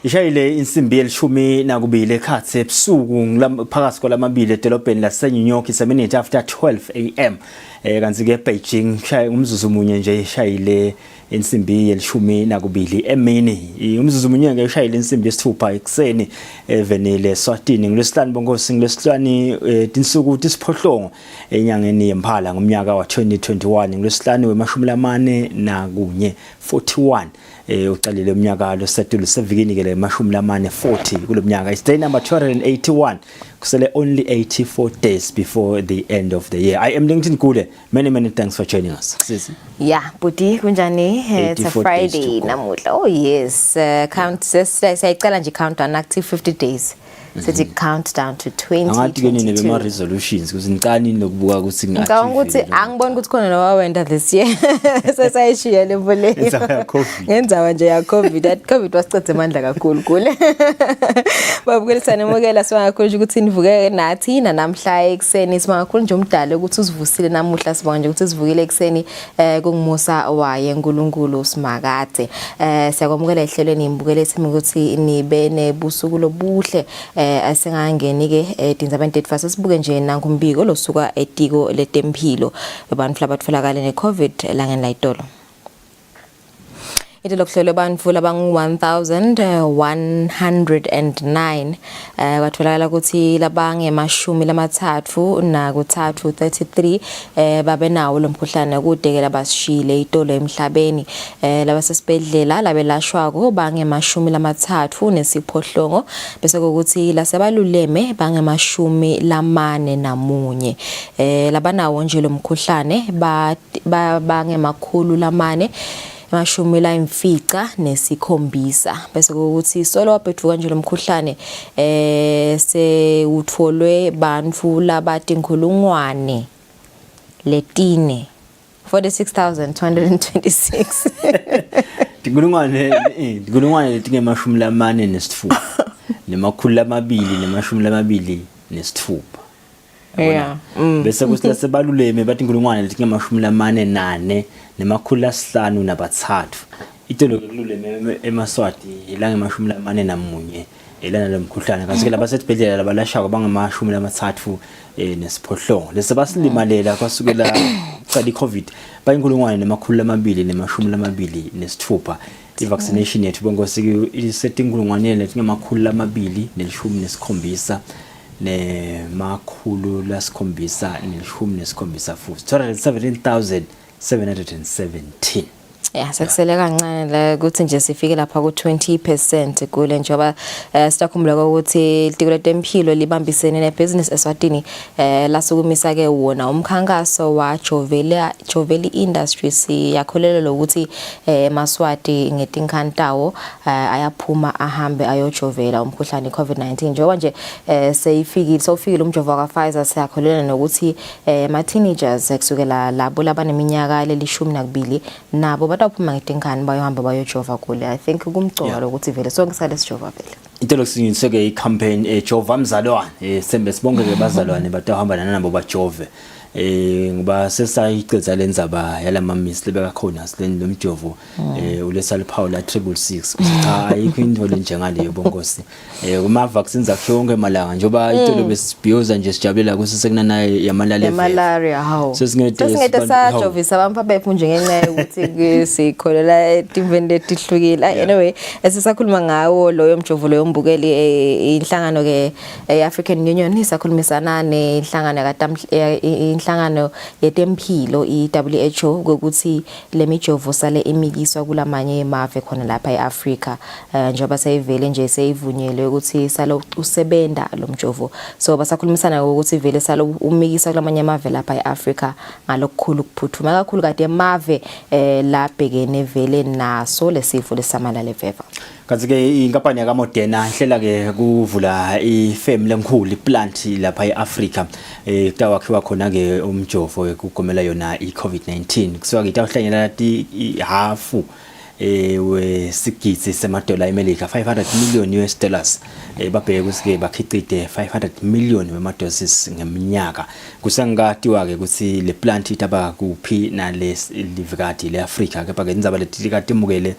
Ishayile insimbi yelishumi nakubili ekhathi ebusuku phakathi kwalamabili edolobheni lase-New York 7 minutes after 12 am. Kanti ke Beijing umzuzu munye nje ishayile insimbi yelishumi nakubili emini. Umzuzu munye ke ishayile insimbi yesithupha ekseni evenile Eswatini ngolwesihlanu bonkosi ngolwesihlanu tinsuku tisiphohlongo enyangeni yemphala ngomnyaka wa 2021 ngolwesihlanu wemashumi lamane nakunye 41. Uqalile umnyaka lo setulu sevikini ke le mashumi lamane 40 kulomnyaka. It's day number 281. Kusele only 84 days before the end of the year. I am LinkedIn Kule. Many thanks for joining us. Sisi. Yeah, Buti kunjani? It's a Friday namuhla. Oh yes, count sayicala nje count on active 50 days. Sithi count down to 20. Angathi ke nini bema resolutions kuze niqani nokubuka ukuthi ngicabanga ukuthi angiboni ukuthi khona nowawenda this year. Sesayishiya le mvule. Ngenzawa nje ya COVID. That COVID wasicethe amandla kakhulu kule. Babukelisana emukela sibangakhulu ukuthi nivuke nathi namhla ekseni sibangakhulu nje umdala ukuthi usivusile namuhla sibonga nje ukuthi sivukile ekseni kungumusa waye uNkulunkulu simakade. Siyakwamukela ehlelweni imbukele ethimi ukuthi nibe nebusuku lobuhle. Asingangeni ke dinza abantu etfasa sibuke nje nangumbiko losuka etiko letempilo abantu abatholakala neCovid langeni la itolo. Ito lokuhlelo abantu labangu 1109 batholakala ukuthi labange emashumi lamathathu na kuthathu 33 babe nawo lomkhuhlane kudekela basishile itolo emhlabeni labasesibedlela labelashwako bange emashumi lamathathu nesiphohlongo bese ukuthi lasebaluleme bange emashumi lamane namunye labanawo nje lomkhuhlane bange emakhulu lamane mashumi la imfica nesikhombisa bese ukuthi solo waphethuka nje lomkhuhlane se utfolwe bantfu labati inkhulungwane letine 46,226 inkhulungwane letinge mashumi lamane nesithupha nemakhulu lamabili nemashumi lamabili nesithupha. Yeah. Bese kuthi lasebaluleme bathi inkulungwane letinge mashumi lamane nane nemakhulu lasihlanu nabathathu. Itolo kululeme eMaswati ilange mashumi lamane namunye elana lomkhuhlane kanti ke labasesibhedlela labalashaka bangamashumi lamathathu nesiphohlongo. Lese basilimalela kwasukela qala iCovid bayinkulungwane nemakhulu lamabili nemashumi lamabili nesithupha. I-vaccination yethu bonkosi isetinkulungwane letinge makhulu lamabili nelishumi nesikhombisa nemakhulu lasikhombisa nelishumi nesikhombisa futhi 217,717. Yeah, sekusele kancane la ukuthi nje sifike lapha ku 20% kule njoba sitakhumbula ukuthi itiko letempilo libambisene nebusiness Eswatini lasukumisa ke wona umkhankaso wa Joveli Industries yakholelwa lokuthi Maswati ngetinkantawo ayaphuma ahambe ayojovela umkhuhlane COVID-19 njoba nje sewufikile umjovo ka Pfizer siyakholelwa nokuthi ma teenagers kusukela labo labaneminyaka lelishumi nakubili nabo batawuphuma ngetinkani bayohamba bayojova kule. I think kumgcoka lokuthi vele sonke sale sijova vele. Into lokusinyiswe ke icampaign ejova mzalwane sembe sibonke ke bazalwane batahamba nabo bajove ngoba sesayiceza lenzaba yalamamisi lebeka khona sileni lomjovo ulesaliphawu la 666 cha ayikho into njengaleyo bonkosi kuma vaccines akhonke malanga njoba itolo besibhiyoza nje sijabulela kusi sekunana yamalale malaria hawo sesingede sajovisa abantu abephunje ngenxa ukuthi sikholela timvende tihlukile. Anyway esisakhuluma ngawo loyo mjovo loyo mbukeli inhlangano ke African Union isakhulumisana nenhlangano inhlangano yetempilo iWHO ukuthi lemijovo sale emikiswa kulamanye emave khona lapha eAfrica njoba sayivele nje seyivunyelwe ukuthi sale usebenda lomjovo so basakhulumisana ukuthi vele sale umikisa kulamanye emave lapha eAfrica ngalokukhulu kuphuthuma kakhulu kade emave labhekene vele naso lesifo lesamalale veva. Kanti ke inkampani yaka Moderna ihlela ke kuvula ifem lenkhulu iplant lapha eAfrica kutawakhiwa khona ke umjovo ukugomela yona iCovid-19 kusuka ngitawuhlanyela lati ihafu wesigidi semadola eMelika 500 million US dollars babheke ukuthi bakhicite 500 million wemadoses ngeminyaka kusengatiwa ke ukuthi le plant itaba kuphi nale livikati le Africa kepha ke indzaba letikadimukele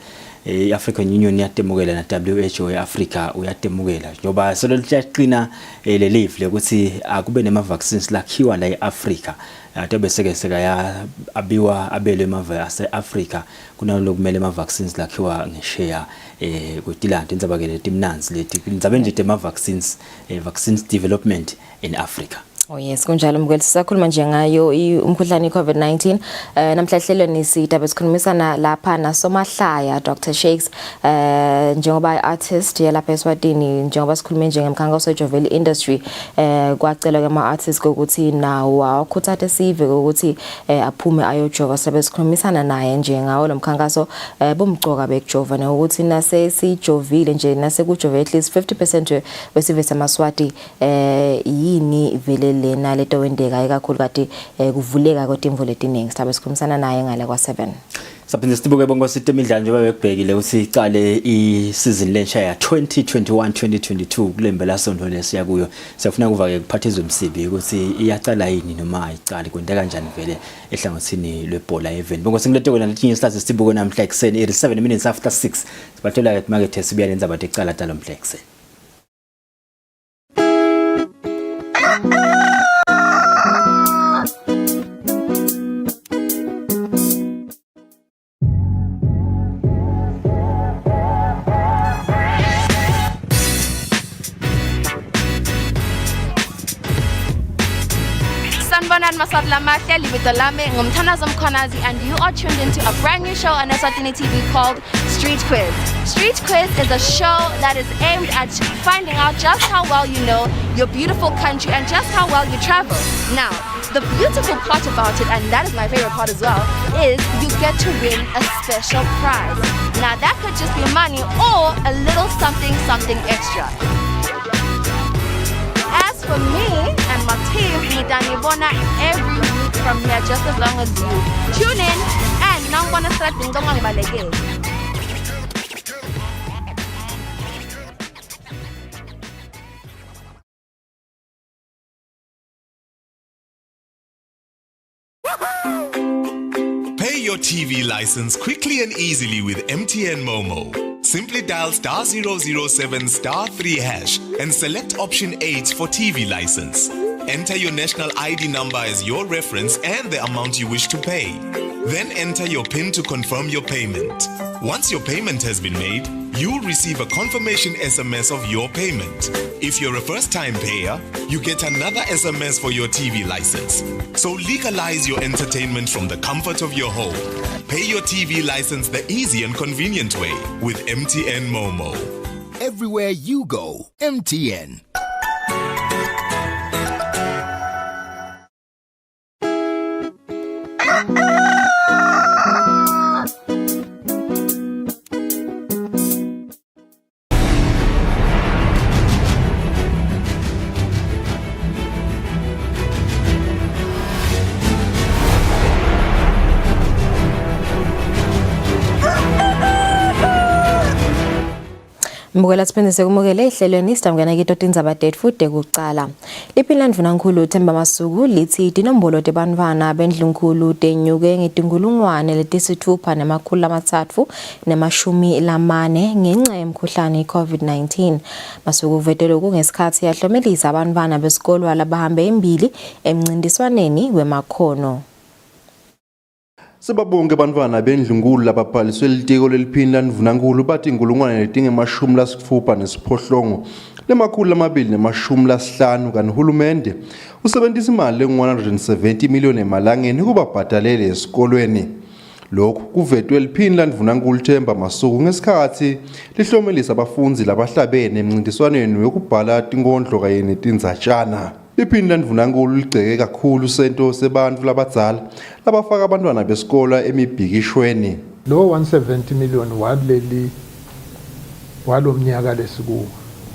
African Union yatemukela na WHO eAfrica uyatemukela njoba solo liqina le live lekuthi akube nema vaccines lakhiwa la eAfrica ate bese seka ya abiwa abele emave ase-Africa kunalo kumele ama vaccines lakhiwa ngeshare kutilanda indzaba ke letimnanzi leti indzaba nje tema vaccines development in Africa. Oh yes kunjalo mkweli sisakhuluma nje ngayo umkhuhlane iCovid-19 namhlahlelo nisida besikhulumisana lapha naSomahlaya Dr Shakes njengoba artist yalapha eSwatini njengoba sikhulume nje ngemkhankaso ojoveli industry kwacela ke ama artists ukuthi nawo akhuthathe sive ukuthi aphume ayojova sebesikhulumisana naye nje ngawo lomkhankaso bomgcoka bekujova nokuthi nase sijovile nje nase kujova at least 50% wesive samaswati yini vele lena leto wendeka ikakhulu kati kuvuleka kodimvo letiningi sizabe sikhulumisana naye ngale kwa7 Saphinde sibuke bonke sitemidlalo njengoba bekubhekile ukuthi iqale isizini lensha ya 2021-2022 kulembela sonto lesiya kuyo siyafuna kuva ke kuphathizwe umsibi ukuthi iyaqala yini noma ayiqali kwenta kanjani vele ehlangothini lwebhola event bonke singilete kona letinye isikhathi sibuke namhla ekseni 7 minutes after 6 sibathola ke market sibuya lenza bathe iqala talo mhla ekseni. Masatla mahle libito lami ngumthanazo Mkhonazi and you are tuned into a brand new show on Eswatini TV called Street Quiz. Street Quiz is a show that is aimed at finding out just how well you know your beautiful country and just how well you travel. Now, the beautiful part about it, and that is my favorite part as well, is you get to win a special prize. Now that could just be money or a little something extra. As for me and my team, Nidanibona every week from here, just as long as you tune in and now I'm gonna start doing again. Pay your TV license quickly and easily with MTN Momo. Simply dial *007 *3# and select option 8 for TV license. Enter your national ID number as your reference and the amount you wish to pay. Then enter your PIN to confirm your payment. Once your payment has been made, you'll receive a confirmation SMS of your payment. If you're a first-time payer, you get another SMS for your TV license. So legalize your entertainment from the comfort of your home. Pay your TV license the easy and convenient way with MTN Momo. Everywhere you go, MTN. Mbukela siphinde sekumukele ehlelweni isitamkana kitoti indzaba date futhi kucala. Liphila ndvunankulu Themba Masuku lithi inombolo tebantfwana bendlunkulu tenyuke ngetingulungwane letisithupha nemakhulu amathatfu nemashumi lamane ngenxa yemkhuhlane iCovid-19. Masuku uvetele kungesikhathi yahlomelisa abantwana besikolo labahambe imbili emncintiswaneni wemakhono. Sebabonke abantwana bendlunkulu lababhaliswe litiko leliphinda ndvunankulu bathi ingulungwane letingemashumi lasitfupha nesiphohlongo nemakhulu amabili nemashumi lasihlanu kanti uhulumende usebenzisa imali engu-170 million emalangeni ukubabhadalele esikolweni. Lokhu kuvetwe liphinda ndvunankulu Themba Masuku ngesikhathi lihlomelisa abafunzi labahlabene emncintiswaneni wekubhala tinkondlo kanye netindzatshana. Liphinda ndvunankulu ligceke kakhulu sento sebantfu labadzala labafaka abantwana besikole emibhikishweni. Lo 170 million walomnyaka lesikuwo.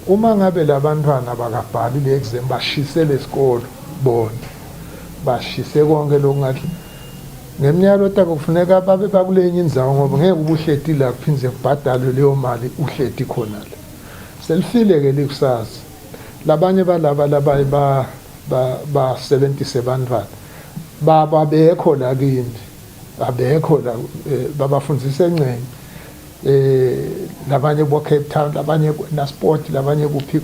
Uma ngabe labantwana bakabhali le-exam bashise lesikolo bona bashise konke lokungathi ngeminyaka lota kufuneka babe bakulenye indzawo ngoba ngeke ubuhleti la kuphindze kubhadalwe leyo mali uhleti khona la selifile ke likusasa labanye balaba ba 70 bantwana babekho la kini abekho la babafundzise encenge labanye bo Cape Town labanye na sport labanye kuphi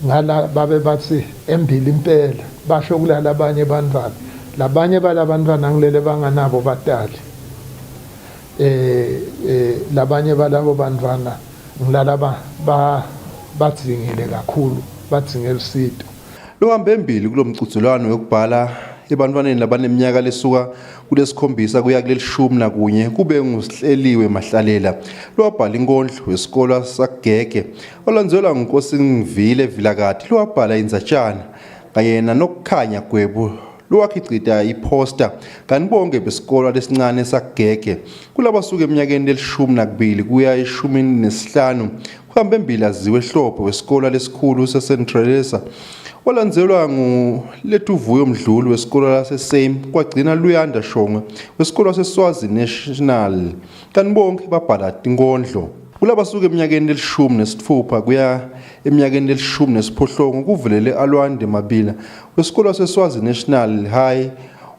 ngala babe bathi embili impela basho kulala abanye bantwana labanye balabantwana ngilele banganabo batali labanye balabo bantwana ngilala bathingile kakhulu bathingela usito lo hambe embili kulomcudzulwano yokubhala ebantwaneni labaneminyaka lesuka kulesikhombisa kuya kulelishumi nakunye kube ngusihleliwe Mahlalela lo wabhala inkondlo wesikolo sakugege olandzelwa nguNkosingivile Vilakati lo wabhala inzatshana kayena nokukhanya Gwebu lo wakhicita iposter kanti bonke besikolo lesincane sakugege kulaba suka eminyakeni lelishumi nakubili kuya eshumini nesihlanu kuhambe embili aziwe ehlophe wesikolo lesikhulu seCentralesa walandzelwa nguLetuvuyo Mdluli wesikolo laseSame kwagcina Luyanda Shongwe wesikolo saseSwazini National kanti bonke babhala tinkondlo kulaba suka eminyakeni lelishumi nesithupha kuya eminyakeni lelishumi nesiphohlongo kuvulele Alwande Mabila wesikolo saseSwazini National High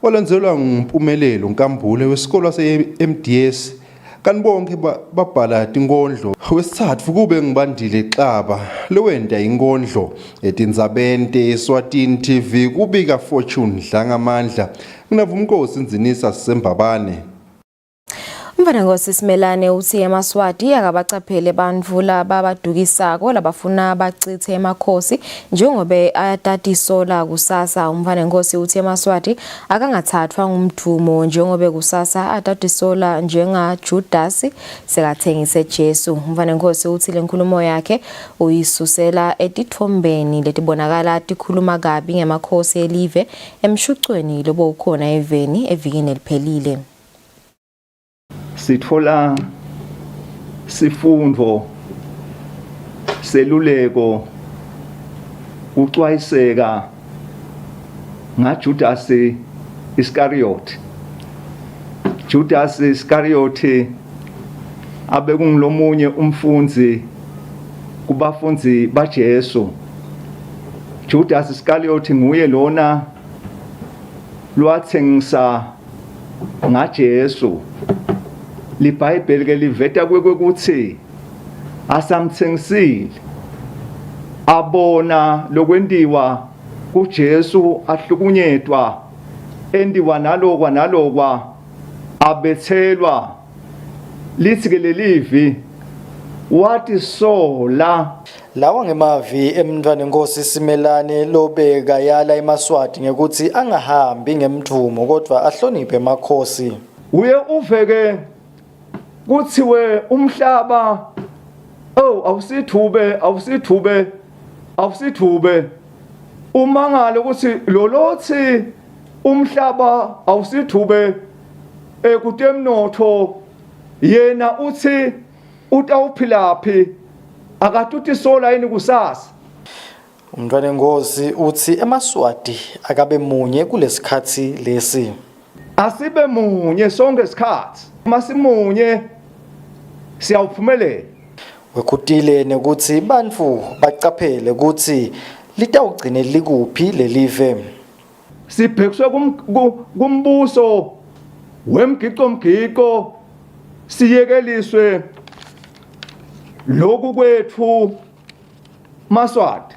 walandzelwa nguMpumelelo Nkambule wesikolo saseMDS kanti bonke babhala tinkondlo wesithathu kube ngibandile Xaba lowenda inkondlo etindzabeni Eswatini TV kubika Fortune Dlangamandla nginavumnkosi Nzinisa Sembabane. Mfana ngosisimelane uthi eMaswati akabacaphele bantfu lababadukisako labafuna bacithe emakhosi njengoba ayatatisola kusasa. Umfana ngosi uthi eMaswati akangathathwa ngumdumo njengoba kusasa atatisola njenga Judas sekathengise Jesu. Umfana ngosi uthi lenkulumo yakhe uyisusela etithombeni letibonakala tikhuluma kabi ngemakhosi elive emshucweni lobo ukhona eveni evikini eliphelile. Sithola sifundo seluleko ucwayiseka ngaJudas Iscariot. Judas Iscariot abe kungilomunye umfundzi kubafunzi baJesu. Judas Iscariot nguye lona lwathengisa ngaJesu. LiBhayibheli ke liveta kwekuthi asamthengisile abona lokwendiwa kuJesu ahlukunyetwa endiwa nalokwa abethelwa lithi ke lelivi wathi sola lawa ngemavi emntwana Nkosi Simelane lobeka yala eMaswati ngekuthi angahambi ngemthumo kodwa ahloniphe emakhosi uye uveke kuthiwe umhlaba awusithube umangalo ukuthi lolothi umhlaba awusithube kutemnotho yena uthi utawuphilaphi akatuti sola yini kusasa. Umntwana Nkosi uthi eMaswati akabe munye kulesikhathi lesi asibe munye sonke isikhathi masimunye siyawuphumelela. Wekutile nekuthi bantfu bacaphele ukuthi litawugcine likuphi lelive. Sibhekiswe kumbuso wemgiqomgiqo siyekeliswe lokhu kwethu Maswati.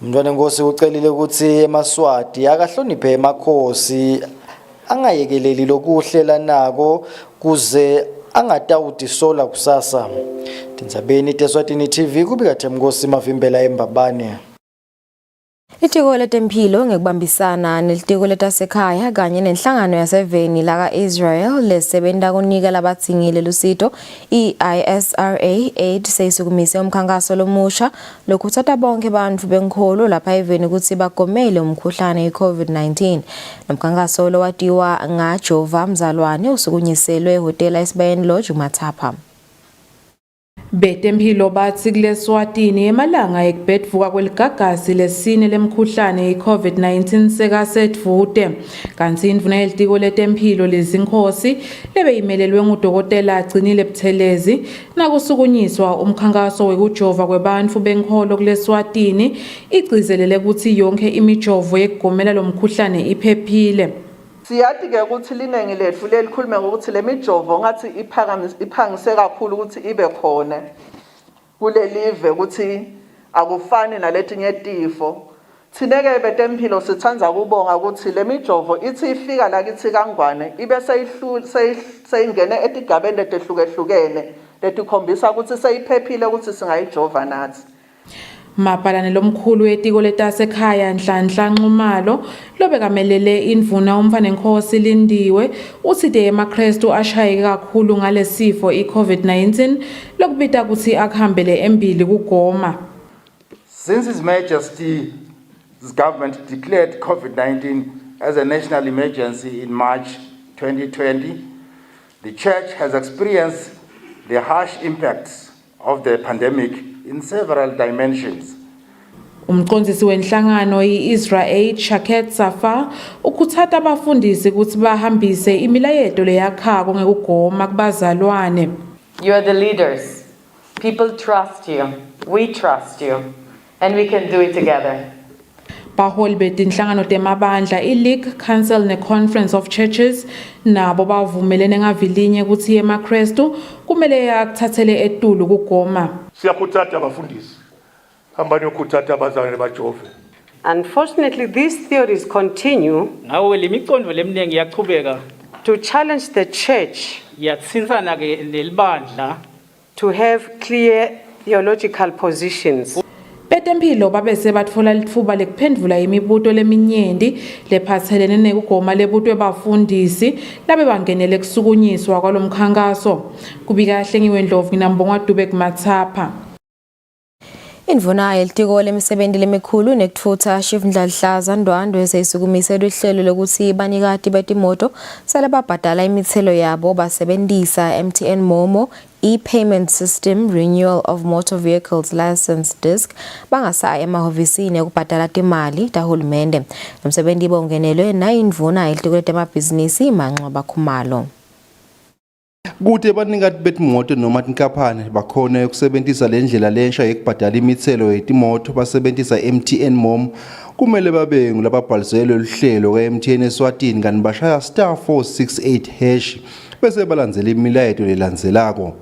Umntwana Nkosi ucelile ukuthi eMaswati akahloniphe emakhosi angayekeleli lokuhlela nako kuze angatawutisola kusasa. Tindzabeni Eswatini TV kubika Nkosi Mavimbela eMbabane. Itiko letemphilo ngekubambisana nelitiko letasekhaya kanye nenhlangano yaseveni laka Israel lesebenta kunika labatsingile lusito iISRA aid seyisukumise umkhankaso lomusha lokutsata bonke bantfu benkholo lapha eveni ukuthi bagomele umkhuhlane iCovid-19. Nomkhankaso lo watiwa ngaJova Mzalwane usukunyiselwe eHotela Isibayeni Lodge uMathapha. Betempilo bathi kuleswatini emalanga ekubedvuka kweligagasi lesine lemkhuhlane i-COVID-19 sekasedvute kanti indvuna yelitiko letempilo lezinkhosi lebeyimelelwe ngudokotela Agcinile Buthelezi nakusukunyiswa umkhankaso wekujova kwebantfu benkholo kuleswatini igcizelele ukuthi yonke imijovo yekugomela lo mkhuhlane iphephile. Siyathi ke ukuthi linengi lethu lelikhuluma ngokuthi lemijovo ngathi iphangise kakhulu ukuthi ibe khona kulelive ukuthi akufani naletinye tifo. Thineke betempilo sithandza kubonga ukuthi lemijovo ithi ifika la kithi kangwane ibe seyingene etigabeni letehlukehlukene letikhombisa ukuthi seyiphephile ukuthi singayijova nathi. Mabhalane lomkhulu wetiko letasekhaya Nhlanhla Nxumalo lobekamelele indvuna umfanenkosi Lindiwe uthi emaKristu ashayeke kakhulu ngalesifo i-COVID-19 lokubita ukuthi akuhambele embili kugoma. Since His Majesty's government declared COVID-19 as a national emergency in March 2020, the Church has experienced the harsh impacts of the pandemic in several dimensions. Umqondisi wenhlangano i-Israel Shaket Safa ukuthatha abafundisi ukuthi bahambise imilayeto leyakhako ngekugoma kubazalwane. You are the leaders. People trust you. We trust you. And we can do it together. Baholi betinhlangano temabandla i-League Council ne-Conference of Churches nabo bavumelene ngavilinye ukuthi emaKristu kumele yakuthathele etulu kugoma. Siyakhuthaza abafundisi hambani yokhuthaza abazalwane bajove. Unfortunately, these theories continue ngawo lemiqondo lemningi yaqhubeka to challenge the church yatsintsana ke nelibandla to have clear theological positions. Betempilo babese batfola litfuba lekuphendvula imibuto leminyenti lephatselene nekugoma lebutwe bafundisi labe bangenele kusukunyiswa kwalomkhankaso. Kubikahle ngiwendlovu nginambongwa Dube kumathapha. Indvuna yelitiko lemisebenzi lemikhulu nekutfutsa Shivndladla Ndwandwe seyisukumiselwe ihlelo lokuthi banikati betimoto selebabhadala imithelo yabo basebenzisa MTN Momo e-payment system renewal of motor vehicles license disc bangasaya emahovisini ukubhadala timali tahulumende. Lomsebenzi bongenelwe nayindvuna yelitiko letemabhizinisi Manxoba Khumalo. Kuthi abanikati betimoto noma tinkampani bakhona ukusebenzisa lendlela lensha yekubhadala imithelo yetimoto basebenzisa MTN Mom kumele babe ngulababhaliselwe uhlelo kaMTN Eswatini kanti bashaya *468# bese balandzela imilayeto lelandzelako.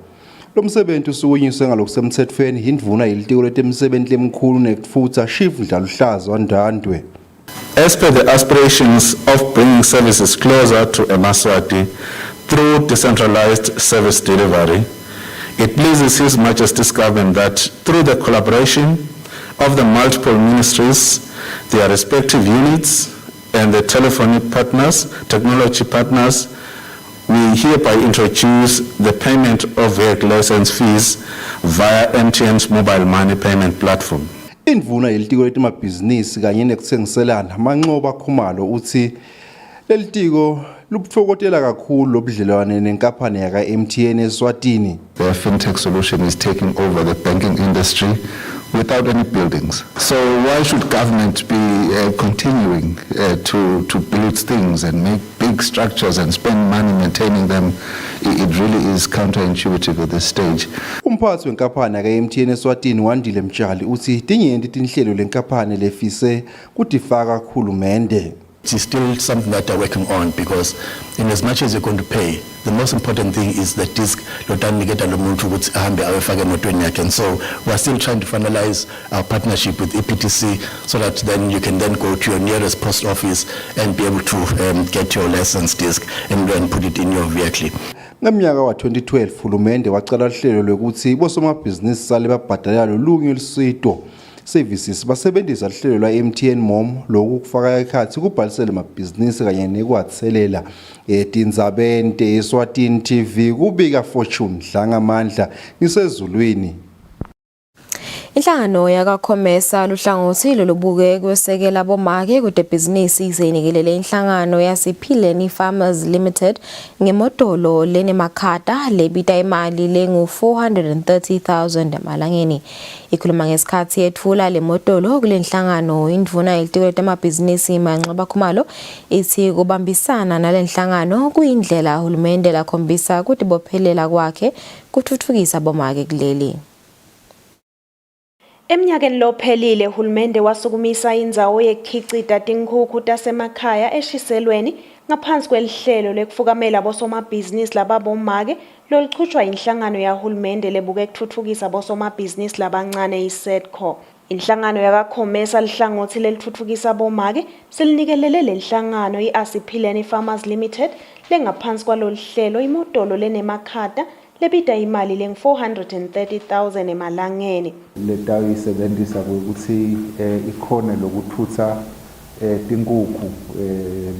Lo msebenzi usukunyiswe ngalokusemthethweni indvuna yelitiko letemsebenzi lemkhulu nekutfutsa Shivndladla Ndwandwe. As per the aspirations of bringing services closer to Eswatini through decentralized service delivery, it pleases His Majesty's government that through the collaboration of the multiple ministries, their respective units, and the telephonic partners, technology partners, we hereby introduce the payment of vehicle license fees via MTN's mobile money payment platform. Indvuna yelitiko letemabhizinisi kanye nekutsengiselana Manxoba Khumalo uthi lelitiko lubufokotela kakhulu lobudlelwane nenkampani yaka MTN Eswatini. Their fintech solution is taking over the banking industry without any buildings. So why should government be continuing to build things and make big structures and spend money maintaining them? It really is counterintuitive at this stage. Umphathi wenkampani yaka MTN Eswatini Wandile Mtshali uthi tinyenti tinhlelo lenkampani lefise kutifaka khulumende. It's still something that they're working on because in as much as you're going to pay, the most important thing is the disc and so we're still trying to finalize our partnership with EPTC so that then you can then go to your nearest post office and be able to get your license disc and then put it in your vehicle. Ngamnyaka wa 2012 hulumende wacala uhlelo lokuthi bosomabhizinisi sale babhadala lolunye lusito services basebenzisa uhlelo lwa MTN Mom lokhu kufaka ekhathi kubhalisela amabhizinisi kanye nekwathelela eTinzabente Eswatini TV kubika Fortune Dlangamandla ngisezulwini. Inhlangano yakaKhomesa luhlangothi lolubuke kwesekela bomake kude business izenikelele inhlangano yasePhileni Farmers Limited ngemodolo lenemakhata lebita imali lengu 430,000 emalangeni. Ikhuluma ngesikhathi yethula lemodolo kule nhlangano indvuna elitiko tamabhizinisi Manxeba Khumalo ithi kubambisana nale nhlangano kuyindlela uhulumende lakhombisa ukuthi bophelela kwakhe kuthuthukisa bomake kuleli. Eminyakeni lophelile uhulumende wasukumisa indzawo yekhicita tinkhukhu tasemakhaya eshiselweni ngaphansi kwelihlelo lekufukamela bosomabhizinisi lababomake loluchutshwa inhlangano yahulumende lebuke kuthuthukisa bosomabhizinisi labancane iSEDCO. Inhlangano yakaKhomesa lihlangothi lelithuthukisa bomake selinikelele lenhlangano iAsiphileni Farmers Limited lengaphansi kwaloluhlelo imodolo lenemakhata lebita imali leng 430,000 emalangeni. Letawo isebenzisa ukuthi ikhone lokuthutha tinkukhu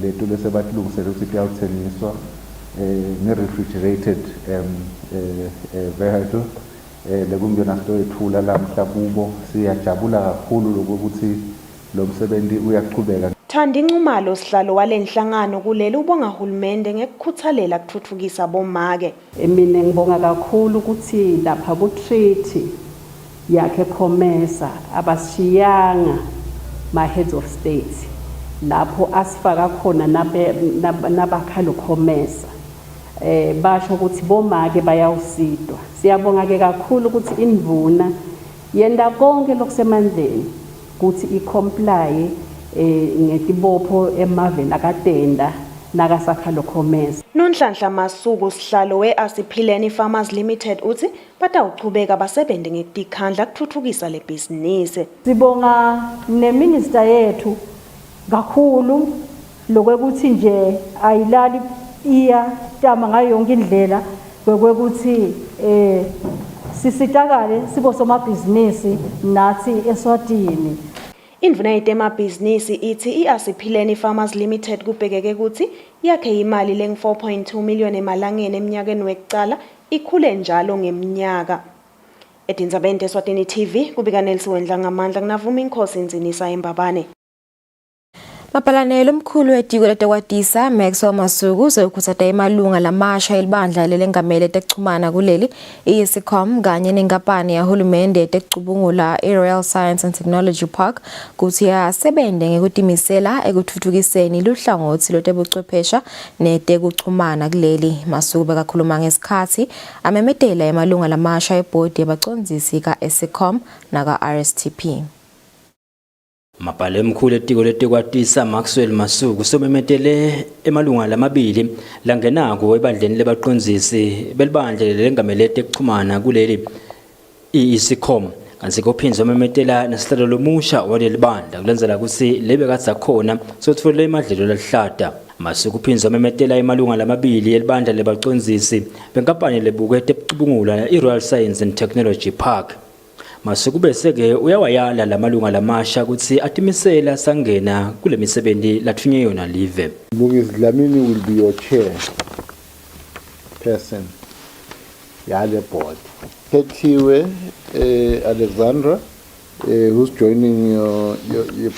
leto lesebatilungisela ukuthi kuyawuthengiswa ne-refrigerated vehicle lekungena sitoyethula la mhla kubo. Siyajabula kakhulu lokuthi lo msebenzi uyaqhubeka. Thandi Nxumalo sihlalo walenhlangano kuleli ubonga uhulumende ngekukhuthalela kuthuthukisa bomake. Mina ngibonga kakhulu ukuthi lapha ku treaty yakhe Khomesa abashiyanga ma heads of state lapho asifaka khona nabakhalo Khomesa basho ukuthi bomake bayawusidwa. Siyabonga ke kakhulu ukuthi indvuna yenda konke lokusemandleni ukuthi icomply ngetibopho emaveni akatenda nakasakhalo Khomesa. Nonhlanhla Masuku sihlalo weAsiphileni Farmers Limited uthi batawuchubeka basebente ngekukhandla kuthuthukisa le business. Sibonga neminister yethu kakhulu lokwekuthi nje ayilali iya tama ngayo yonke indlela kwekuthi sisitakale sibo somabhizinisi nathi Eswatini. Indvuna yetemabhizinisi ithi iAsiphileni Farmers Limited kubhekeke ukuthi yakhe imali leng 4.2 million emalangeni eminyakeni wekucala ikhule njalo ngeminyaka. Edinzabente Eswatini TV kubika Nelson Wendla ngamandla kunavuma inkosi inzinisa eMbabane. Mapalanelo omkhulu wetiko letekwatisa Maxwell Masuku sokukhuthaza imalunga lamasha elibandla lelengamele tekuchumana kuleli iSECOM kanye nenkampani yahulumende tekucubungula iRoyal Science and Technology Park kuthi yasebende ngekutimisela ekuthuthukiseni luhlangothi lotebuchwephesha netekuchumana kuleli. Masuku bekakhuluma ngesikhathi amemetela imalunga lamasha ebhodi yabacondzisi kaSECOM naka RSTP. Mapale mkhulu etiko letekwatisa Maxwell Masuku somemetele emalunga lamabili langenako ebandleni lebaqondzisi belibandla lelengamele tekuchumana kuleli iSECOM kanti kophinzwa memetela nesihlalo lomusha waleli bandla kulenzela ukuthi lebe katsa khona sotfolela imadlelo lahlata. Masuku uphinzwa memetela emalunga lamabili elibandla lebaqondzisi benkampani lebuke tekucubungula iRoyal Science and Technology Park. Masuku bese-ke uyawayala lamalunga lamasha ukuthi atimisela sangena kule misebenzi lathunye yona live. Mungisi Dlamini will be your chair person yale board. Khethiwe Alexandra who's joining your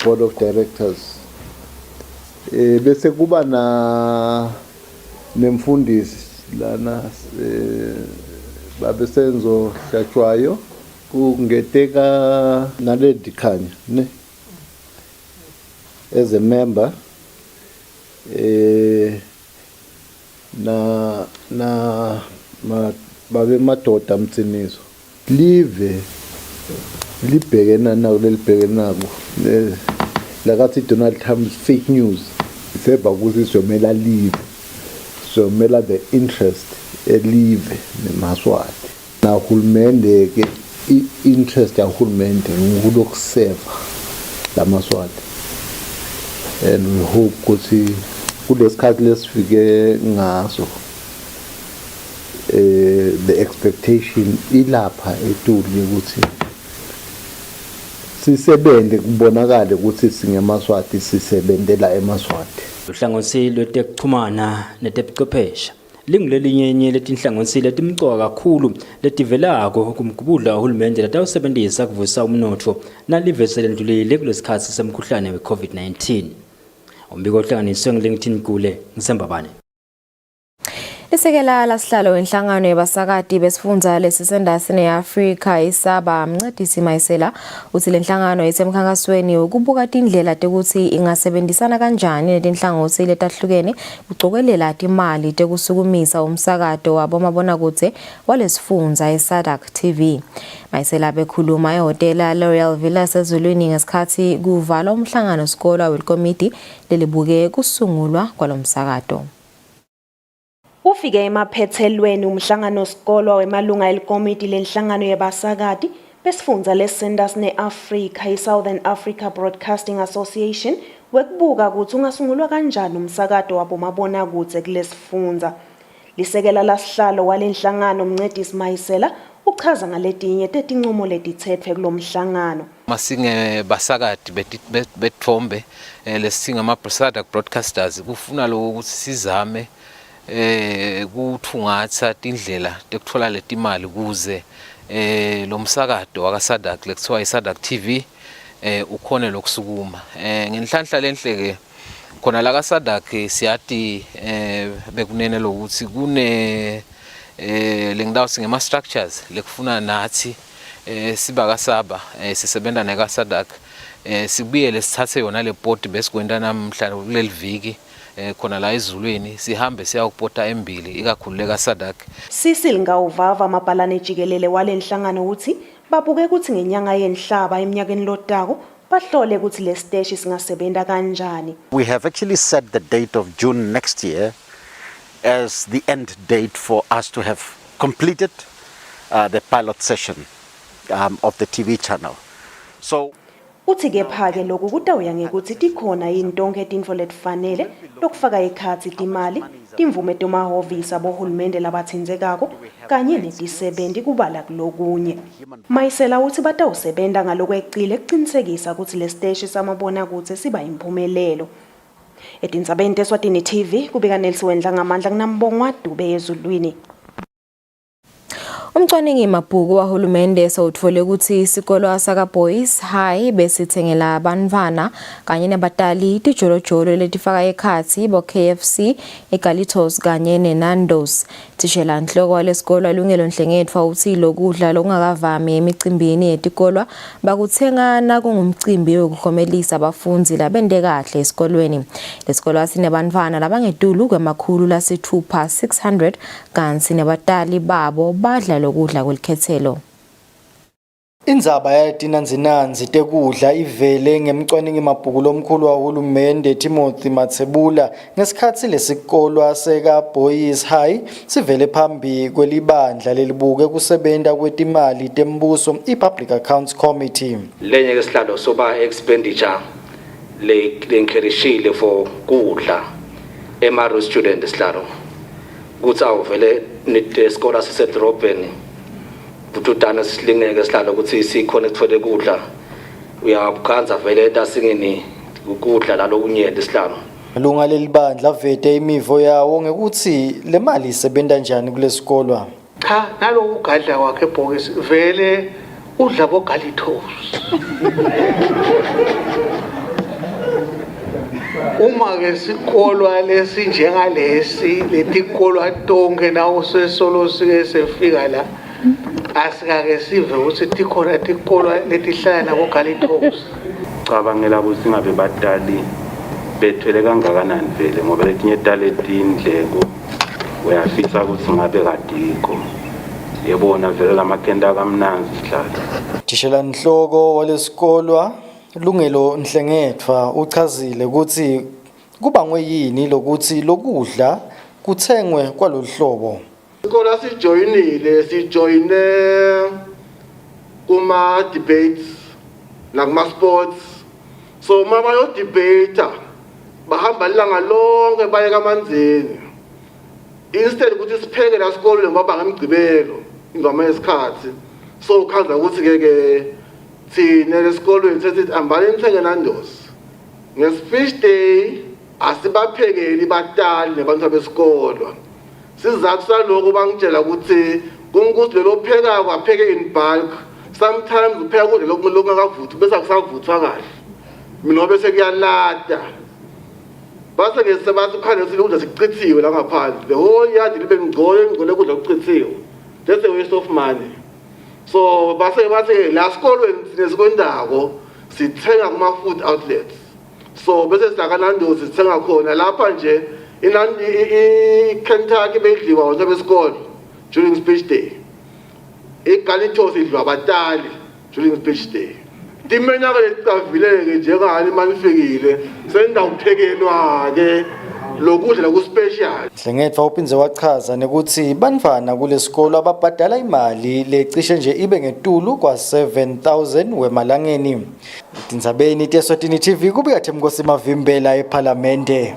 board of directors. Bese kuba na nemfundisi lana babesenzo Hlatshwayo kungeteka nale dikhanya ne as a member babe madoda mtsinizo live libhekena nawo lelibhekena nabo lakathi Donald Trump fake news iseba ukuthi somela live somela the interest elive nemaswati na uhulumende ke interest ya uhulumende ngokulokuseva lamaswati and we hope ukuthi kulesikhathi lesifike ngaso the expectation ilapha etuli ukuthi sisebende kubonakale ukuthi singemaswati sisebenzela emaswati. Uhlangothi lwetekuchumana netebuchwephesha lingulelinye letinhlangosi letimcoka kakhulu letivelako kumgubudla uhulumende latawusebentisa kuvusa umnotfo nalivese lendlulile kulesikhatsi semkhuhlane we-COVID-19. Umbiko ohlanganiswe ngiLinkedIn Kule ngisembabane. Isekela lasihlalo wenhlangano yabasakati besifundza lesisendasini yeAfrika isaba mncedisi Mayisela uthi lenhlangano isemkhankasweni ukubuka tindlela tekuthi ingasebenzisana kanjani netinhlangosi letahlukene kucokelela timali tekusukumisa umsakato wabomabonakudze walesifundza eSadak TV. Mayisela bekhuluma ehhotela L'Oreal Villa sezulwini ngesikhathi kuvalwa umhlangano sikolo welkomiti lelibuke kusungulwa kwalomsakato. Ufike emaphethelweni umhlangano sikolo wemalunga elikomiti lenhlangano yabasakati besifundza lesenders neAfrika iSouthern Africa Broadcasting Association wekubuka ukuthi ungasungulwa kanjani umsakato wabomabonakudze kulesifundza. Lisekela lasihlalo walenhlangano mncedisi Mayisela uchaza ngaletinye tetinqumo letitsetfwe kulomhlangano. Masinge basakati betfombe lesinga ama broadcasters kufuna lo ukuthi sizame kuthungatha tindlela tekuthola letimali kuze lo msakato wakaSadak lekuthiwa iSadak TV ukhone lokusukuma ngenhlanhla lenhleke khona la kaSadak siyati bekunene lokuthi kune lendawo singema structures lekufuna nathi siba kasaba sisebenta nekaSadak sibuyele sithathe yona le board besikwenda namhla kuleli viki khona la ezulwini sihambe siya ukupota embili ikakhulu kaSadak. Sisi ngawuvava amabhalane jikelele walenhlangano uthi babuke ukuthi ngenyanga yenhlaba eminyakeni lotako bahlole ukuthi le stage singasebenta kanjani. We have actually set the date of June next year as the end date for us to have completed the pilot session of the TV channel. So uthi ke phake lokhu kutawuya ngekuthi tikhona yini tonke tintfo letifanele lokufaka ekhatsi timali timvume tomahhovisi abohulumende labatsindzekako kanye netisebenzi kubala kulokunye. Mayisela uthi batawusebenta ngalokweqile kucinisekisa ukuthi le stage samabonakudze siba imphumelelo. Etindzabeni teSwatini TV kubika Nelson ngamandla kunambongwa Dube ezulwini. Umcwaningi mabhuku wahulumende sewuthole ukuthi isikolo saka Boys High besithengela abantwana kanye nabatali tijolojolo letifaka ekhathi bo KFC, eGalitos kanye neNandos. Tishela nhloko walesikolo alungelo Nhlengethwa uthi lokudla lokungakavami emicimbini yetikolwa bakuthenga na kungumcimbi wokukhomelisa abafundi labende kahle esikolweni. Lesikolo asinabantwana labangedulu kwemakhulu lasithupha 600 kanti nabatali babo badla lokudla kwelikhethelo. Indzaba yatinanzinanzi tekudla ivele ngemcwaningi mabhuku lomkhulu wahulumende Timothy Matsebula ngesikhathi lesikolo seka Boys High sivele phambi kwelibandla lelibuke kusebenta kwetimali tembuso iPublic Accounts Committee. Lenye kesihlalo soba expenditure le encouragile for kudla ema student sihlalo kuthi awuvele nesikolo sisedrobheni kutudana sihlingeke sihlalo ukuthi sikhona ukuthola kudla uyabukhanza vele tasingeni ukudla lalokunyende sihlalo. Lunga lelibandla vete imivo yawo ngekuthi le mali isebenza njani kulesikolo. Cha naloku gadla kwakhe ebhokisi vele udla boGalitos. Uma ke sikolo lesi njengalesi letikolwa tonke nawo sesolo sike sefika la asikake sive ukuthi tikhona tikolwa letihlala nabo Galitos. Cabangela ukuthi ngabe batali bethwele kangakanani vele ngoba letinye talenti indleko uyafisa ukuthi ngabe kadiko yebona vele lamakenda kamnanzi sihlala. Tishela nhloko walesikolo Lungelo Nhlengethwa uchazile ukuthi kubangwe yini lokuthi lokudla kuthengwe kwaloluhlobo. Isikolo sijoyine kuma debates nakuma sports, so mama yo debate bahamba ilanga lonke baye kamanzini instead ukuthi sipheke la sikolo ngoba ngemgcibelo ingoma yesikhathi, so ukhanza ukuthi ke thina lesikolweni sethi ambale nithenge Nandos ngespeech day asibaphekeli batali nabantu besikolo, Sizathu saloko bangitshela ukuthi kungukuthi lelo pheka kwapheke in bulk. Sometimes upheka ukudla lokungakavuthi bese akusavuthwa kahle. Mina bese kuyalada. Base ngesebathi ukhane silokudla sikuchithiwe la ngaphandle. The whole yard libe ngcole ukudla okuchithiwe. That's a waste of money. So base la sikolweni sinesikondako sithenga kuma food outlets. So bese silakanandozi sithenga khona lapha nje Kentucky bedliwa wona besikole during speech day. Igalitos idliwa abatali during speech day. Timenyaka lesicavile njengani manifikile senda uphekelwa ke lokudla ku special. Hlengethwa uphinze wachaza ukuthi banfana kulesikolo ababhadala imali lecishe nje ibe ngetulu kwa 7,000 wemalangeni. Tindzabeni Eswatini TV kubika Themkosi Mavimbela eParliamente.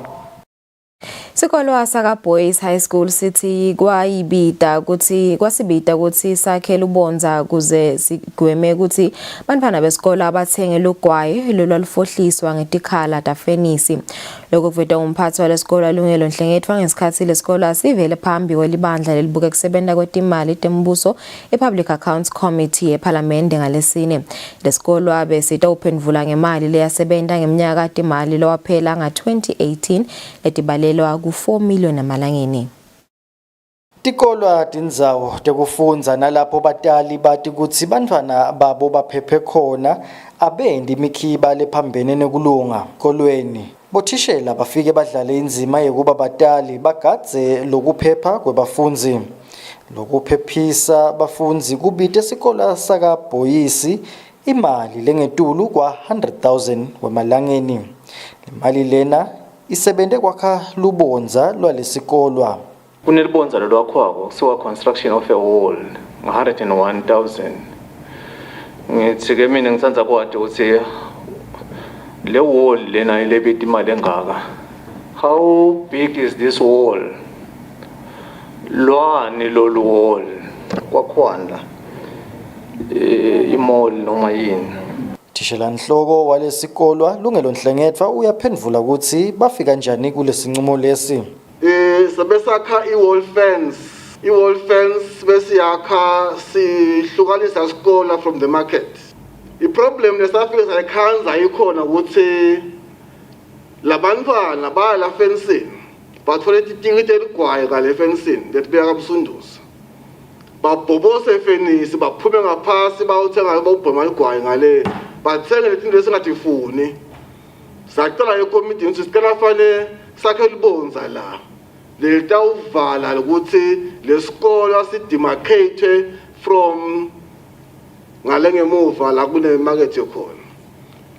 Sikolo saka Boys High School City kwasibida ukuthi sakhela ubonza kuze sigweme ukuthi bantwana besikolo abathenge lugwayi lolwalufohliswa ngetikhala tafenisi. Lokho kuveta umphathi walesikolo Lungelo Nhlengethwa ngesikhathi lesikolo sivele phambi kwelibandla lelibuke kusebenza kwetimali tembuso ePublic Accounts Committee eParliamente ngalesine. Lesikolo abesita uphendvula ngemali leyasebenta ngeminyaka timali lowaphela nga-2018 letibalelwa ku4 million amalangeni. Tikolwa tindzawo tekufundza nalapho batali bati kutsi bantfwana babo baphephe khona abendi imikhiba lephambene nekulunga kolweni. Bothishela bafike badlale indzima yekuba batali bagadze lokuphepha kwebafundzi. Lokuphephisa bafundzi kubite sikolo saka Boys imali lengetulu kwa 100,000 wemalangeni. Imali lena isebente kwakha lubonza lwalesikolwa. Kunelibonza lolwakhwako siwa construction of a wall 101,000. Ngithi ke mina ngitsandza kwade ukuthi le wall lena ilebita imali engaka. How big is this wall? Lwani lolu wall kwakhwanda imall noma yini. Thishela Nhloko walesikolwa Lungelo Nhlengethwa uyaphendvula ukuthi bafika njani kulesinqumo lesi. Sebesakha i-wall fence. I-wall fence besiyakha sihlukanisa isikole from the market. I-problem lesafike sayikhanza ikhona ukuthi labantwana baya la fencing bathole itikiti eligwayi ngale fencing letibeka kabusunduzi. Babhobose efenisi baphume ngaphasi bawuthenga bawubhema igwayi ngale bathenge letinto lesingatifuni. Sacela ekomiti ukuthi sicela fanele sakhe libonza la. Letawuvala ukuthi lesikolo sidemarcate from ngale ngemuva la kune market khona.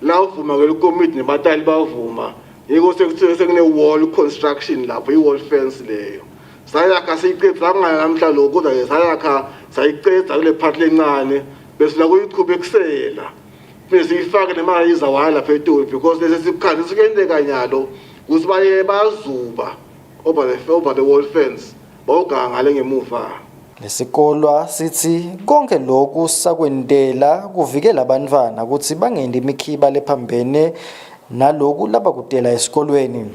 La uvuma ke ikomiti nebatali bavuma. Yiko sekune wall construction lapho i-wall fence leyo. Sayakha siyiqedza namhla lokho kodwa sayakha sayiqedza kule part lencane bese la kuyiqhubekisela. Bese ifake nemali izawala lapha eToli because lesi sikhathi sikendeka nyalo ukuthi baye bazuba over the wall fence bawuganga ngale ngemuva. Lesikolwa sithi konke lokhu sakwendela kuvikela abantwana ukuthi bangendi imikhiba lephambene naloku labakudela esikolweni.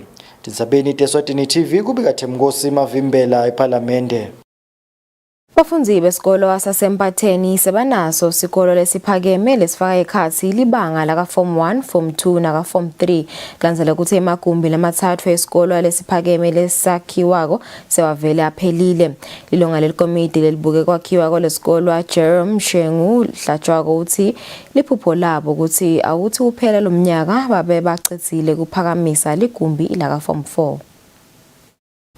Tindzabeni Eswatini TV kubika Themkosi Mavimbela eParliamente. Bafundzi besikolo sasempatheni sebanaso sikolo lesiphakeme lesifaka ekhathi libanga la form 1, form 2 na form 3 kulandzela ukuthi emagumbi lamathathu esikolo lesiphakeme lesakhiwako sewavele aphelile. Lilonga lelikomiti lelibuke kwakhiwa kwalesikolo Jerome Mshengu hlatshwako uthi liphupho labo ukuthi awuthi kuphela lomnyaka babe bacithile kuphakamisa ligumbi la form 4.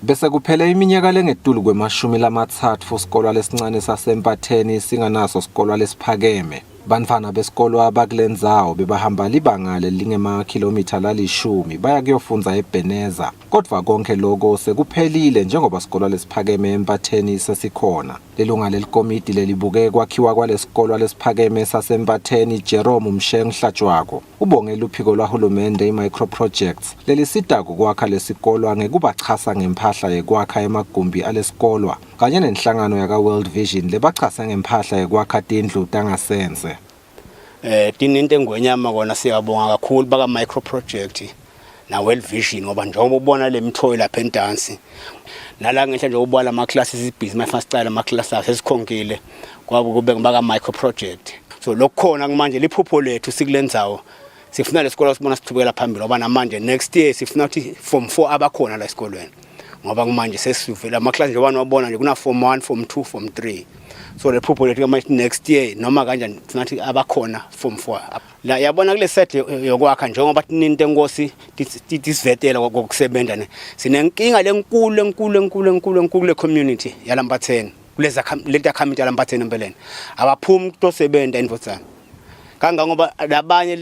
Bese kuphele iminyaka lengetulu kwemashumi lamathathu usikolo lesincane sasempatheni singanaso sikolo lesiphakeme. Bantfwana besikolo abakulendzawo bebahamba libanga lelingema kilometer la10 baya kuyofundza eBheneza. Kodwa konke lokho sekuphelile njengoba sikolo lesiphakeme empatheni sesikhona. Lilunga lelikomiti lelibuke kwakhiwa kwalesikolo lesiphakeme sasempatheni Jerome Mshengu hlatshwako ubonge luphiko lwahulumende i-micro projects lelisitako kwakha lesikolo ngekubachasa ngempahla yekwakha emagumbi alesikolo kanye nenhlangano yaka World Vision lebachasa ngempahla yekwakha tindlu tangasense. Tininto engwenyama kona siyabonga kakhulu baka micro project na World Vision ngoba njengoba ubona le mithoyi lapha endansi nala ngenhla nje ubona ama classes ibhizi mafasicala ama classes esikhonkile kwabo kube ngibaka micro project. So lokukhona manje liphupho lethu sikulendzawo sifuna lesikole sibona sithubekela phambili ngoba namanje next year sifuna ukuthi form 4 abakhona la esikolweni ngoba manje sesivela ama class nje wabona nje kuna form 1 form 2 form 3. So le phupho lethu manje next year noma kanjani sifuna ukuthi abakhona form 4 la yabona kule set yokwakha njengoba into enkosi tisivetela kokusebenza ne sinenkinga lenkulu le community yalambatheni kuleza lenta community yalambatheni empeleni abaphumi kutosebenza endvotsana kangangoba labanye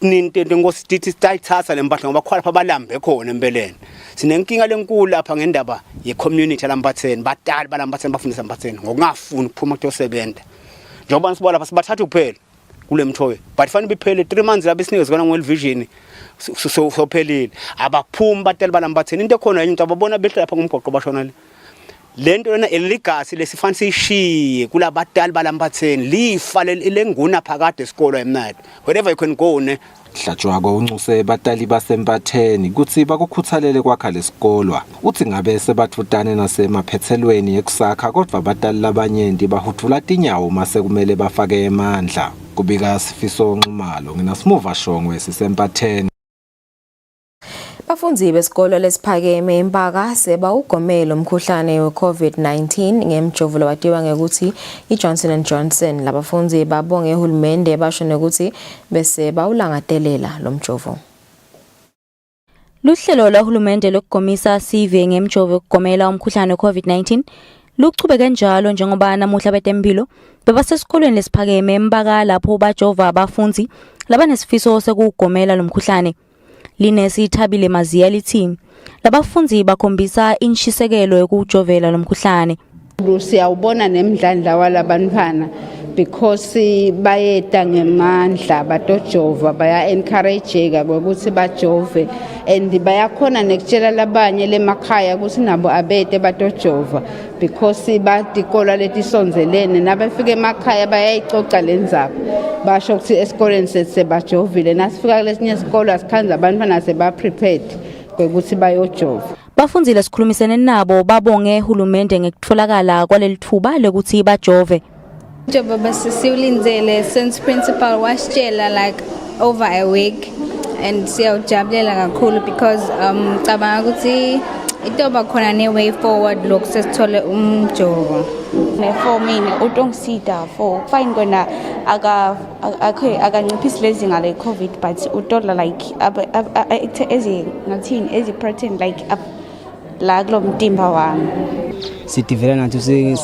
into enkosi tithatha lempahla ngoba khona abalambe khona empeleni sinenkinga lenkulu lapha ngendaba ye community yalambatheni batali balambatheni bafundisa lambatheni ngokungafuni ukuphuma kutosebenza njengoba sibona lapha sibathatha kuphela kule mthowe but fanele biphele 3 months la business kana ngel vision so phelile abaphumi batali balambatheni into ekhona into ababona behle lapha ngumgoqo bashona lento lena eligasi lesifana sishiye kulabatali balambatheni lifa lenguna phakade esikolo emnadi wherever you can go ne Hlatshwako uncuse batali basembatheni kuthi bakukhuthalele kwakha lesikolo uthi ngabe sebathutane nasemaphethelweni ekusakha kodwa batali labanyenti bahudula tinyawo mase kumele bafake emandla kubika Sifiso Nxumalo nginasimuva shongwe sisembatheni. Bafundi besikolo lesiphakeme eMpaka seba ugomelo umkhuhlane we-COVID-19 ngemjovulo watiwa ngekuthi iJohnson & Johnson. Labafundi babonge uhulumende basho nokuthi bese bawulangadelela lo mjovo. Luhlelo lwahulumende lokugomisa CV ngemjovo yokugomela umkhuhlane we-COVID-19 luchubeke njalo njengoba namuhla betempilo bebasesikolweni lesiphakeme eMpaka lapho bajova abafundi labanesifiso sekugomela lo mkhuhlane. Linesi Thabile Maziya lithi labafundi bakhombisa inshisekelo yokujovela lo mkhuhlane. Siyawubona nemidlandla walabantwana because bayeta ngemandla batojova baya encourageka ukuthi bajove and bayakhona nekutshela labanye lemakhaya ukuthi nabo abete batojova because batikolo letisonzelene nabafika emakhaya bayayicoca lendzaba basho ukuthi esikoleni sesebajovile nasifika kulesinye isikolo asikhanza abantwana seba prepared ukuthi bayojova. Bafundi lesikhulumisene nabo babonge uhulumende ngekutfolakala kwalelithuba lokuthi bajove. Njengoba basisiulindele since principal wasitshela like over a week and siyawujabulela kakhulu because cabanga ukuthi itoba khona ne way forward lokho sesithole umjovo. For mina utongisida for fine kona akanciphisi lezinga le COVID but utola like ezi protein like la kulo mtimba wami. Sitivela nathi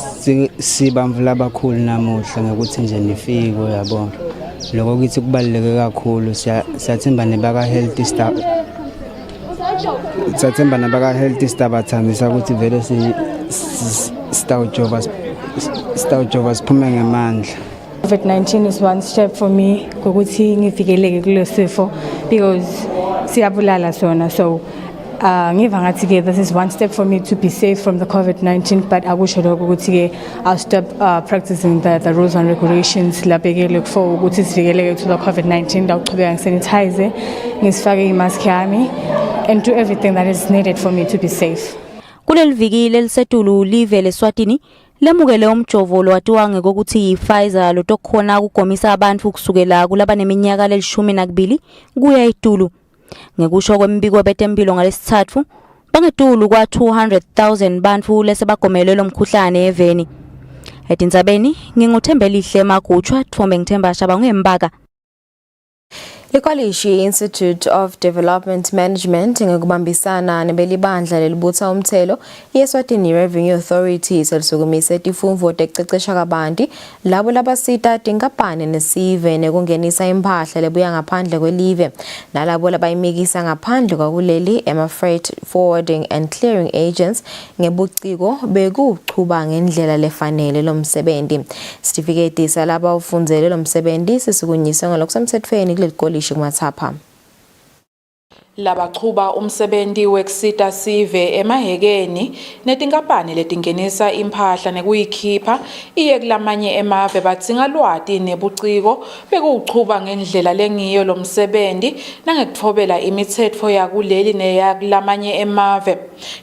sibamvula abakhulu namuhla ngokuthi nje nifiko yabo lokho kithi kubaluleke kakhulu siyathemba nebaka health staff bathambisa ukuthi vele sitawujova siphume ngemandla. COVID-19 is one step for me ukuthi ngivikeleke kulo sifo because siyabulala sona so ngiva ngathi ke this is one step for me to be safe from the COVID-19 but akusho lokho ukuthi ke I'll stop practicing the rules and regulations labekele for ukuthi sivikeleke to the COVID-19 dawuqhubeka ngisanitize ngisifake imask yami and do everything that is needed for me to be safe. Kuleli viki lelisetulu live leSwatini lemukele umjovo lwatiwa ngokuthi iPfizer lotokhona ukugomisa abantu kusukela kulabaneminyaka le12 kuya eTulu. Ngekusho kwembiko betempilo ngalesithathu bangetulu kwa 200,000 bantu lesebagomele lo mkhuhlane eveni. Etindzabeni nginguthembelihle Magutshwa Thombe ngithemba shaba ngempaka. Ikwalishi Institute of Development Management ngokubambisana nebelibandla lelibutha umthelo yeSwatini Revenue Authority selisukumise tifumvo tekucecesha kabanti labo labasita tinkapane nesive nekungenisa impahla lebuya ngaphandle kwelive nalabo labayimikisa ngaphandle kwakuleli freight forwarding and clearing agents ngebuciko bekuchuba ngendlela lefanele lomsebenzi. Certificate salaba ufundzele lomsebenzi sisukunyiswe ngalokusemthethweni kuleli kumathapha. labaqhuba umsebenzi wekusita sive emahekeni netinkampani letingenisa impahla nekuyikhipha iye kulamanye emave badzinga lwati nebuciko bekuwuchuba ngendlela lengiyo lo msebenzi nangekutfobela imitsetfo yakuleli neyakulamanye emave.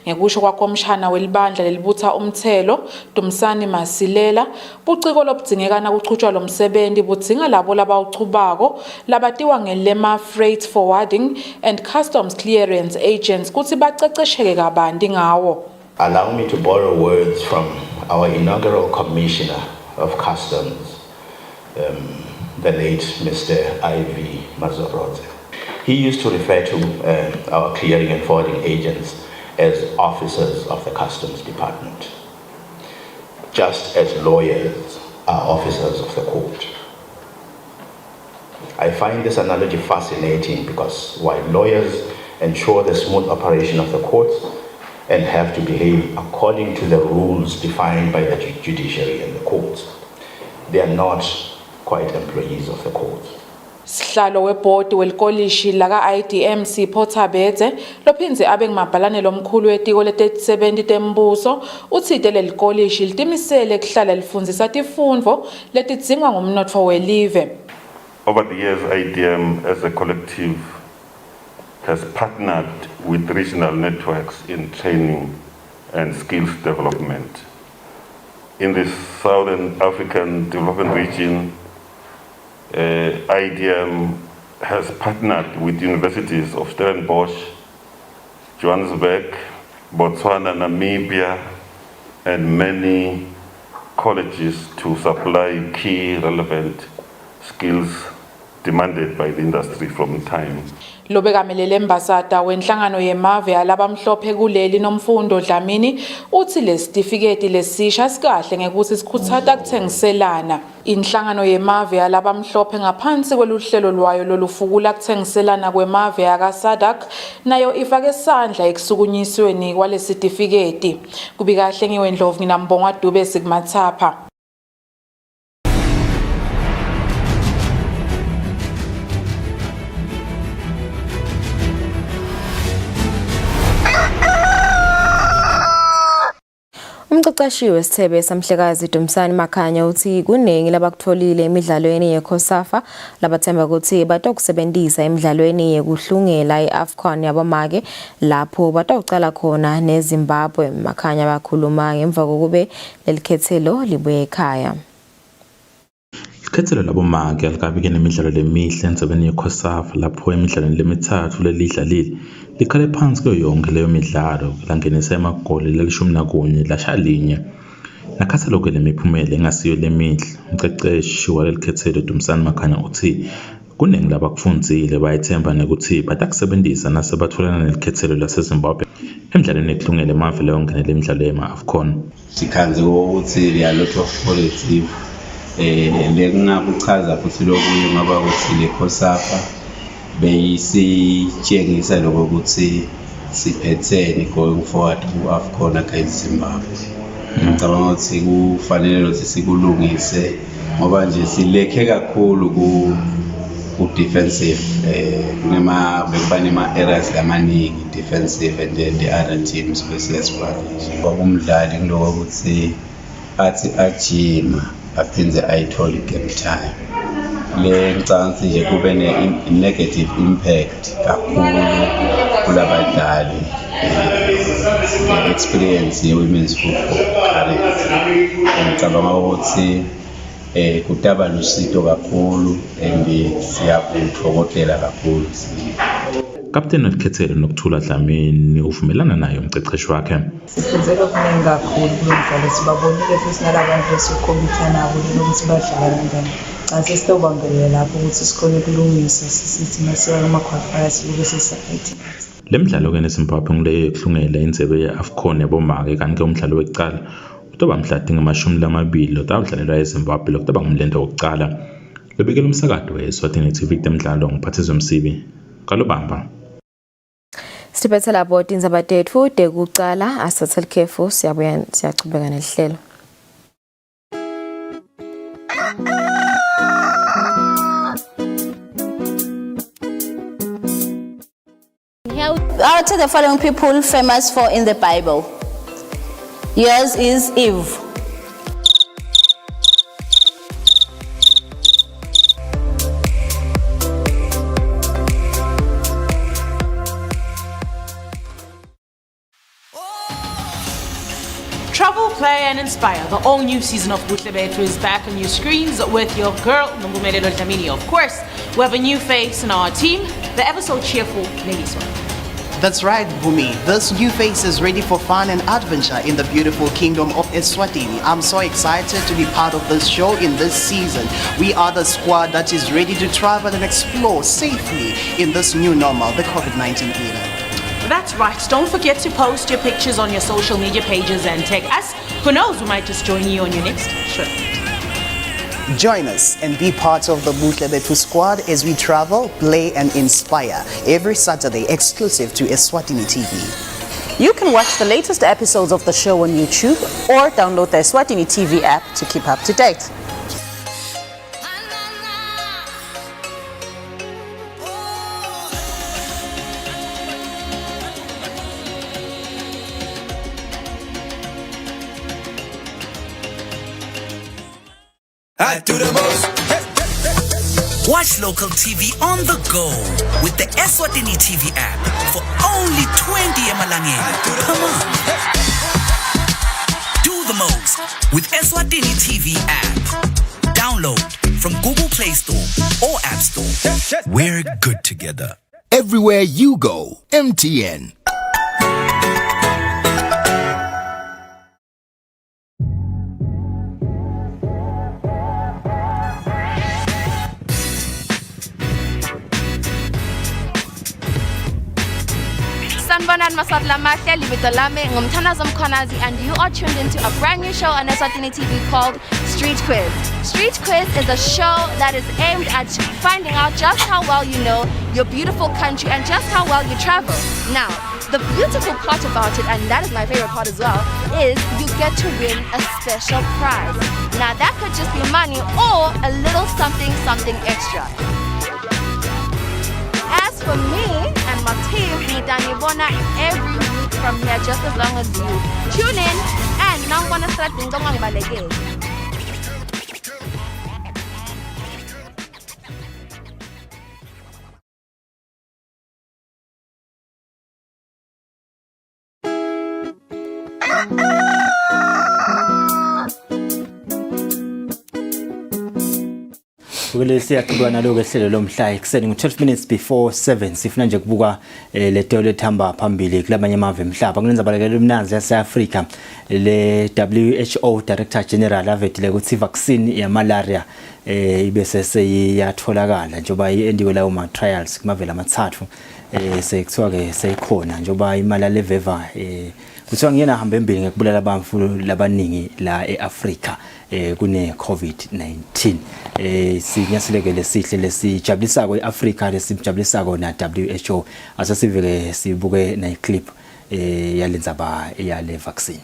Ngekusho kwakomshana welibandla lelibutsa umthelo Dumsani Masilela, buciko lobudzingekana kuchutshwa lo msebenzi budzinga labo labawuchubako labatiwa ngelema freight forwarding and customs clearance agents kutsi bacecesheke kabanti ngawo. Allow me to borrow words from our inaugural Commissioner of Customs, the late Mr. I.V. Mazorote. He used to refer to our clearing and forwarding agents as officers of the Customs Department, just as lawyers are officers of the court. I find this analogy fascinating because while lawyers ensure the smooth operation of the courts and have to behave according to the rules defined by the judiciary and the courts, they are not quite employees of the courts. Sihlalo webhodi welikolishi laka IDM Sipho Thabethe lophindze abe ngumabhalane lomkhulu wetiko letisebenti tembuso utsite lelikolishi litimisele kuhlala lifundzisa tifundvo letidzingwa ngumnotfo welive. Over the years, IDM as a collective has partnered with regional networks in training and skills development. In the Southern African Development Region, IDM has partnered with universities of Stellenbosch, Johannesburg, Botswana, Namibia, and many colleges to supply key relevant skills demanded by the industry from time. Lobekamelele embasada wenhlangano yemave alabamhlophe kuleli nomfundo Dlamini uthi lesitifiketi lesisha sikahle ngekuthi sikhutsata kuthengiselana. Inhlangano yemave alabamhlophe ngaphansi kweluhlelo lwayo lolufukula kuthengiselana kwemave akaSADC nayo ifake isandla ekusukunyisweni kwalesitifiketi. Kubikahle ngiwendlovu nginambonga Dube Sigmathapha. Umqeqeshi wesithebe samhlekazi Dumsani Makhanya uthi kuningi labakutholile emidlalweni yeCOSAFA labathemba ukuthi batokusebenzisa emidlalweni yekuhlungela iAfcon yabomake lapho batawucala khona neZimbabwe. Makhanya bakhuluma ngemva kokube lelikhethelo libuye ekhaya. Ikhethelo labomake alikabike nemidlalo lemihle entsebeni yeCOSAFA lapho emidlalweni lemithathu lelidlalile likhale phansi kuyo yonke leyo midlalo langenisa emagoli le11 lasha linye. Nakhatha lokho lemiphumela engasiyo lemihle, umqeqeshi walelikhethelo Dumsani Makhanya uthi kuningi labakufundzile bayithemba nekuthi batakusebenzisa nasebatholana nelikhethelo laseZimbabwe emidlalweni ekuhlungela emave leyo ngenele imidlalo yema-AFCON. Sikhanze ukuthi there are a lot of positive lengakuchaza futhi lokunye ngoba ukuthi leCOSAFA beyisitshengisa lokho ukuthi siphethene going forward ku-AFCON against Zimbabwe. Ngicabanga ukuthi kufanele ukuthi sikulungise ngoba nje silekhe kakhulu ku-defensive bekubane ama-errors amaningi defensive and then the other teams besiyasibalisha. Umdlali kuloko ukuthi athi ajima aphindze ayithole game time. Le ngicabanga ukuthi nje kube ne-negative impact kakhulu kulabadlali experience ye-women's football currently. Ngicabanga ukuthi kutaba lusito kakhulu and siyakuthokozela kakhulu. Kapteni welikhethelo Nokuthula Dlamini uvumelana naye umqeqeshi wakhe. Sifundzele okuningi kakhulu kulo mdlalo, sibabonile futhi nalabantu esikhompyutha nabo ukuthi badlala kanjani. Xa sesitobambelela lapho ukuthi sikhone ukulungisa sisithi masiya kuma-qualifiers kube sesaphethe. Le midlalo ke neZimbabwe nguleyo ekuhlungela indzebe ye-AFCON yabomake kanti umdlalo wekucala utoba mhla tinga-20 utawudlalelwa eZimbabwe lokutaba ngumlendo wokucala. Lobikela umsakado we-Eswatini TV temidlalo ngiphathizwe Msibi kalobamba. Siphethe lapho tindzaba tethu tekucala asathe likhefu siyabuya siyachubeka nelihlelo. What are the following people famous for in the Bible? Yours is Eve. Travel, play and inspire. The all-new season of Buhle Bethu is back on your screens with your girl, Nombumelelo Dlamini. Of course, we have a new face in our team, the ever so cheerful Neliswa. That's right, Bumi. This new face is ready for fun and adventure in the beautiful kingdom of Eswatini. I'm so excited to be part of this show in this season. We are the squad that is ready to travel and explore safely in this new normal, the COVID-19 era. That's right. Don't forget to post your pictures on your social media pages and tag us. Who knows, we might just join you on your next trip. Join us and be part of the Buhle Bethu squad as we travel, play and inspire every Saturday exclusive to Eswatini TV. You can watch the latest episodes of the show on YouTube or download the Eswatini TV app to keep up to date. I do the most. Watch local TV on the go with the Eswatini TV app for only 20 emalangeni. Come on. Do the most with Eswatini TV app. Download from Google Play Store or App Store. We're good together. Everywhere you go, MTN. Sanibonani maswahla mahle, libito lami ngumthanazo Mkhwanazi, and you are tuned into a brand new show on Eswatini TV called Street Quiz. Street Quiz is a show that is aimed at finding out just how well you know your beautiful country and just how well you travel. Now, the beautiful part about it, and that is my favorite part as well, is you get to win a special prize. Now that could just be money or a little something extra. As for me and my team, Nidanibona every week from here, just as long as you tune in and now I'm gonna start doing the Siyaqhubeka naloku ehlelo lomhla ekuseni ngo-12 minutes before 7 sifuna nje kubuka le tolo ethamba phambili kulamanye amave emhlaba kunenza balekela umnanzi yase-Afrika le WHO Director General avedile ukuthi vaccine ya malaria ibese seyatholakala njoba iendiwe lawo ma trials kumavela amathathu sekuthiwa ke seyikhona njoba imali leveva kuthiwa ngiyena hamba embili ngekubulala abantu labaningi la eAfrika kune COVID-19 sinyaseleke lesihle lesijabulisako eAfrika lesijabulisako na WHO asasiveke sibuke na clip yalendzaba yale vaccine.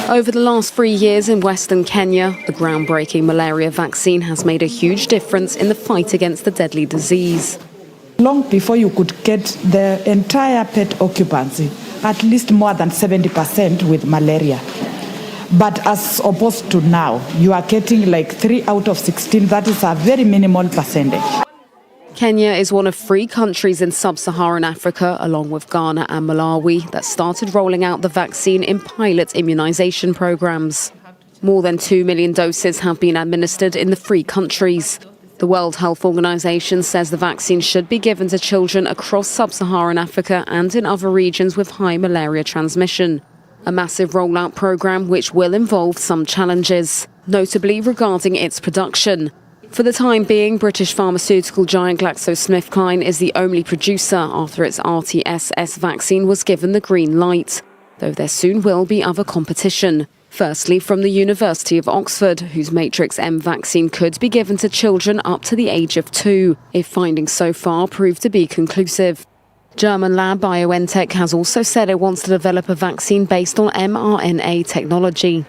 Over the last 3 years in Western Kenya, the groundbreaking malaria vaccine has made a huge difference in the fight against the deadly disease. Long before you could get the entire pet occupancy, at least more than 70% with malaria. But as opposed to now, you are getting like 3 out of 16. That is a very minimal percentage. Kenya is one of 3 countries in sub-Saharan Africa, along with Ghana and Malawi, that started rolling out the vaccine in pilot immunization programs. More than 2 million doses have been administered in the 3 countries. The World Health Organization says the vaccine should be given to children across sub-Saharan Africa and in other regions with high malaria transmission. A massive rollout program which will involve some challenges, notably regarding its production. For the time being, British pharmaceutical giant GlaxoSmithKline is the only producer after its RTSS vaccine was given the green light, though there soon will be other competition. Firstly, from the University of Oxford, whose Matrix M vaccine could be given to children up to the age of 2, if findings so far prove to be conclusive. German lab BioNTech has also said it wants to develop a vaccine based on mRNA technology.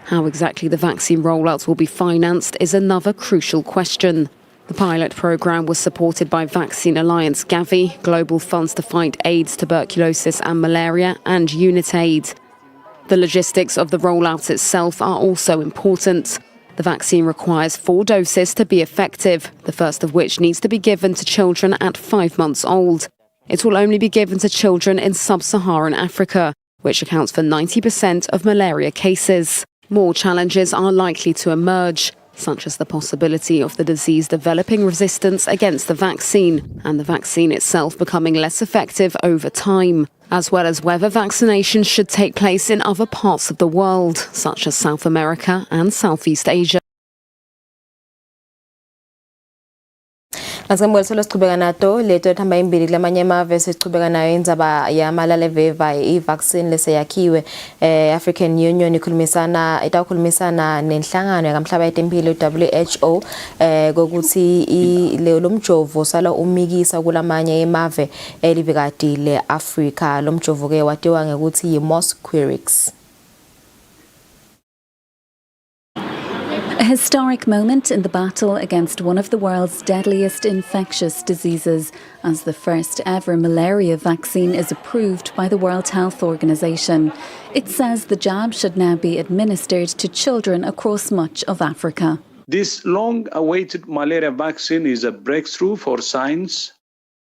How exactly the vaccine rollouts will be financed is another crucial question. The pilot programme was supported by Vaccine Alliance Gavi, Global Funds to Fight AIDS, Tuberculosis and Malaria, and UnitAid. The logistics of the rollout itself are also important. The vaccine requires 4 doses to be effective, the first of which needs to be given to children at 5 months old. It will only be given to children in sub-Saharan Africa, which accounts for 90% of malaria cases. More challenges are likely to emerge, such as the possibility of the disease developing resistance against the vaccine and the vaccine itself becoming less effective over time, as well as whether vaccinations should take place in other parts of the world, such as South America and Southeast Asia. Nasembole sichubeka nato leto ethamba imbili kulamanye amave sichubeka nayo indzaba yamalala veva i-vaccine leseyakhiwe African Union itakhulumisana nenhlangano yakamhlaba yetempilo WHO kokuthi lo mjovo sala umikisa kulamanye emave elivekati le-Africa. Lo mjovo ke watiwa ngekuthi yi-Mosquirix. A historic moment in the battle against one of the world's deadliest infectious diseases, as the first ever malaria vaccine is approved by the World Health Organization. It says the jab should now be administered to children across much of Africa. This long-awaited malaria vaccine is a breakthrough for science,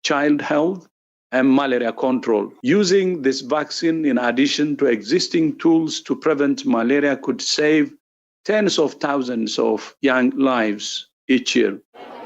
child health, and malaria control. Using this vaccine in addition to existing tools to prevent malaria could save tens of thousands of young lives each year.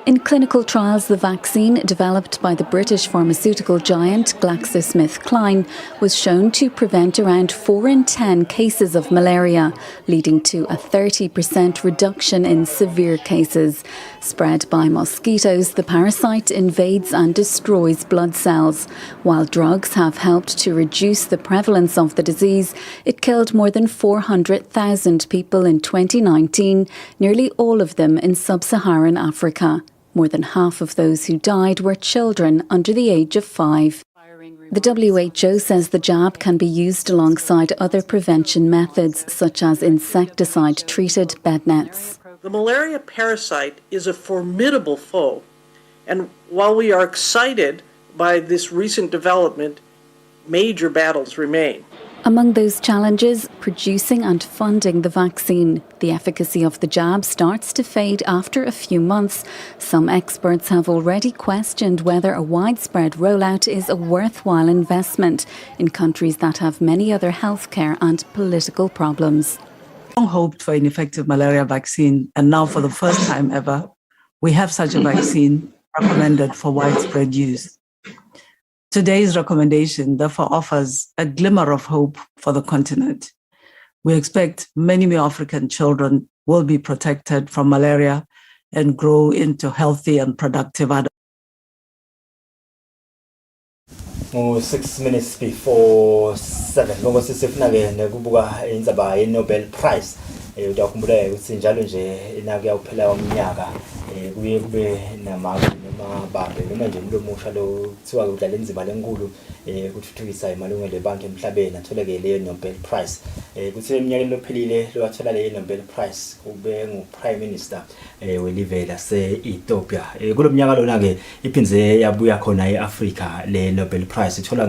In clinical trials, the vaccine, developed by the British pharmaceutical giant GlaxoSmithKline, was shown to prevent around 4 in 10 cases of malaria, leading to a 30% reduction in severe cases. Spread by mosquitoes, the parasite invades and destroys blood cells. While drugs have helped to reduce the prevalence of the disease, it killed more than 400,000 people in 2019, nearly all of them in sub-Saharan Africa. More than half of those who died were children under the age of 5. The WHO says the jab can be used alongside other prevention methods, such as insecticide-treated bed nets. The malaria parasite is a formidable foe, and while we are excited by this recent development, major battles remain. Among those challenges, producing and funding the vaccine. The efficacy of the jab starts to fade after a few months. Some experts have already questioned whether a widespread rollout is a worthwhile investment in countries that have many other healthcare and political problems. Long hoped for an effective malaria vaccine, and now for the first time ever, we have such a vaccine recommended for widespread use. Today's recommendation therefore offers a glimmer of hope for the continent. We expect many more African children will be protected from malaria and grow into healthy and productive adults. 6 minutes before 7 ngoba sisifuna ke nekubuka indzaba ye-Nobel Prize utakhumbula ukuthi njalo nje inakuyaphela umnyaka kuye kube namabambe noma nje umuntu omusha lo kuthiwa udlala inzima lenkulu ukuthuthukisa imalungelo abantu emhlabeni atholeke le Nobel Prize kuthi eminyakeni lophelile lo wathola le Nobel Prize kube ngu-Prime Minister welive lase-Ethiopia kulo mnyaka lona ke iphinze yabuya khona e-Africa le Nobel Prize ithola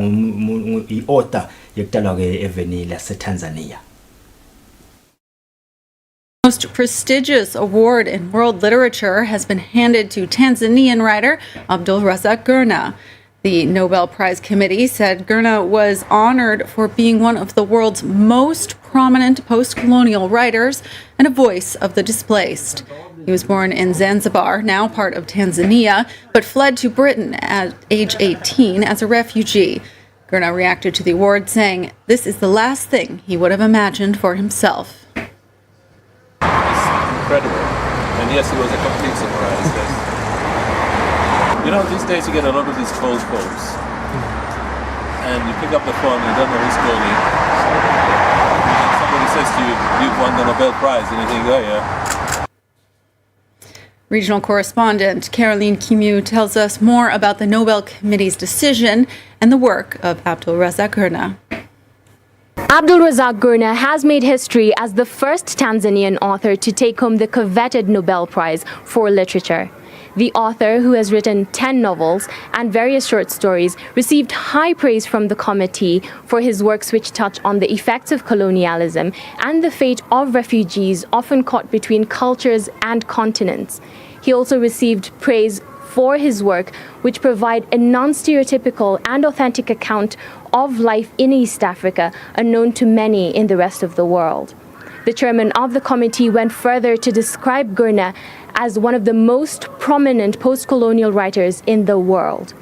i-order yekudalwa ke eveni lase-Tanzania. Most prestigious award in world literature has been handed to Tanzanian writer Abdul Razak Gurnah. The Nobel Prize Committee said Gurnah was honored for being one of the world's most prominent post-colonial writers and a voice of the displaced. He was born in Zanzibar, now part of Tanzania, but fled to Britain at age 18 as a refugee. Gurnah reacted to the award, saying, "This is the last thing he would have imagined for himself." Incredible. And yes, it was a complete surprise. Yes. You know, these days you get a lot of these close calls. And you pick up the phone, you don't know who's calling. And somebody says to you, "You've won the Nobel Prize," and you think, "Oh yeah." Regional correspondent Caroline Kimu tells us more about the Nobel Committee's decision and the work of Abdul Razak Gurnah. Abdul Razak Gurnah has made history as the first Tanzanian author to take home the coveted Nobel Prize for Literature. The author, who has written 10 novels and various short stories, received high praise from the committee for his works which touch on the effects of colonialism and the fate of refugees often caught between cultures and continents. He also received praise for his work, which provide a non-stereotypical and authentic account of life in East Africa, unknown to many in the rest of the world. The chairman of the committee went further to describe Gurna as one of the most prominent post-colonial writers in the world.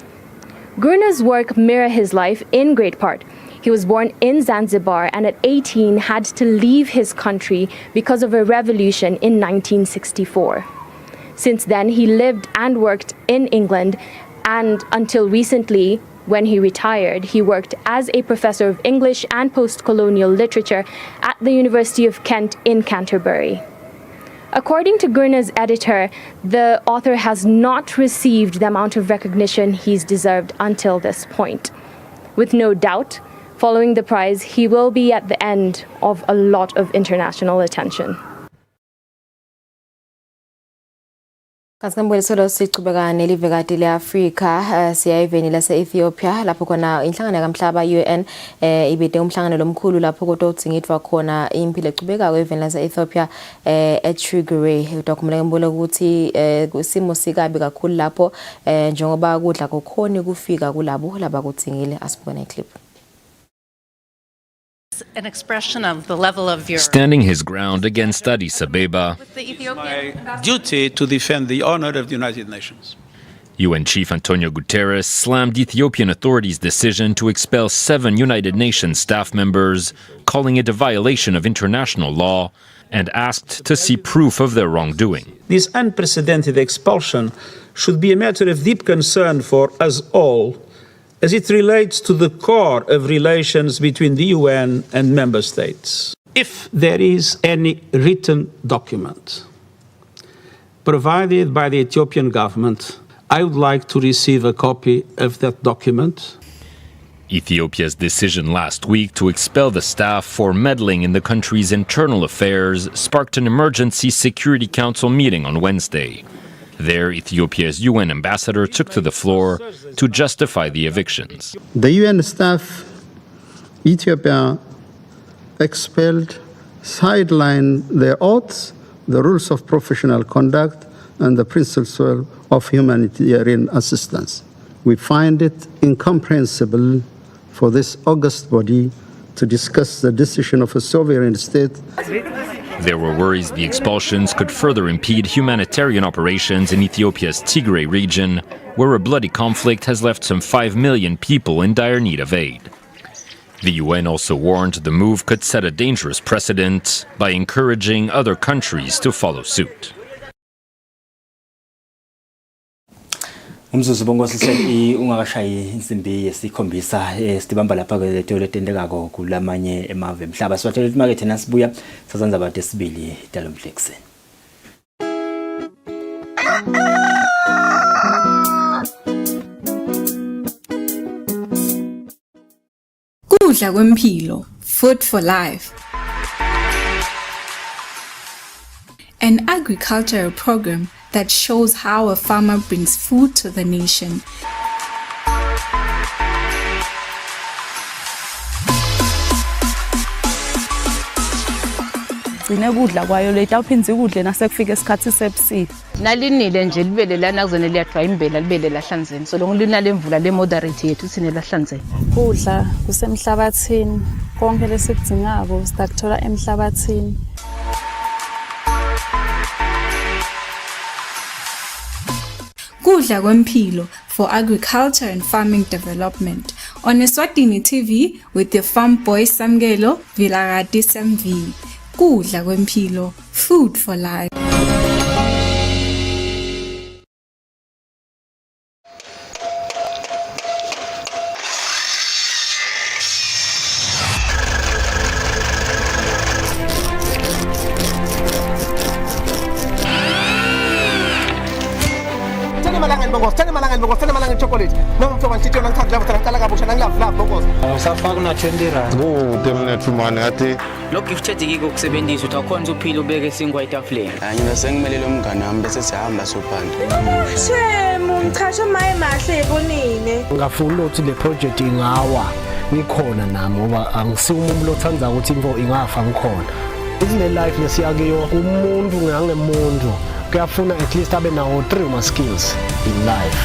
Gurna's work mirror his life in great part. He was born in Zanzibar and at 18 had to leave his country because of a revolution in 1964. Since then, he lived and worked in England, and until recently, when he retired, he worked as a professor of English and post-colonial literature at the University of Kent in Canterbury. According to Gurna's editor, the author has not received the amount of recognition he's deserved until this point. With no doubt, following the prize, he will be at the end of a lot of international attention. Kasikambwelisolo siqhubeka nelivekati le-Afrika siya eveni lase-Ethiopia lapho khona inhlangano kamhlaba UN ibide umhlangano lomkhulu lapho kototsingitwa khona impilo echubekako eveni lase-Ethiopia eTrigray. Udokumela ngembula ukuthi isimo sikabi kakhulu lapho njengoba kudla kokhoni kufika kulabo labakutsingile. Asibone clip. An expression of the level of your standing his ground against Addis Abeba. my duty to defend the honor of the United Nations. UN Chief Antonio Guterres slammed Ethiopian authorities' decision to expel 7 United Nations staff members, calling it a violation of international law, and asked to see proof of their wrongdoing. This unprecedented expulsion should be a matter of deep concern for us all, as it relates to the core of relations between the UN and member states. If there is any written document provided by the Ethiopian government, I would like to receive a copy of that document. Ethiopia's decision last week to expel the staff for meddling in the country's internal affairs sparked an emergency Security Council meeting on Wednesday. There, Ethiopia's UN ambassador took to the floor to justify the evictions. The UN staff, Ethiopia expelled, sidelined their oaths, the rules of professional conduct, and the principles of humanitarian assistance. We find it incomprehensible for this august body to discuss the decision of a sovereign state. There were worries the expulsions could further impede humanitarian operations in Ethiopia's Tigray region, where a bloody conflict has left some 5 million people in dire need of aid. The UN also warned the move could set a dangerous precedent by encouraging other countries to follow suit. Umzuzu bongosiseli ungakashayi insimbi yesikhombisa sidibamba lapha ke letho letendekako kulamanye emave emhlaba siwathela imarket nasibuya sazanza bade sibili Dalo Mflex. Kudla kwempilo, food for life. An agricultural program that shows how a farmer brings food to the nation. Gcine kudla kwayo leta uphinze kudle nasekufika isikhathi sebusika. Nalinile nje libele lana kuzone liyathwa imbela libele lahlanzeni. So lonke linale mvula le moderate yethu sine lahlanzeni. Kudla kusemhlabathini, konke lesikudingako sitakuthola emhlabathini. Kudla kwempilo for agriculture and farming development on Eswatini TV with the farm boy Samgelo Villarati Samvi. Kudla kwempilo, food for life. malanga bongozi thana malanga chocolate nomfo ngitshitho nangichatha lava thana kabusha nangilava bongozi usafaka una 20 rand temnethu mani athi lokho ifithethike ukusebenzisa uthi akhona uphila ubeke isingwa etafuleni mina sengimelele umngane wami bese sihamba sophanda shemu ngichasha maye mahle ebonini ngafuna ukuthi le project ingawa ngikhona nami ngoba angisiwe umuntu othanda ukuthi info ingafa ngikhona isine life lesiyakiyo umuntu ngangemuntu kuyafuna at least abe nawo 3 ma skills in life.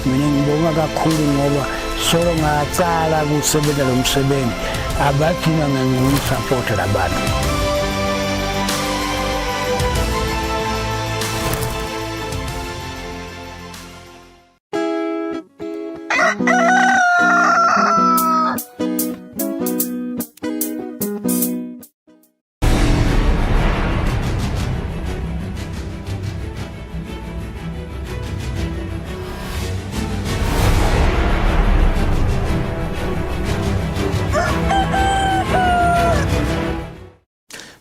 Mina ngibonga kakhulu ngoba solo ngatsala kusebenza lo msebenzi abathina ngangisupport labantu.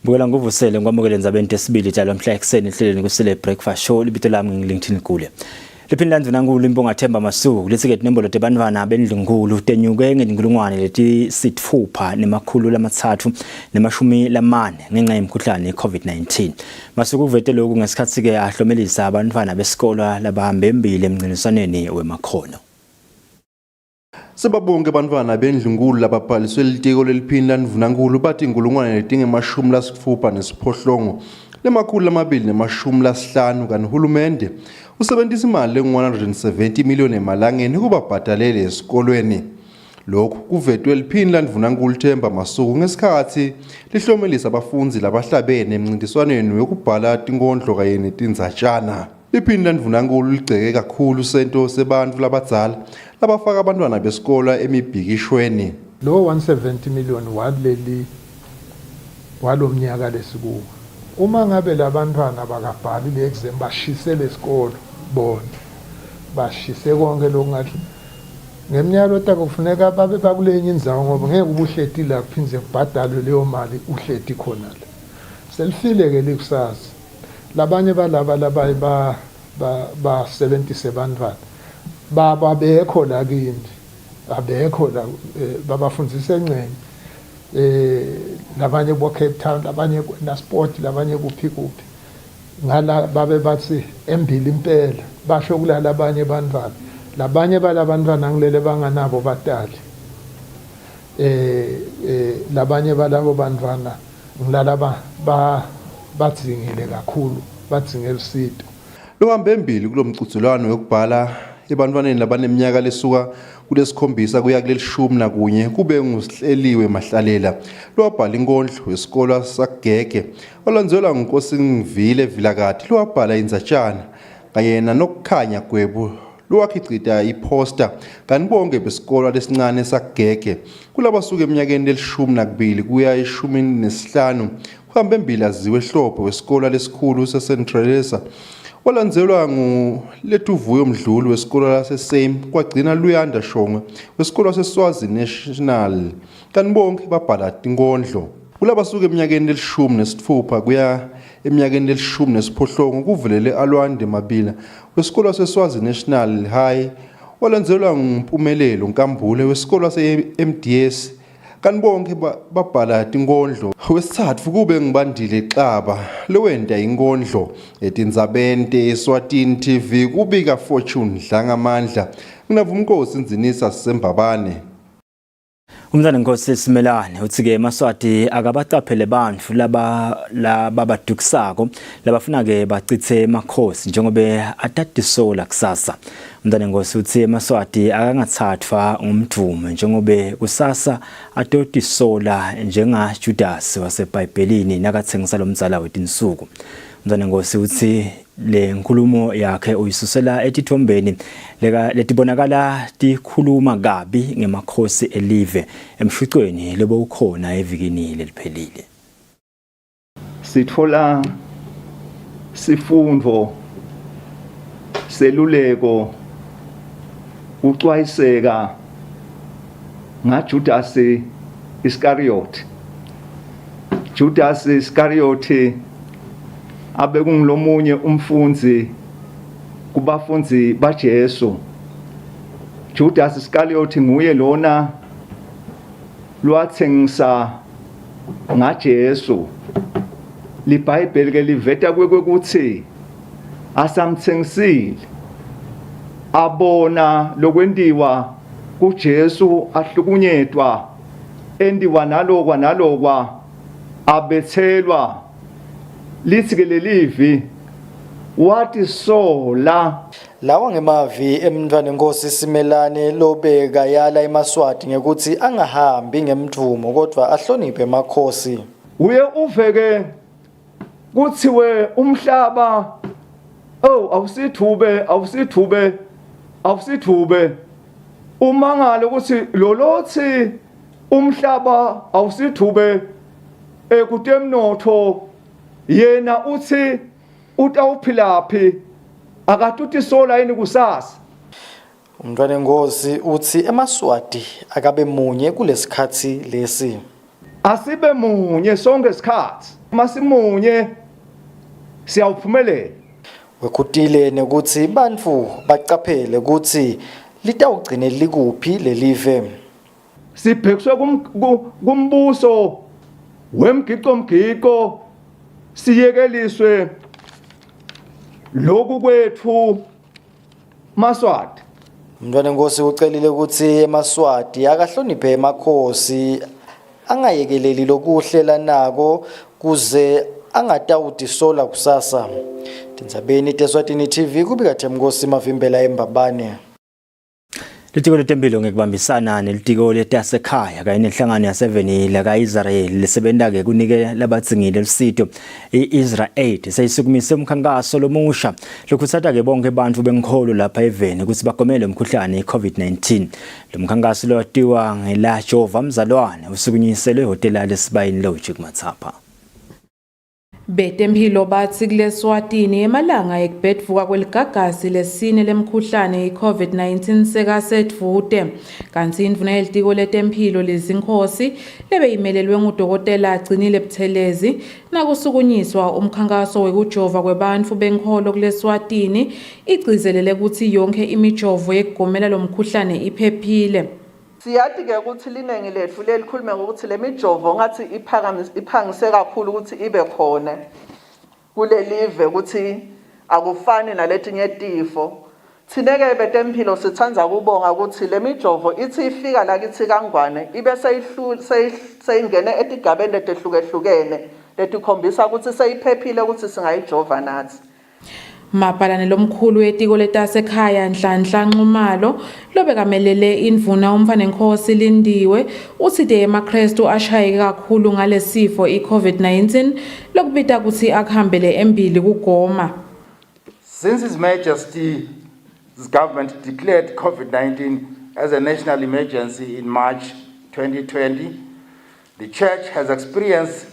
Bukela nguvusele ngwamukele ndzabeni tesibili njalo mhla ekseni ehlelweni Kusile breakfast show libito lami ngilingthini kule. Liphinda nankulu imbonga Themba Masuku litsike nembolo tebantwana bendlungulu tenyuke ngenkulungwane leti sitfupha nemakhulu lamathathu nemashumi lamane ngenxa yemkhuhlane COVID-19. Masuku uvete lokhu ngesikhathi ke ahlomelisa abantwana besikole labahambe embili emncintiswaneni wemakhono. Sebabonke abantwana bendlungulu lababhaliswe litiko leliphinda Mvunankulu bathi inkulungwane letingemashumi lasitfupha nesiphohlongo lemakhulu lamabili nemashumi lasihlanu kanti uhulumende usebenzisa imali engu-170 million emalangeni kubabhadalele esikolweni. Lokhu kuvetwe liphinda Mvunankulu Themba Masuku ngesikhathi lihlomelisa abafundi labahlabene emncintiswaneni wokubhala tinkondlo kanye netindzatshana. Liphinda Mvunankulu ligceke kakhulu sento sebantu labadzala labafaka abantwana besikole emibhikishweni. Lo 170 million walomnyaka lesikuwo. Uma ngabe labantwana bakabhali le-exam bashise lesikole bona bashise konke lokungathi ngeminyaka otakufuneka babe bakulenye indzawo ngoba ngeke ubuhleti la kuphindze kubhadalwe leyo mali uhleti khona la. Selifile ke likusasa. Labanye balaba ba 70 bantwana babekho la kini abekho la babafundzise engcenye labanye bo Cape Town labanye na sport labanye kuphi ngala babe bathi embili impela basho kulala abanye bantwana labanye balabantwana ngilele banganabo batali labanye balabo bantwana ngilala bathingile kakhulu bathingela usito Lohambe embili kulomcudzulwano wokubhala ebantwaneni labaneminyaka lesuka kulesikhombisa kuya kulelishumi nakunye kube ngusihleliwe Mahlalela lowabhala inkondlo wesikole sakugege olandzelwa nguNkosingivile Vilakati lowabhala indzatshana kanye nokukhanya Gwebu lowakhicita iposter kanti bonke besikole lesincane sakugege kulabasuka eminyakeni lelishumi nakubili kuya ishumi nesihlanu kuhambe embili aziwe ehlophe wesikole lesikhulu seCentralesa olandzelwa nguLetuvuyo Mdluli wesikole laseSame kwagcina Luyanda Shongwe wesikole saseSwazini National kanti bonke babhala tinkondlo kulabasuka eminyakeni lelishumi nesitfupha kuya eminyakeni lelishumi nesiphohlongo kuvulele Alwande Mabila wesikole saseSwazini National High olandzelwa nguMpumelelo Nkambule wesikole sase-MDS kanti bonke babhala tinkondlo wesithathu kube ngibandile Xaba lowenda inkondlo etindzabeni Eswatini TV kubika Fortune Dlangamandla nginavumnkosi Nzinisa Sembabane. Umntana Nkosi Simelane uthi ke eMaswati akabacaphele bantfu lababadukisako labafuna ke bacithe emakhosi njengoba atatisola kusasa. Umntana Nkosi uthi eMaswati akangathathwa ngumdumo njengoba kusasa atotisola njenga Judas waseBhayibhelini nakathengisa lomdzala wetinsuku. Umntana Nkosi uthi le nkulumo yakhe uyisusela etithombeni letibonakala tikhuluma kabi ngemakhosi elive emshucweni lebo ukhona evikini leliphelile. Sitfola sifundo seluleko ucwayiseka ngaJudas Iscariot. Judas Iscariot abe kungilomunye umfundzi kubafunzi baJesu. Judas Iscariot nguye lona lwathengisa ngaJesu. LiBhayibheli ke liveta kwekuthi asamthengisile abona lokwendiwa kuJesu ahlukunyetwa endiwa nalokwa abethelwa lithi ke lelivi wathi sola lawa ngemavi emntwana enkosi Simelane lobeka yala eMaswati ngekuthi angahambi ngemthumo kodwa ahloniphe emakhosi. Uye uveke kuthiwe umhlaba awusithube umangalo ukuthi lolothi umhlaba awusithube kutemnotho yena uthi utawuphilaphi akatuthi sola yini kusasa. Umntwana enkosi uthi eMaswati akabe munye kulesikhathi lesi. Asibe munye sonke isikhathi masimunye siyawuphumelela. Wekutile nekuthi bantfu bacaphele ukuthi litawugcine likuphi lelive. Sibhekiswe kumbuso wemgiqomgiqo siyekeliswe lokhu kwethu Maswati. Umntwana enkosi ucelile ukuthi eMaswati akahloniphe emakhosi angayekeleli lokuhlela nako kuze angatawuti sola kusasa. Tindzabeni Eswatini TV kubika Themkosi Mavimbela eMbabane. Litiko letempilo ngekubambisana nelitiko letasekhaya kanye nenhlangano yasevenile kaIsrael lisebenta ke kunike labatsingile lusito iIsrael seyisukumise umkhankaso lomusha lokutsata ke bonke bantfu bengikholo lapha eveni ukuthi bagomele umkhuhlane iCovid-19. Lo mkhankaso lotiwa ngela Jova Mzalwane usukunyiselwe ehotela leSibayini Lodge kuMatsapha. Betempilo bathi kuleswatini emalanga ekubedvuka kweligagasi lesine lemkhuhlane iCovid-19 sekasedvute kanti indvuna yelitiko letempilo lezinkhosi lebeyimelelwe ngudokotela Agcinile Buthelezi nakusukunyiswa umkhankaso wekujova kwebantfu benkholo kuleswatini igcizelele ukuthi yonke imijovo yekugomela lo mkhuhlane iphephile. Siyati ke ukuthi linengi lethu lelikhuluma ngokuthi lemijovo ngathi iphangise kakhulu ukuthi ibe khona kulelive ukuthi akufani naletinye tifo. Thineke betempilo sithandza kubonga ukuthi lemijovo ithi ifika la kithi kangwane ibe seyingene etigabeni letehlukehlukene letikhombisa ukuthi seyiphephile ukuthi singayijova nathi. Mapalane lomkhulu wetiko letasekhaya Nhlanhla Nxumalo lobekamelele indvuna umfana enkosi Lindiwe uthi emakrestu ashayeke kakhulu ngalesifo iCovid-19 lokubita ukuthi akuhambele embili kugoma. Since His Majesty's government declared COVID-19 as a national emergency in March 2020, the Church has experienced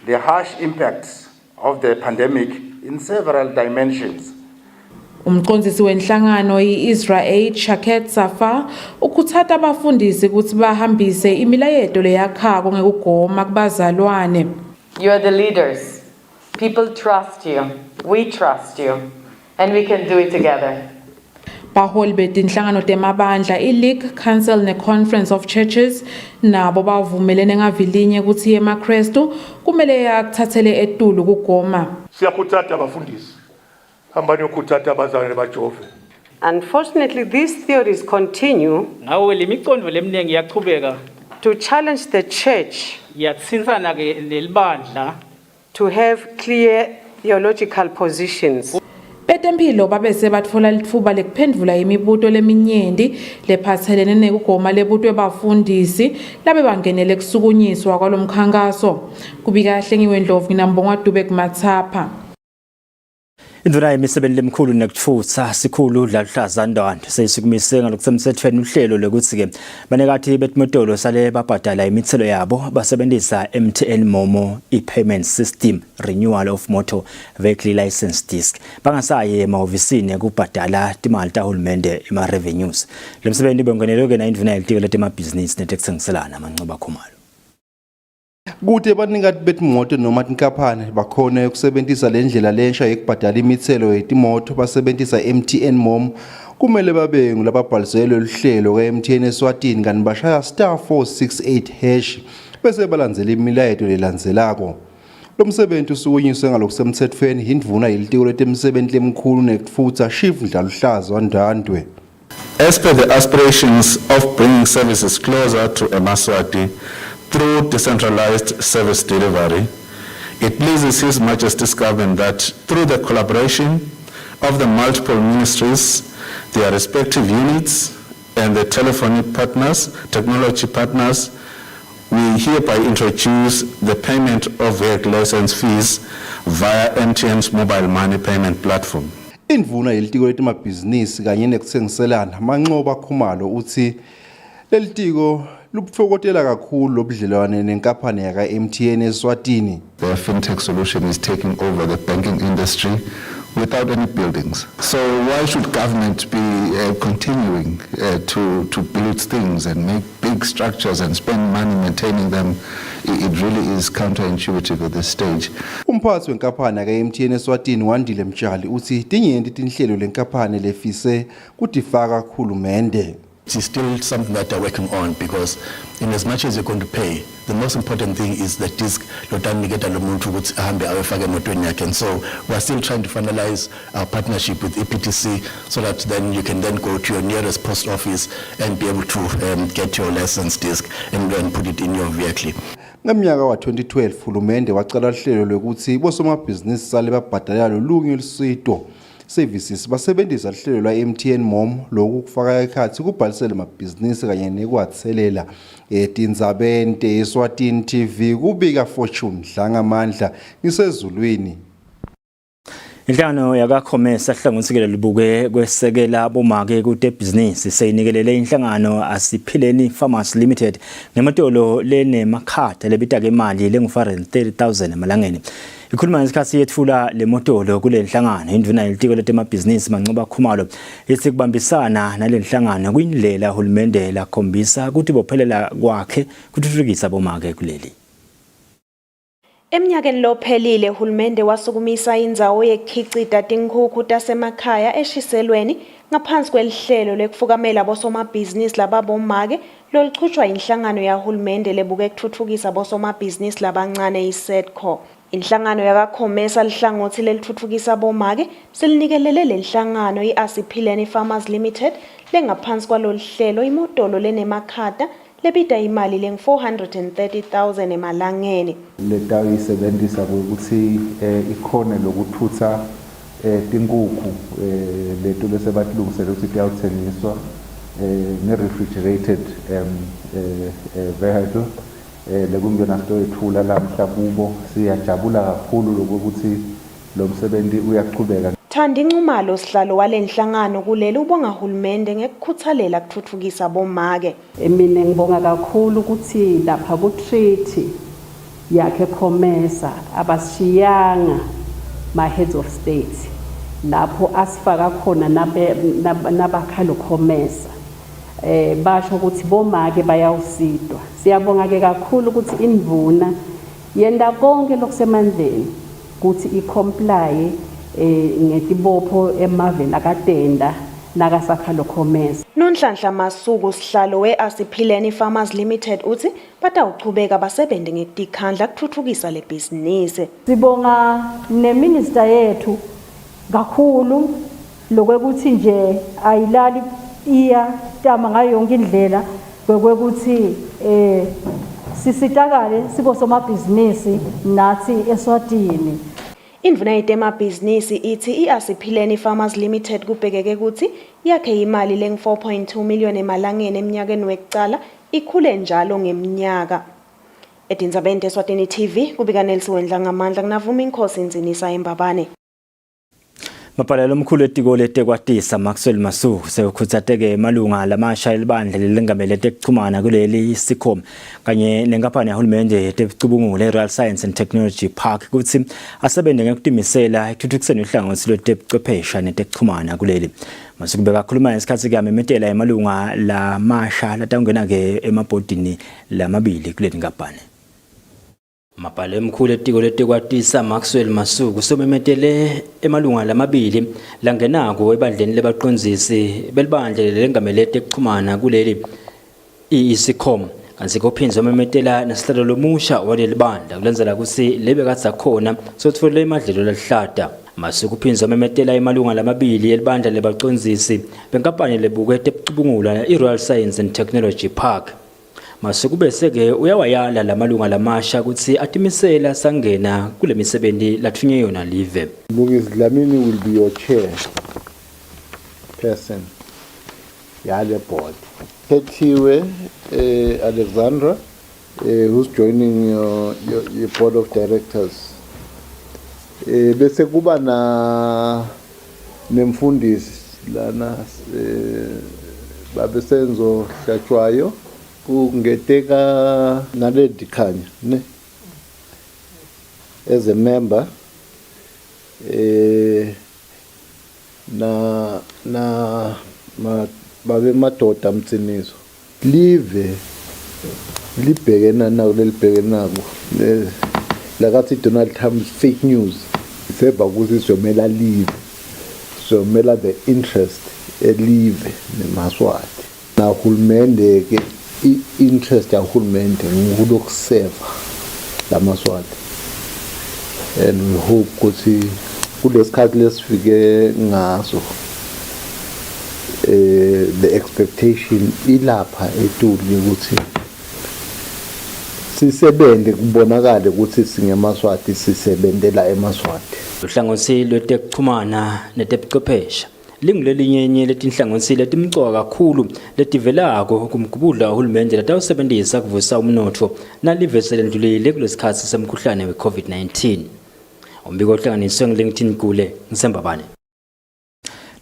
the harsh impacts of the pandemic in several dimensions. Umqondisi wenhlangano iIsrael Shaket Safa ukuthatha abafundisi ukuthi bahambise imilayeto leyakhako ngekugoma kubazalwane. You are the leaders. People trust you. We trust you. And we can do it together. Baholi betinhlangano temabandla iLeague Council neConference of Churches nabo bavumelene ngavilinye ukuthi emakrestu kumele yakuthathele etulu kugoma. Siyakhuthaza abafundisi hambani yokhuthaza abazalwane bajove. Unfortunately, these theories continue ngawo lemicondvo leminingi iyachubeka to challenge the church yatsintsana ke nelibandla to have clear theological positions. Betempilo babese batfola litfuba lekuphendvula imibuto leminyenti lephatselene nekugoma lebutwe bafundisi labe bangenele kusukunyiswa kwalomkhankaso. Kubika Hlengiwe Ndlovu nginambongwa Dube kuMatsapha. Indvuna yemisebenti lemkhulu nekutfutsa sikhulu Dlaluhlaza Ndwandwe seyisukumise ngalokusemthethweni uhlelo lokuthi ke banekathi betimotolo sale babhadala imithelo yabo basebenzisa MTN Momo e-payment system renewal of motor vehicle license disc bangasaye emahhovisini kubhadala timali tahulumende ema-revenues. Le msebenzi bengenelwe ke na indvuna yelitiko letemabhizinisi netekutsengiselana Mancoba Khumalo. Kuthi abanikati betimoto noma tinkampani bakhona ukusebenzisa le ndlela lensha yekubhadala imithelo yetimoto basebenzisa MTN Mom kumele babe ngulababhaliselwe uhlelo ka-MTN Eswatini kanti bashaya *468# bese balandzela imilayeto lelandzelako. Lo msebenzi usukunyiswe ngalokusemthethweni indvuna yelitiko letemsebenzi lemkhulu nekutfutsa Chief Ndlaluhlaza waNdwandwe. As per the aspirations of bringing services closer to Eswatini through decentralized service delivery, it pleases His Majesty's government that through the collaboration of the multiple ministries, their respective units, and the telephonic partners, technology partners, we hereby introduce the payment of vehicle license fees via MTN's mobile money payment platform. Indvuna yelitiko letemabhizinisi kanye nekutsengiselana Manqoba Khumalo uthi lelitiko lubufokotela kakhulu lobudlelwane nenkampani yaka MTN Eswatini. The fintech solution is taking over the banking industry without any buildings. So why should government be continuing to build things and make big structures and spend money maintaining them? It really is counterintuitive at this stage. Umphathi wenkampani yaka MTN Eswatini Wandile Mtshali uthi tinyenti tinhlelo lenkampani lefise kutifaka khulumende. It's still something that they're working on because in as much as you're going to pay, the most important thing is the disc. And so we're still trying to finalize our partnership with EPTC so that then you can then go to your nearest post office and be able to get your license disc and then put it in your vehicle. Ngamnyaka wa 2012 hulumende wacala uhlelo lokuthi bosomabhizinisi sale babhadala lolunye lusito services basebenzisa uhlelo lwa MTN Mom lokhu kufaka ekhathi kubhalisela amabhizinisi kanye nekwathelela etindzabente Eswatini TV kubika Fortune Dlangamandla ngisezulwini. Inhlangano yakakhomersa hlangothikele libuke kwesekela bomake kude business seyinikelele inhlangano Asiphileni Farmers Limited ngemotolo lenemakhata lebita ke imali lengu-430,000 emalangeni. Ikhuluma ngesikhathi yethula le motolo kule nhlangano indvuna yelitiko letemabhizinisi Manqoba Khumalo ithi kubambisana nale nhlangano kuyindlela uhulumende lakhombisa ukuthi bophelela kwakhe kuthuthukisa bomake kuleli. Eminyakeni lophelile uhulumende wasukumisa indzawo yekhicita tinkhukhu tasemakhaya eshiselweni ngaphansi kwelihlelo lekufukamela bosomabhizinisi lababomake loluchutshwa inhlangano yahulumende lebuke kuthuthukisa bosomabhizinisi labancane iSEDCO. Inhlangano yakakhomersa lihlangothi lelithuthukisa bomake selinikelele lenhlangano iAsiphileni Farmers Limited lengaphansi kwaloluhlelo imotolo lenemakhata lebita imali lengu-430,000 emalangeni. Leta isebenzisa ukuthi ikhone lokuthutha tinkukhu leto bese batilungisela ukuthi kuyawuthengiswa ne-refrigerated vehicle lekungena sto ethula la mhla kubo siyajabula kakhulu lokuthi lo msebenzi uyaqhubeka. Thandi Ncumalo sihlalo walenhlangano kuleli ubonga uhulumende ngekukhuthalela kuthuthukisa bomake. Mina ngibonga kakhulu ukuthi lapha ku treaty yakhe khomersa abasiyanga ma heads of state lapho asifaka khona nabakhalo khomersa basho ukuthi bomake bayawusidwa. Siyabonga ke kakhulu ukuthi indvuna yenda konke lokusemandleni ukuthi icomply ngetibopho emaveni akatenda nakasakhalo khomersa. Nonhlanhla Masuku sihlalo weAsiphileni Farmers Limited uthi batawuchubeka basebente ngekukhandla kuthuthukisa le business. Sibonga neminister yethu kakhulu lokwekuthi nje ayilali iya tama ngayo yonke indlela kwekuthi sisitakale sibosomabhizinisi nathi Eswatini. Indvuna yetemabhizinisi ithi iAsiphileni Farmers Limited kubhekeke ukuthi yakhe imali lengu-4.2 million emalangeni eminyakeni wekucala ikhule njalo ngeminyaka. Etindzabeni Eswatini TV kubika Nelson Dlangamandla kunavuma inkosi Nzinisa eMbabane. Mapalelo omkhulu etiko letekwatisa Maxwell Masuku sekukhuthateke malunga lamasha elibandla lelengamele tekuchumana kuleli sikhom kanye nenkampani yahulumende etecubungule Royal Science and Technology Park ukuthi asebende ngekutimisela ekuthuthukiseni uhlangothi lwetebuchwephesha netekuchumana kuleli. Masuku bekakhuluma ngesikhathi kamemetela emalunga lamasha latangena ke emabhodini lamabili kuleli nkampani. Mabhalo emkhulu etiko letikwatisa Maxwell Masuku somemetele emalunga lamabili langenako ebandleni lebaqondzisi belibandla lengamelete ekuxhumana kuleli iSicom kanti kophinzwa memetela nesihlalo lomusha waleli bandla kulendzela kutsi lebe katsa khona sotfola imadlelo lalihlata. Masuku uphinzwa memetela emalunga lamabili elibandla lebaqondzisi benkampani lebukete ebucubungula iRoyal Science and Technology Park. Masuku bese-ke uyawayala lamalunga lamasha ukuthi atimisela sangena kule misebenzi lathunywe yona live. Mlungisi Dlamini will be your chair person yale board. Khethiwe Alexandra who's joining your board of directors. Bese kuba na nemfundisi lana babesenzo hlatshwayo kungeteka naledi khanya ne as a member babe madoda mtsinizo live libhekena nawo lelibhekena nako lakathi Donald Trump fake news seba ukuthi somela live somela the interest elive nemaswati na hulumende ke interest ya hulumende ngulokuseva lamaswati and we hope ukuthi kulesikhathi lesifike ngaso the expectation ilapha etuli ukuthi sisebende kubonakala ukuthi singemaswati sisebendela emaswati. Uhlangothi lwetekuxhumana netebuchwepheshe lingulelinye letinhlangothi letimcoka kakhulu letivelako kumgubudla uhulumende latawusebenzisa kuvusa umnotho nalivesele ndlulile kulesikhathi semkhuhlane we-COVID-19. Umbiko ohlanganiswe ngeLinkedIn kule ngisembabane.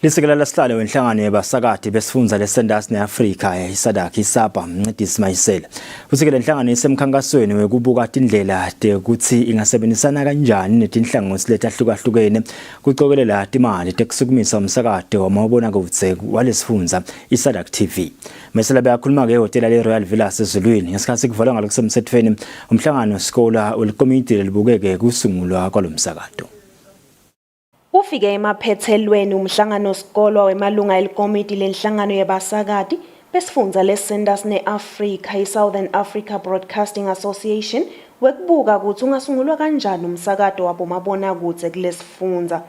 Lisekela lasihlalo wenhlangano yabasakati besifundza leSanders neAfrika iSADC isapa Mncedisi Mayisela. Usikele inhlangano isemkhankasweni wekubuka indlela ukuthi ingasebenzisana kanjani netinhlangothi letahlukahlukene kucokelela imali tekusukumisa umsakato wamabonakudze walesifundza iSADC TV. Mayisela beyakhuluma ngehhotela leRoyal Villas eZulwini ngesikhathi kuvalwa ngalokusemthethweni umhlangano sikola welikomiti lelibukeke kusungulwa kwalomsakato. Ufike emaphethelweni umhlangano sikolwa wemalunga elikomiti lenhlangano yabasakati besifundza leSanders neAfrika iSouthern Africa Broadcasting Association wekubuka ukuthi ungasungulwa kanjani umsakato wabomabonakudze kulesifundza.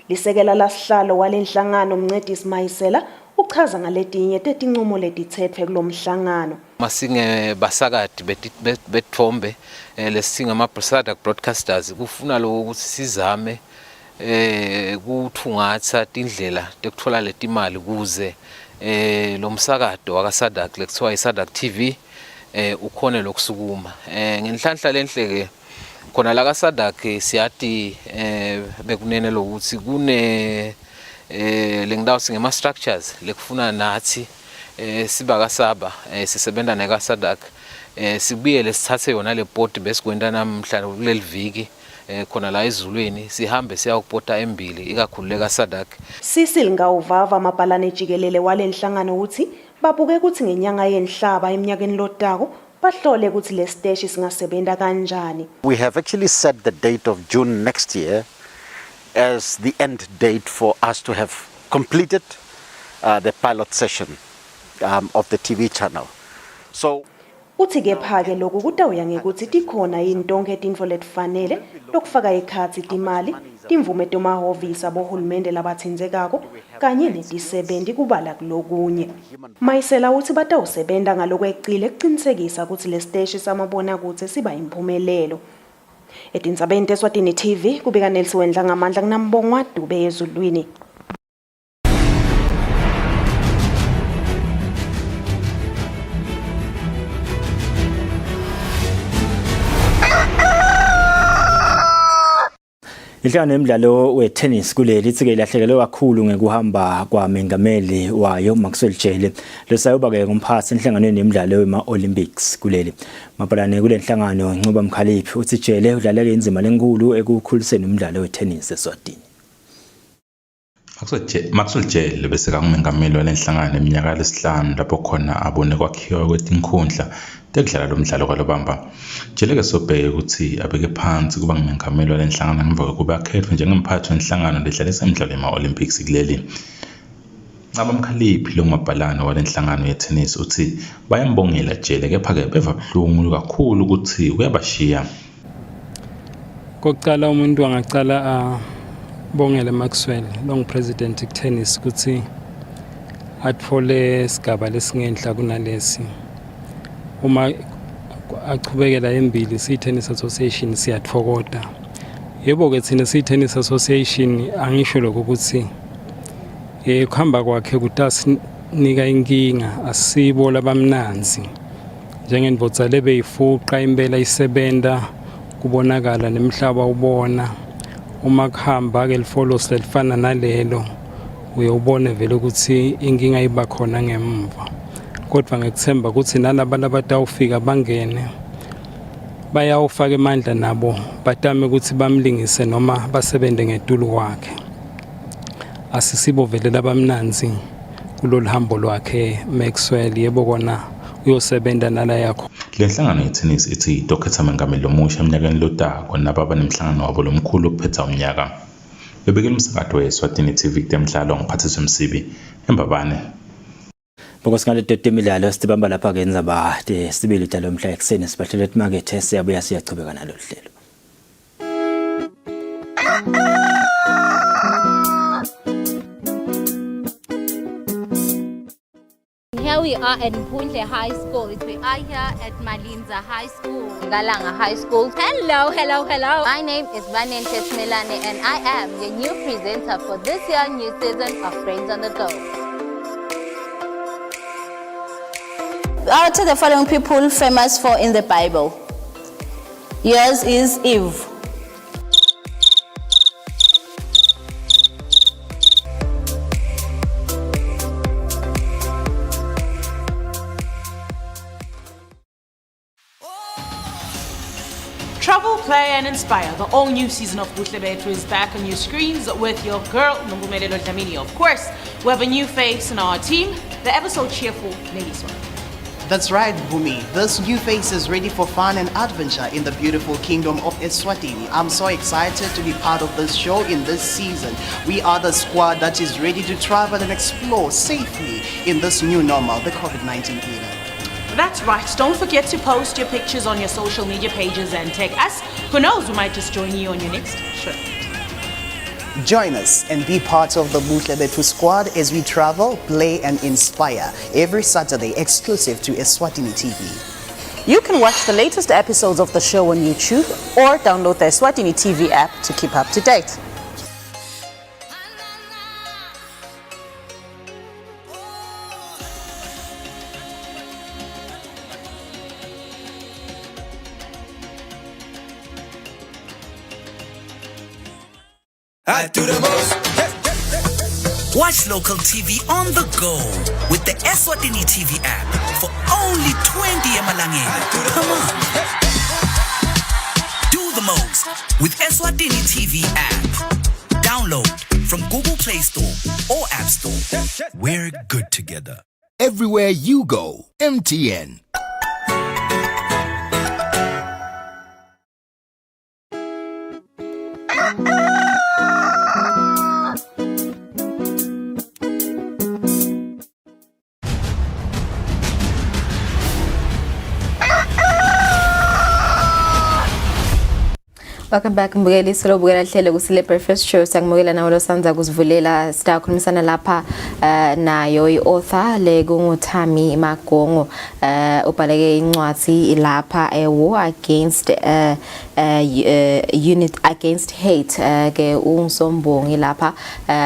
Lisekela lasihlalo walenhlangano Mncedisi Mayisela uchaza ngaletinye tetinqumo letitsetfwe kulomhlangano. Masinge basakati betfombe lesinga ama-SADC broadcasters kufuna lokho ukuthi sizame kuthungatha indlela tekuthola letimali kuze lo msakato wakaSADC lekuthiwa iSADC TV ukhona lokusukuma ngenhlanhla lenhleke khona la kaSADC siyati bekunene lokuthi kune lendawo singema structures lekufuna nathi sibakasaba sisebenta nekaSADC sibuyele sithathe yona le board besikwenda namhla kuleliviki khona la eZulwini sihambe siya ukupota embili ikakhululeka SADC. Kusile ngawuvava amabhalane ejikelele walenhlangano ukuthi babuke ukuthi ngenyanga yenhlaba eminyakeni lotako bahlole ukuthi lesiteshi singasebenta kanjani. We have actually set the date of June next year as the end date for us to have completed the pilot session of the TV channel. So uthi kephake lokhu kutawuya ngekuthi tikhona yini tonke tintfo letifanele lokufaka ekhatsi timali timvume tomahhovisi abohulumende labatsindzekako kanye netisebenzi kubala kulokunye. Mayisela uthi batawusebenta ngalokweqile kucinisekisa ukuthi lesiteshi samabonakudze siba imphumelelo. Etindzabeni teSwatini TV kubika Nelsi Wendla ngamandla kunambongwa Dube eZulwini. Inhlangano yemidlalo wetennis kuleli itsike ilahlekelwe kakhulu ngekuhamba kwamengameli wayo Maxwell Jele lesayoba-ke ngumphathi enhlanganweni yemidlalo wema-Olympics kuleli. Mapalane kule nhlangano Ncuba Mkhaliphi uthi Jele udlaleke inzima lenkulu ekukhuliseni umdlalo wetennis eSwatini. Maxwell Jele bese kangumengameli walenhlangano eminyaka lesihlanu lapho khona abone kwakhiwa kwetinkhundla tekudlala lo mdlalo kwalobamba jeleke sobheke ukuthi abeke phansi kuba ngumengameli walenhlangano ngemva kokuba akhethwe njengemphathi wenhlangano ledlalisa imidlalo yema-Olympics kuleli. Ncaba Mkhaliphi lo ngumabhalane walenhlangano yetennis uthi bayambongela jele kepha-ke beva buhlungu kakhulu ukuthi uyabashiya. Kokuqala umuntu angacala bongele Maxwell lo ngupresident tennis ukuthi atfole isigaba lesingenhla kunalesi. Uma achubekela embili si-Tennis Association siyathokoda. Yebo ke thina si-Tennis Association angisho lokho ukuthi kuhamba kwakhe kutasinika inkinga asibo labamnanzi. Njengendvodza beyifuqa impela isebenta kubonakala nemhlaba ubona. Uma kuhamba ke lifollows lelifana nalelo uyobona vele ukuthi inkinga iba khona ngemva. Kodwa ngekuthemba ukuthi nalabantu abatawufika bangene bayawufaka emandla nabo batame ukuthi bamlingise noma basebende ngetulu kwakhe. Asisibo vele labamnanzi kulolu hambo lwakhe Maxwell yebo kona uyosebenta nala yakho. Le nhlangano yetennis ithi dokhetha mengameli omusha eminyakeni lotako nababa nemhlangano wabo lomkhulu ukuphetha umnyaka. Bebekela umsakazo we-Eswatini TV temidlalo ngiphathiswe Msibi eMbabane. Bokosingale tetemidlalo sibamba lapha ke ndzaba sibili talo mhla ekseni sibahlele emarket siyabuya siyachubeka nalo hlelo. Here we are at Mpunhle High School. We are here at Malinza High School, Galanga High School. Hello, hello, hello. My name is Vanente Smelane and I am your new presenter for this year's new season of Friends on the Go. Out of the following people famous for in the Bible. Yours is Eve. Travel, play and inspire. The all-new season of Kusile is back on your screens with your girl, Nombumelelo Dlamini. Of course, we have a new face in our team, the ever so cheerful Lady Swan. That's right, Bhumi. This new face is ready for fun and adventure in the beautiful kingdom of Eswatini. I'm so excited to be part of this show in this season. We are the squad that is ready to travel and explore safely in this new normal, the COVID-19 era. That's right. Don't forget to post your pictures on your social media pages and tag us. Who knows, we might just join you on your next trip. Join us and be part of the Buhle Bethu squad as we travel, play and inspire every Saturday exclusive to Eswatini TV. You can watch the latest episodes of the show on YouTube or download the Eswatini TV app to keep up to date. I do the most. Watch local TV on the go with the Eswatini TV app for only 20 emalangeni per month. Do the most with Eswatini TV app. Download from Google Play Store or App Store. We're good together. Everywhere you go, MTN. Welcome back mbukeli silo bukela hlelo kusile breakfast show sangibukela nawo losanza kusivulela sitakhulumisana lapha nayo iauthor le kunguThami Magongo ubhaleke incwadi lapha war against unit against hate ke unsombongi lapha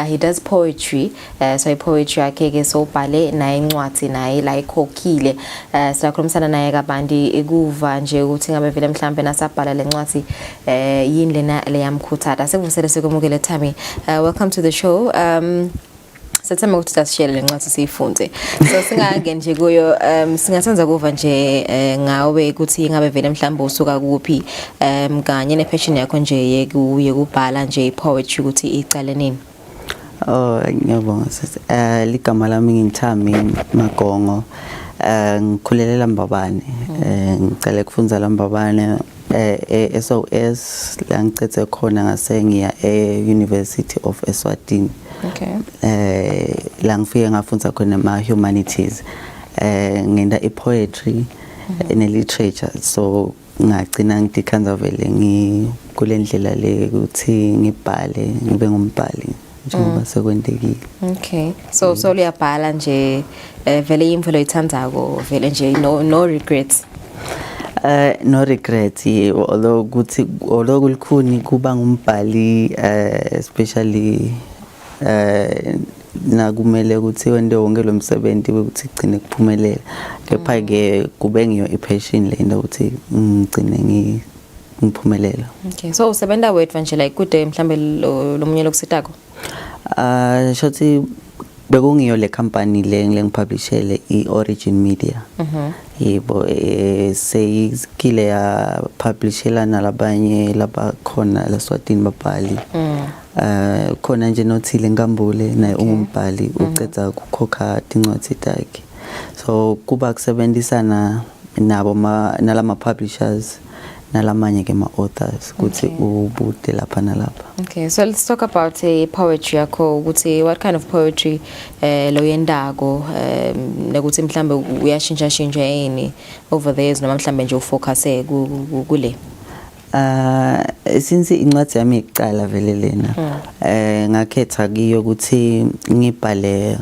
he does poetry so poetry yakhe ke sobhale na incwadi naye la ikhokhile sitakhulumisana naye kabandi ekuva nje ukuthi ngabe vele mhlambe nasabhala lencwadi yini lena leyamkhuthaza sekuvusele sekumukele Thami welcome to the show Sethemba ukuthi sasishele lencwadi siyifunde so singake nje kuyo singathanza kuva nje ngawe ukuthi ngabe vele mhlawumbe usuka kuphi kanye nepassion yakho nje yekuye kubhala nje poetry ukuthi icale nini ngiyabonga ligama lami ngithami Magongo Ngikhulela Mbabane. Ngicela ukufunda Mbabane SOS la ngicethe khona ngase ngiya University of Eswatini. Okay. La ngifike ngafunda khona ama humanities. Ngenda poetry ne literature, so ngagcina ngidikhanza vele ngikule ndlela le ukuthi ngibhale ngibe ngumbhali njengoba sekwendekile. Okay. So uyabhala nje vele imvelo ithandzako vele nje no regrets. No regrets, although kulikhuni kuba ngumbhali especially na kumele ukuthi wende wonke lo msebenzi ukuthi igcine kuphumelela, kepha ke kube ngiyo ipassion le ukuthi ngigcine ngiphumelela. Okay, so usebenza wedwa nje like kude mhlambe lo munye lokusitako? Shothi bekungiyo le company le ngipublishele iOrigin Media. Yebo, seyikile ya publishela nalabanye labakhona laSwatini babhali. Khona nje nothile Nkambule naye ungumbhali uceda ukukhokha incwadi takhe. So kuba kusebenzisana nabo nalama publishers nalamanye ke ma authors ukuthi ubude lapha nalapha. Okay, so let's talk about poetry yakho ukuthi what kind of poetry lo yendako nekuthi mhlambe uyashintsha yini over the years noma mhlambe nje ufocus kule. Since incwadi yami iqala vele lena ngakhetha kiyo ukuthi ngibhale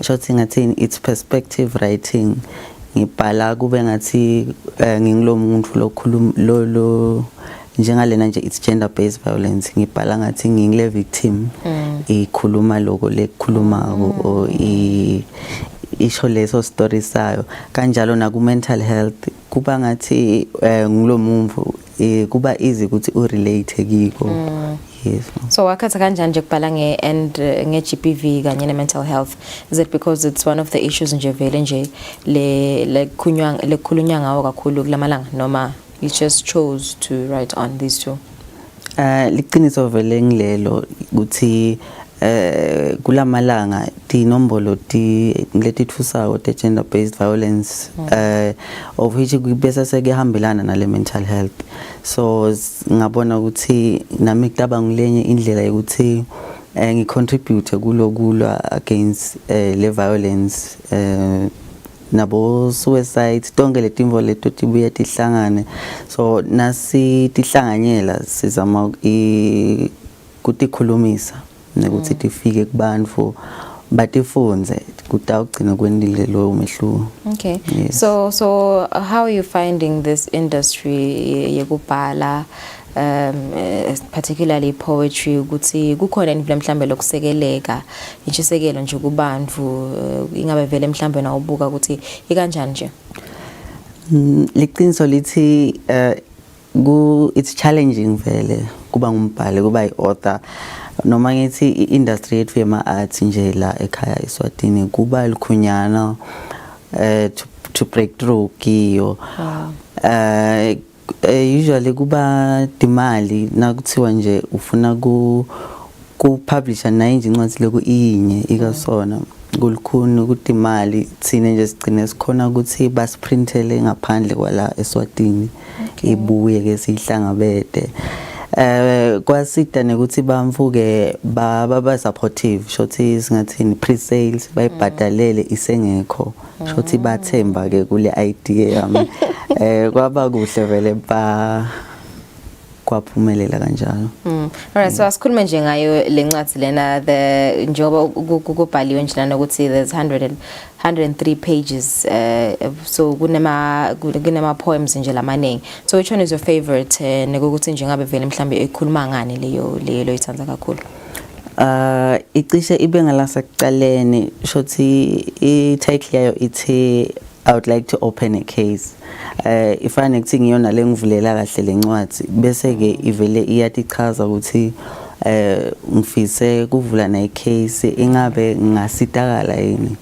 shothi ngathi it's perspective writing. Ngibhala kube ngathi ngingilo muntu lokhuluma lo njengalena nje it's gender based violence, ngibhala ngathi ngingile victim ikhuluma lokho lekukhulumako o isho leso story sayo kanjalo na ku mental health kuba ngathi ngilo muntu kuba easy ukuthi urelate kiko. Yes. So wakhatha kanjani nje kubhala nge GBV kanye ne mental health? Is it because it's one of the issues nje vele nje le khulunywa ngawo kakhulu kulamalanga noma you just chose to write on these two? Liqiniso vele ngilelo ukuthi kulamalanga tinombolo letitfusayo te gender based violence of which kubesa sekehambelana nale mental health. So ngabona ukuthi nami kucabanga ngilenye indlela ukuthi ngicontribute kulokulwa against le violence nabo suicide tonke letimvo leto tibuya tihlangane, so nasi tihlanganyela sizama kutikhulumisa nekuthi tifike kubantu batifunze kutawugcina kwendile lo mehluko. Okay. Yes. So how are you finding this industry yekubhala particularly poetry ukuthi kukhona nje mhlambe lokusekeleka intshisekelo nje kubantu ingabe vele mhlambe na ubuka ukuthi ikanjani nje? Liqiniso lithi it's challenging vele kuba ngumbhali kuba iauthor noma ngithi iindustry yethu yema arts nje la ekhaya eSwatini kuba likhunyana to break through kiyo. Usually kuba dimali nakuthiwa nje ufuna ku publisher nayo nje incwadi leku inye ikasona kulikhuni ukuthi imali thina nje sigcine sikhona ukuthi basprintele ngaphandle kwala eSwatini ibuye ke sihlangabede. Kwasida nekuthi bamvuke baba supportive shothi singathini pre-sales bayibhadalele isengekho shothi bathemba ke kule idea yami. Kwaba kuhle vele kwaphumelela kanjalo. Alright, so asikhulume nje ngayo lencwadi lena the njoba kubhaliwe nje lana ukuthi there's 103 pages so kunema poems nje lamaningi. So which one is your favorite nekuthi nje ngabe vele mhlambe ekhuluma ngani leyo ithandza kakhulu? Icishe ibe ngalasekuqaleni shothi i-title yayo ithi I would like to open a case. Ifane ukuthi ngiyona lengivulela kahle lencwadi bese ke ivele iyatichaza ukuthi ngifise kuvula na icase ingabe ngasitakala yini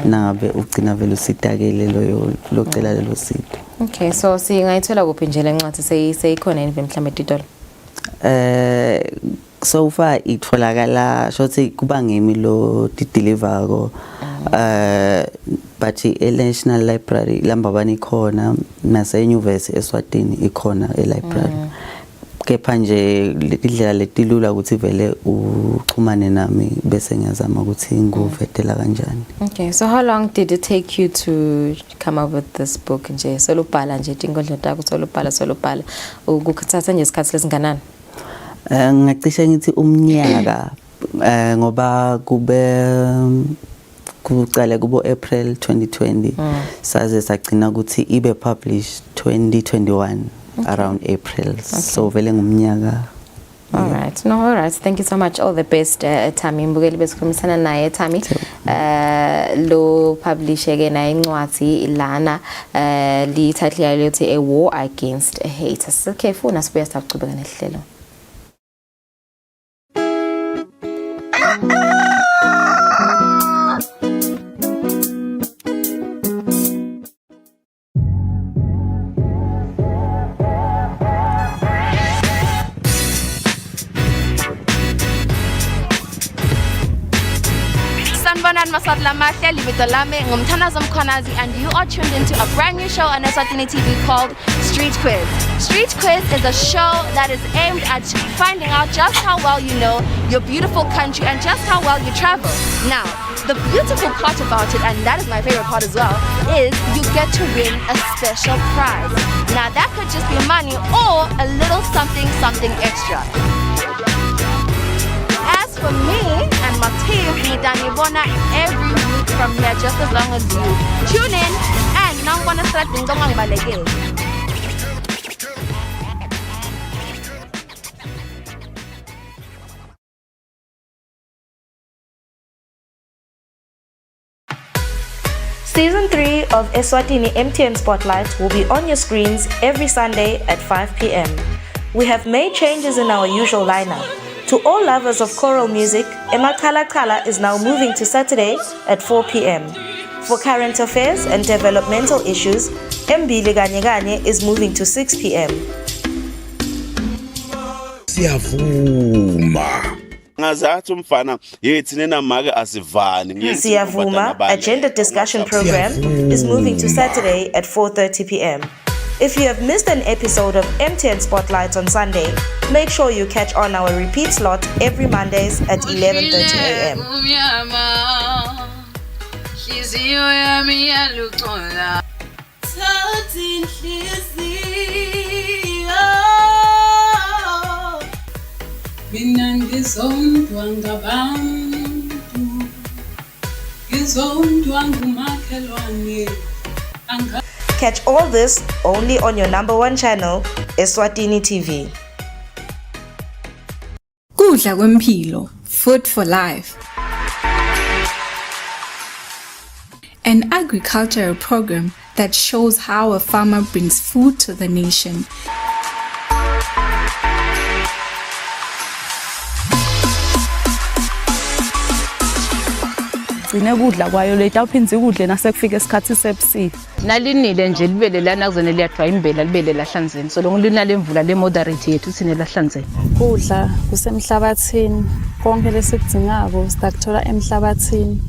nangabe ugcina vele usitakele locela lelo sito. Okay, so singayithola kuphi nje lencwadi seyikhona yini mhlambe titolo? So far itholakala shothi kuba ngemi lo deliver ko but i-National Library lambabani ikhona nase-University Eswatini ikhona e-library. Kepha nje indlela letilula ukuthi vele uxhumane nami bese ngiyazama ukuthi nguvetela kanjani. Okay, so how long did it take you to come up with this book nje? Solubhala nje tinkondlo takho solubhala. Ukuthatha nje isikhathi lesinganani? Ngicishe ngithi umnyaka ngoba kucala kubo April 2020 saze sagcina ukuthi ibe published 2021 around April. So vele ngumnyaka. All right. Thank you so much. All the best, Tammy. Mbukeli besikhulumisana naye Tammy. Lo publish again na incwadi lana li title yayo lithi A War Against Haters. Okay, funa sibuya siqhubeka nehlelo. And you are tuned into a brand new show on Eswatini TV called Street Quiz. Street Quiz is a show that is aimed at finding out just how well you know your beautiful country and just how well you travel. Now, the beautiful part about it, and that is my favorite part as well, is you get to win a special prize. Now, that could just be money or a little something extra. As for me and my team, Nidanibona every week from here, just as long as you tune in and now I'm gonna start doing balege. Season 3 of Eswatini MTN Spotlight will be on your screens every Sunday at 5 p.m. We have made changes in our usual lineup. To all lovers of choral music, Emakhala Khala is now moving to Saturday at 4 p.m. For current affairs and developmental issues, Mbili Ganye Ganye is moving to 6 p.m. Siyavuma. Ngazathi umfana yethi nena make asivani. Siyavuma agenda discussion program is moving to Saturday at 4:30 p.m. If you have missed an episode of MTN Spotlight on Sunday, make sure you catch on our repeat slot every Mondays at 11:30 a.m. Catch all this only on your #1 channel, Eswatini TV. Kudla kwempilo, food for life. An agricultural program that shows how a farmer brings food to the nation. Kudla kwayo leta uphinze ukudle nasekufika isikhathi sebusika nalinile nje libele lana kuzone liyadwa imbela libele lahlanzeni so lonke linale mvula le moderate yethu sine lahlanzeni kudla kusemhlabathini konke lesikudingako sitakuthola emhlabathini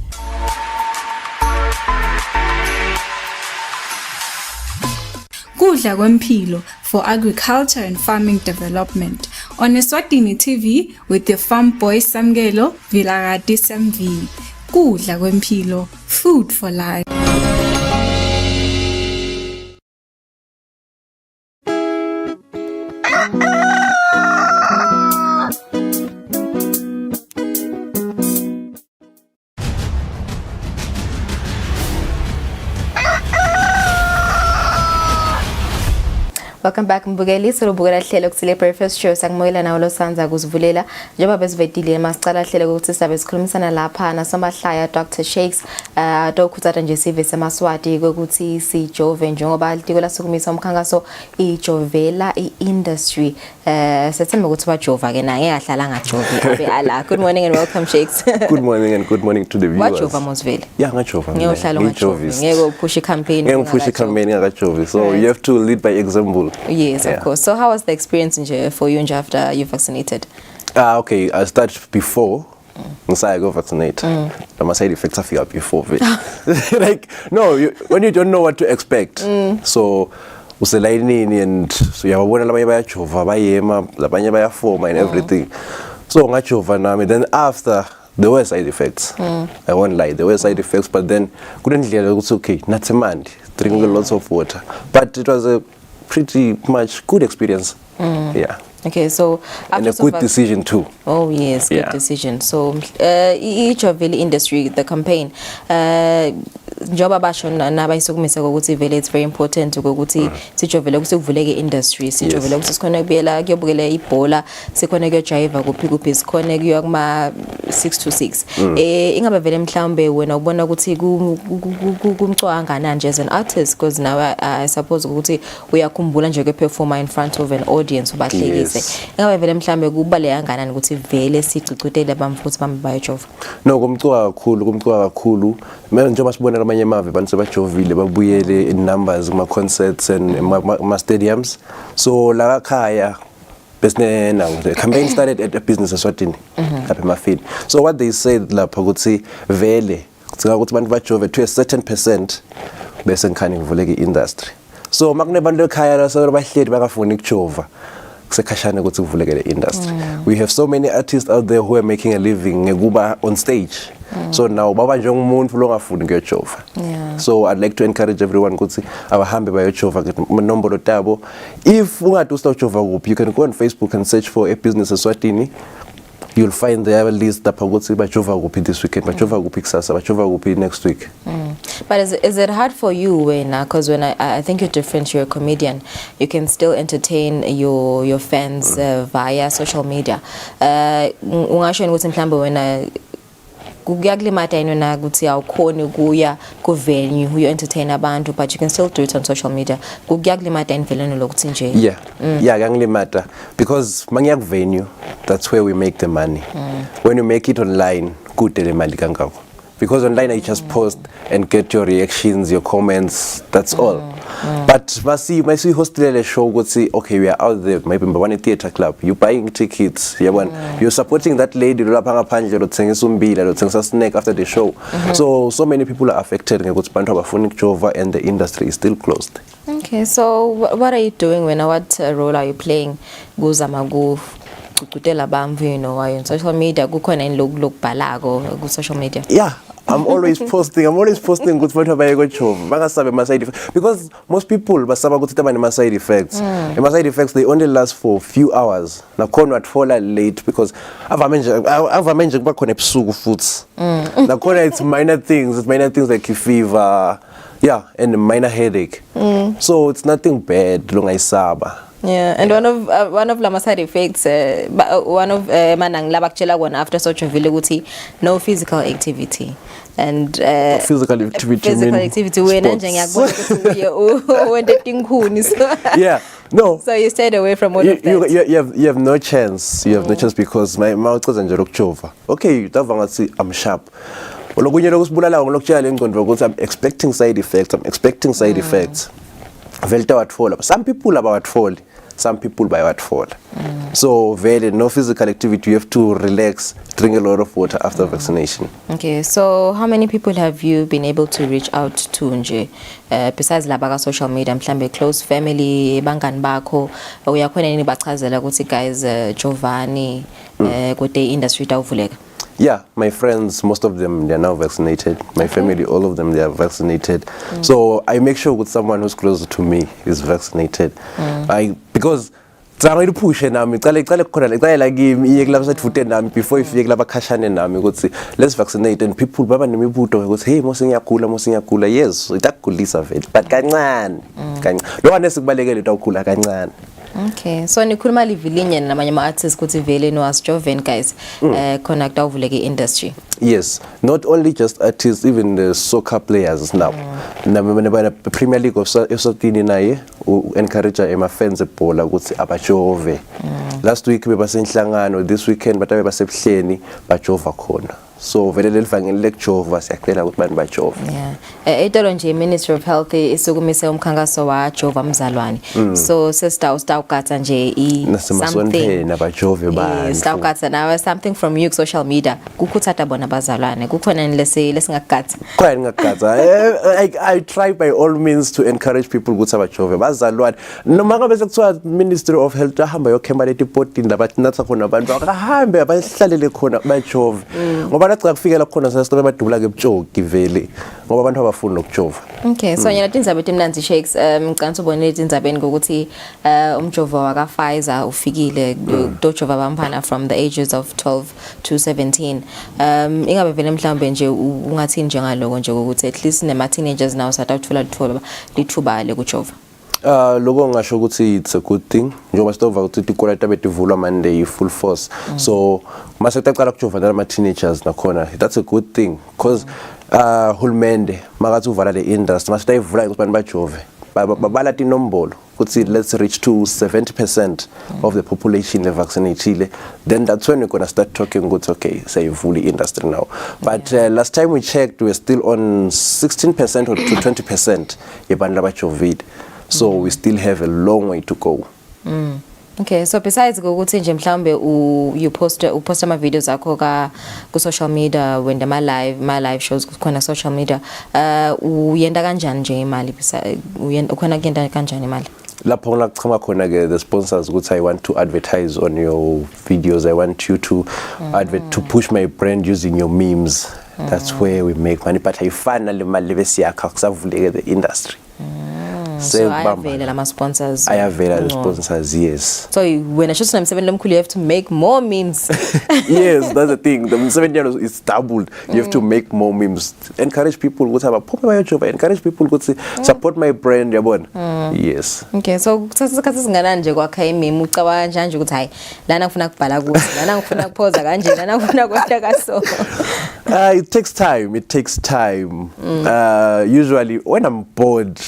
Kudla kwempilo for agriculture and farming development on Eswatini TV with the farm boy Samgelo Villarati Samvi. Kudla kwempilo, food for life. Welcome back Mbugeli sorubukela hlelo Kusile Breakfast Show sakumoyela nawo losanza kuzivulela njengoba besivedile masicala hlelo ukuthi sabe sikhulumisana lapha nasamahlaya Dr Shakes dokuthatha nje sive semaswati ukuthi sijove njengoba litiko lasukumisa umkhankaso ijovela iindustry sethemba ukuthi bajova ke naye ahlala ngajovi abe ala. Good morning and welcome Shakes. Good morning and good morning to the viewers. Wajova Mosvele? Yeah, ngajova. Ngiyohlala ngajovi ngeke push campaign ngeke campaign ngakajovi so you have to lead by example. Yes, of course. So how was the experience for you after you vaccinated? Okay, I started before Ngisaya go vaccinate. The side effects afika before it. Like no, when you don't know what to expect. So uselayinini and so uyabona labanye bayajova bayema labanye bayafoma and everything. So ngajova nami then after there were side effects. I won't lie, there were side effects, but then kulendlela ukuthi okay, nathi mandi, drinking lots of water. But it was a pretty much good experience. Yeah. Okay, so and a good decision too. Oh yes, good decision. So each of the industry, the campaign, njoba basho nabayisukumisa ukuthi vele it's very important ukuthi sijovele ukuthi kuvuleke industry, sijovele ukuthi sikhona kubuyela kuyobukela ibhola, sikhona kuyojiva kuphi sikhona kuya kuma 6 to 6. Ingabe vele mhlawumbe wena ubona ukuthi kumcwanga nanje as an artist, because now I suppose ukuthi uyakhumbula nje ukuperforma in front of an audience ubahlekise. Ingabe vele mhlawumbe kubaleka kangakanani ukuthi vele sicicutele bamfuthi bami bayajova? No, kumcwa kakhulu. Mina njengoba sibona amanye amave abantu sebajovile babuyele in numbers kuma concerts and ma stadiums. So la khaya the campaign started at a business Eswatini lapha emafini. So what they said lapha ukuthi vele kuthika ukuthi abantu bajove to a certain percent bese ngikhani ngivuleke industry. So makunebantu ekhaya la sebahleli bakafuna ukujova. Industry. We have so many artists out there who are making a living on stage. So now baba njengomuntu longafuni ngiyojova. So I'd like to encourage everyone ukuthi abahambe bayojova nombolo tabo. If ungade usajova kuphi, you can go on Facebook and search for a business Eswatini. You'll find there a list lapha ukuthi bajova kuphi this weekend, bajova kuphi kusasa, bajova kuphi next week. But is it hard for you because when I think you're different, you're a comedian, you can still entertain your fans via social media. Ungasho ukuthi mhlambe wena kuyakulimata yena ukuthi awukhoni kuya ku venue uyo entertain abantu, but you can still do it on social media. Kuyakulimata imveleno lokuthi nje. Yeah, kuyakulimata because mangiya ku venue, that's where we make the money. When you make it online, kude le mali kangako. Because online I just post and get your reactions, your comments, that's all. But my hostel show would say, okay, we are out there, maybe one theater club, you're buying tickets, you're supporting that lady, snack after the show. So many people are affected and the industry is still closed. Okay, so what are you doing what role are you playing? Are you on social media? Social media? Yeah, I'm always posting good because most people basaba side effects. And side effects they only last for a few hours. Na khona watfola late because avamenje kuba khona ebusuku futhi. Na khona it's minor things like fever, and a minor headache. So it's nothing bad long isaba. Yeah, and one of lama side effects, one of manang labakchela one after such a village, no physical activity. And physical activity when yeah, no. So you stayed away from all of that. You have no chance. You have no chance because my mouth is njalo. Okay, I'm sharp. I'm expecting side effects. Some people about fall. Some people by what fall. So very no physical activity. You have to relax, drink a lot of water after vaccination. Okay, so how many people have you been able to reach out to nje besides labaga social media, mhlambe close family, bangani bakho, uyakhona nini bachazela ukuthi guys Giovanni kude industry tawuvuleka? Yeah, my friends, most of them, they are now vaccinated. My family, all of them, they are vaccinated. So I make sure with someone who's closer to me is vaccinated. Because before let's vaccinate and people baba nemibuto goes hey mosingiyagula yes itakulisa vele but kancane lo one esikubalekele utawugula kancane. Okay, so nikhuluma livilinye namanye ama artists ukuthi vele no asjoven guys khona kutawuvuleke industry. Yes, not only just artists, even the soccer players now. Na Premier League of Eswatini naye encourage ema fans ebhola ukuthi abajove. Last week bebasenhlangano, this weekend batabe basebuhleni bajova khona. so vele lelivangeli lekujova siyacela ukuthi bantu bajove. Yeah. Itolo nje Ministry of Health isukumise umkhankaso wa jova mzalwane. So sesitawugatsa nje something nabajove bantu. Sitawugatsa nawe something from you social media. Kukhuthatha bona bazalwane. Kukhona lesingagatsa. Khona ngagatsa. I try by all means to encourage people ukuthi abajove bazalwane. Noma ngabe sekuthiwa Ministry of Health ahamba yokhemba leti potini labathi natha khona abantu akahambe abahlalele khona bajove. Ngoba nathi kufikela khona sasitobe badubula ke bujogi vele ngoba abantu abafuna ukujova. Okay, so yena tindzaba etimnanzi Shakes ngicela ubone tindzabeni ngokuthi umjovo waka Pfizer ufikile dojova bamphana from the ages of 12 to 17. Ingabe vele mhlambe nje ungathi njengaloko nje ukuthi at least nema teenagers now sathathola lithuba lekujova. Loko ngasho ukuthi it's a good thing njengoba sitova ukuthi ikole tabedivulwa Monday full force. So mase taqala ukujova nama teenagers nakhona that's a good thing because hulumende makathi uvala le industry mase tayivula ukuthi bantu bajove babala tinombolo ukuthi let's reach to 70% of the population vaccinated, then that's when we're going to start talking good okay say fully industry now. But last time we checked we were still on 16% or to 20% yebantu abajovile. So we still have a long way to go. Okay, so besides ukuthi nje mhlambe you post ama videos akho ku social media when my live shows khona social media uyenda kanjani nje imali ukhona kuyenda kanjani imali? Lapho ngona kuchama khona ke the sponsors ukuthi I want to advertise on your videos, I want you to to push my brand using your memes. That's where we make money, but ayifana le mali besiyakha kusavuleke the industry. So I avail my sponsors. I avail the sponsors, yes. So when I shoot some 7 lemkhulu you have to make more memes. Yes, that's the thing. The 7 years is doubled. You have to make more memes. Encourage people ukuthi abaphume bayojova. Encourage people ukuthi support my brand yabona. Yes. Okay, so sasikhathi singana nje kwakha imeme ucabanga njanje ukuthi hayi lana ngifuna kubhala kuthi lana ngifuna kuphoza kanje lana ngifuna kwehla kaso. It takes time. Usually when I'm bored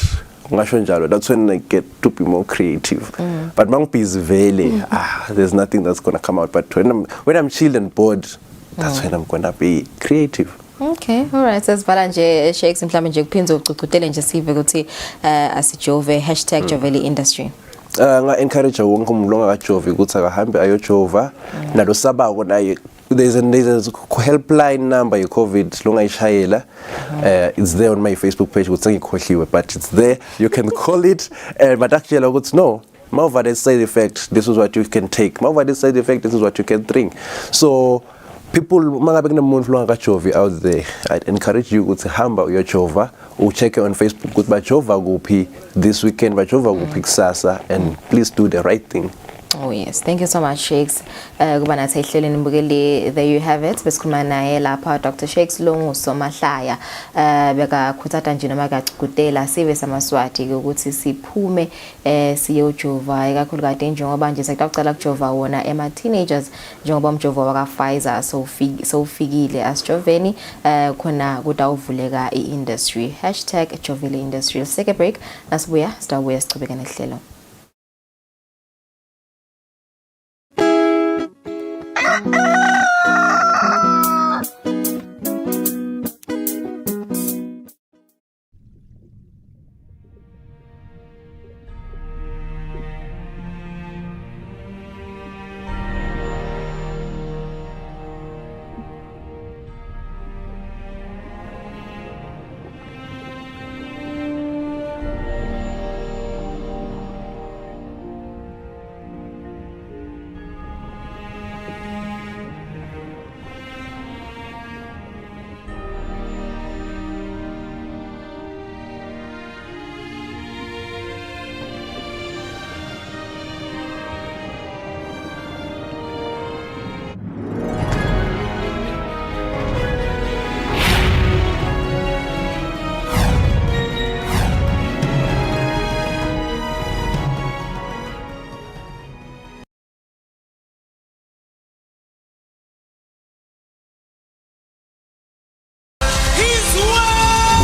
that's when I get to be more creative. But busy vele, there's nothing that's gonna come out. But when I'm chill and bored, that's when I'm gonna be creative. Okay, all right. Sesivala nje Shakes mhlawumbe nje kuphinza ucucutele nje sive ukuthi asijove #joveli industry. Nga encourage wonke umuntu ongakajova ukuthi akahambe ayojova nalo sabako naye. There's a helpline number you COVID longayishayela. It's there on my Facebook page but it's there. You can call it but actually ukuthi no mawuva the side effect this is what you can take. Mawuva the side effect this is what you can drink. So people mangabe kunomuntu longakajovi out there I'd encourage you ukuthi hamba uyojova check on Facebook ukuthi bajova kuphi this weekend bajova kuphi kusasa and please do the right thing. Oh yes, thank you so much Shakes. Kuba nathi ehleleni mbukeli, there you have it. Besikhuluma naye lapha Dr. Shakes Longu Somahlaya. Beka khuthatha nje noma kagcugudela sibe samaswati ukuthi siphume siyojova ikakhulukazi njengoba nje sekuqala ukujova wona ema teenagers njengoba umjovo waka Pfizer so ufikile asijoveni khona kutawuvuleka iindustry #joveli industry. Let's take a break. Nasibuya sitawuya sichubeka nehlelo.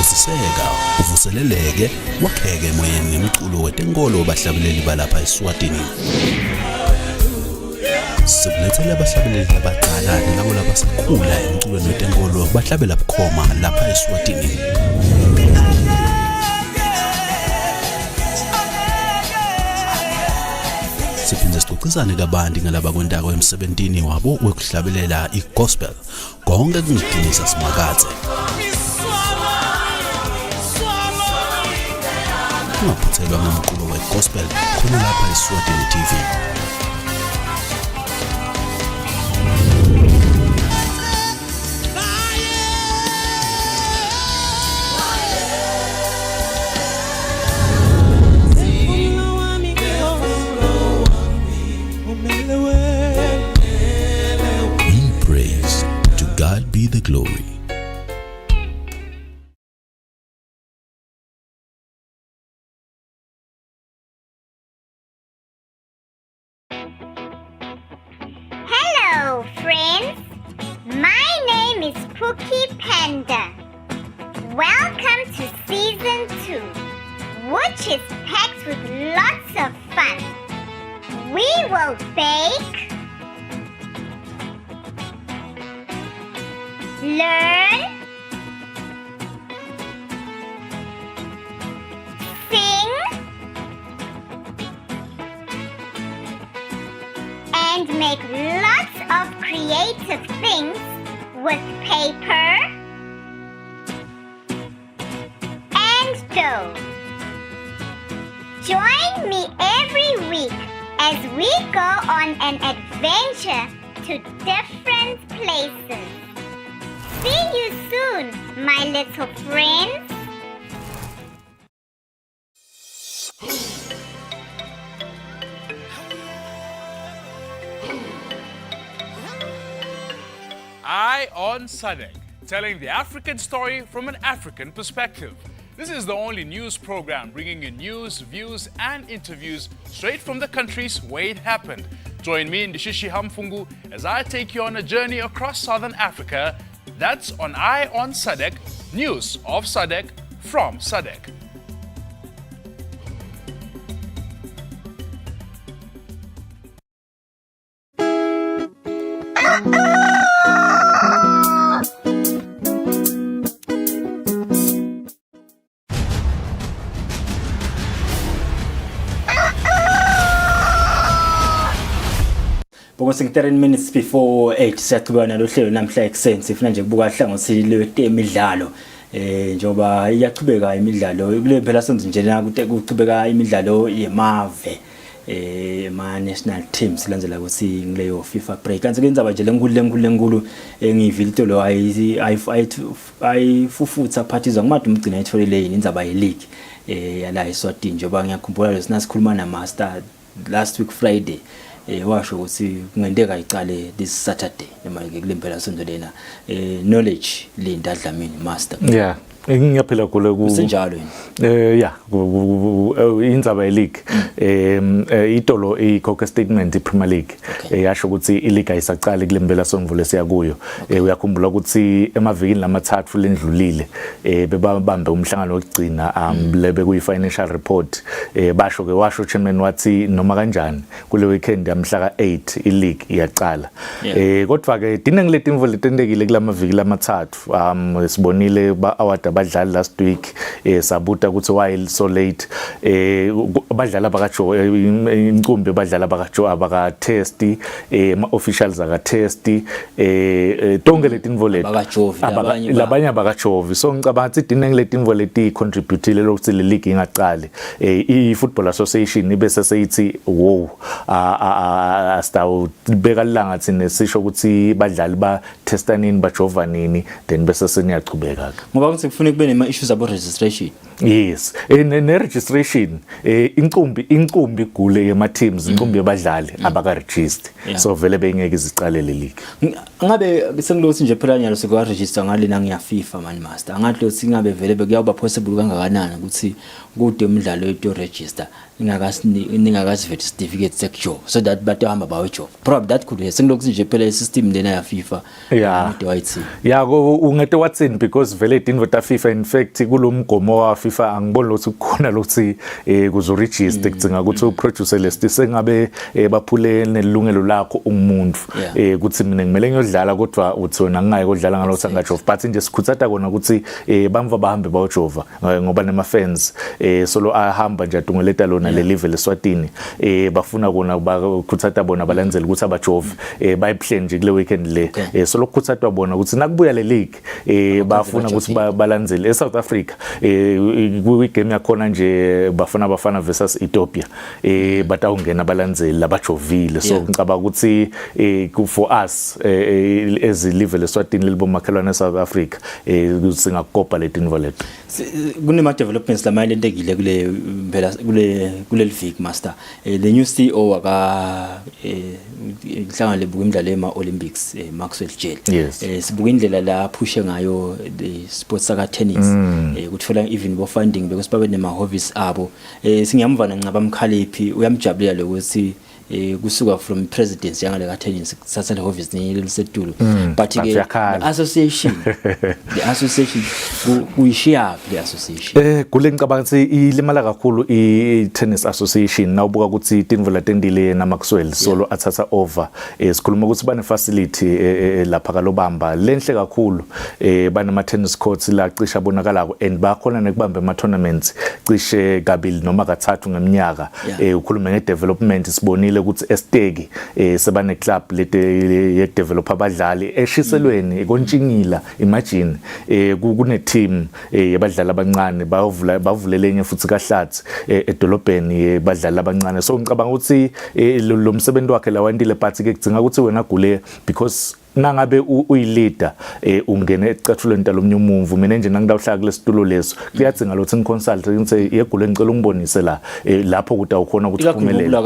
Usiseka uvuseleleke wakheke emoyeni ngemculo wetenkolo bahlabeleli balapha Eswatini. sikulethele abahlabeleli abadala nalabo labasakhula emculweni wetenkolo bahlabela bukhoma lapha eSwatini. Siphinde sixoxisane kabanti ngalaba kwentako emsebentini wabo wekuhlabelela igospel konke kungidinisa simakathe. Ungaphuthelwa ngomqulo wegospel khona lapha eSwatini TV. God be the glory. Hello, friends. My name is Cookie Panda. Welcome to season 2, which is packed with lots of fun. We will bake, learn, sing, and make lots of creative things with paper and dough. Join me every week as we go on an adventure to different places. See you soon, my little friends. Eye on SADC, telling the African story from an African perspective. This is the only news program bringing you news, views, and interviews straight from the countries where it happened. Join me in Ndishishi Hamfungu as I take you on a journey across Southern Africa. That's on Eye on SADC, news of SADC from SADC. Because 13 minutes before 8 siyaqhubeka nalo hlelo namhla ekseni sifuna nje kubuka hlangothi lwetemidlalo njoba iyaqhubeka imidlalo kule phela senze njena kuqhubeka imidlalo yemave ma national teams landzela ukuthi ngileyo FIFA break kanti kenzaba nje lenkulu ngivile lo ayifufutha parties ngimade umgcina etholile yini indzaba ye league yala eSwatini njoba ngiyakhumbula lesina sikhuluma na master last week Friday washo ukuthi kungenteka icale this Saturday noma kule phela sonto lena knowledge Linda Dlamini master yeah ngiyaphela kule ku senjalo yeah indzaba ye-league itolo ikhokha statement i-Premier League yasho ukuthi i-league ayisaqali kule mbela somvulo siyakuyo uyakhumbula ukuthi emavikini lamathathu lendlulile bebabambe umhlangano wokugcina lebe kuyi-financial report washo chairman wathi noma kanjani kule weekend yamhla ka-8 i-league iyaqala kodwa ke dine ngileti imvulo letendekile kula maviki lamathathu sibonile ba-award abadlali last week sabuta ukuthi why so late abadlali abakajo incumbi abadlali abakajo abaka-test ama-officials aka-test tonke leti involved labanye abakajovi so ngicabanga ukuthi dine ngileti involved i-contributile lokuthi le league ingaqali i-football association ibese seyithi wow asitawubeka lilanga thina sisho ukuthi badlali ba-testa nini bajova nini then bese seniyachubeka ngoba ukuthi kufuna kube nema-issues about registration yes ne-registration incumbi igule yema-teams incumbi yabadlali abaka-register so vele bengeke iziqale le league ngabe sengilothi nje phela nyalo sikuwa-register ngalena ngiyafifa mani master angathi lothi ngabe vele bekuyawuba possible kangakanani ukuthi kude umdlalo yethu register ningakasivethe certificate sekujova so that batahamba bayojova probably that could sengilokhu nje phela isystem lena ya FIFA ungete watsini because vele itinvo ta FIFA in fact kulomgomo wa FIFA angiboni ukuthi kukhona lokuthi kuzo register kudzinga ukuthi uproduce list sengabe baphule nelungelo lakho umuntu ukuthi mina ngimele ngiyodlala kodwa uthi wena ngingeke udlala ngalokuthi angajova but nje sikhutsata kona ukuthi bamva bahambe bayojova ngoba nema fans solo ahamba nje adungeleta lona le level Eswatini bafuna kona bakhutsata bona balandzela ukuthi abajove bayiplan nje kule weekend le solo khutsatwa bona ukuthi nakubuya le league bafuna ukuthi balandzele eSouth Africa ku game yakhona nje bafana versus Ethiopia batawungena balandzeli labajovile so ngicaba ukuthi for us as level Eswatini libomakhelwane eSouth Africa singakopa le tinvo lethu kunema developments lamalentekile kule week master the new CEO aka inhlangano lebuka imidlalo ema Olympics Maxwell Jele sibuka indlela la pushe ngayo the sports saka tennis ukuthola even bo funding because babe nema hobbies abo singiyamvana ngicaba mkhaliphi uyamjabulela lokuthi kusuka from presidency yangale ka tennis satsa le office ni lisetulu but ke association the association kuyishia the association kule ngicabanga ukuthi ilimala kakhulu I tennis association nawubuka ukuthi tinvo latendile na Maxwell solo athatha over sikhuluma ukuthi bane facility lapha kalobamba lenhle kakhulu banama tennis courts la cisha bonakalako and bakhona nekubamba ama tournaments cishe kabili noma kathathu ngeminyaka ukhuluma nge development sibonile ukuthi estegi sebane club lete ye develop abadlali eshiselweni ekontshinyila imagine kune team yabadlali abancane bavulelenye futhi kaHlatsi edolobheni badlali abancane so ngicabanga ukuthi lo msebenzi wakhe lawandile but ke kudzinga ukuthi wena gule because nangabe uyileader ungene ecathulweni talomnye umuntu mina nje nangidawuhlala kulesitulo leso kuyadzinga lokuthi ngiconsult ngithi yegule ngicela ungibonise la lapho ukuthi awukhona ukuthi uphumelele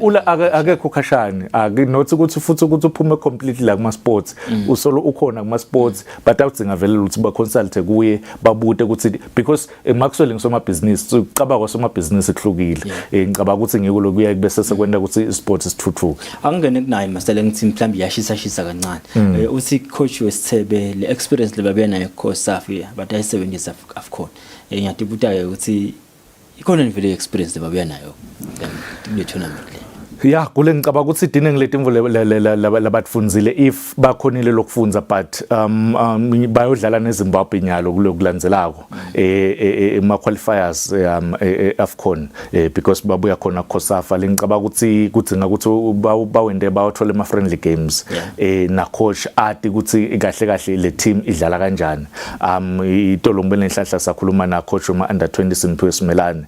ula akekho khashani akinothi ukuthi futhi ukuthi uphume completely la kuma sports usolo ukhona kuma sports but awudzinga vele ukuthi ba consult kuye babute ukuthi because Maxwell ngisoma business ucaba kwasoma business ehlukile ngicaba ukuthi ngikulo kuya bese sekwenda ukuthi sports isithuthuka angene kunayi masele ngithi mhlambi yashisa kancane uthi coach wesithebe le experience lebabuya nayo course safi but ayisebenzisa afcon ngiyatibuta ke ukuthi ikhona nivele experience lebabuya nayo le tournament kule ngicaba ukuthi idine ngiletimvo labatfunzile if bakhonile lokufunza but bayodlala neZimbabwe nyalo kulandzelako ema qualifiers AFCON because babuya khona COSAFA lengicaba ukuthi kudzinga ukuthi bawende bawathola ama friendly games na coach ati ukuthi kahle le team idlala kanjani itolo ngibele enhlahla sakhuluma na coach uma under 20 Simphiwe Simelane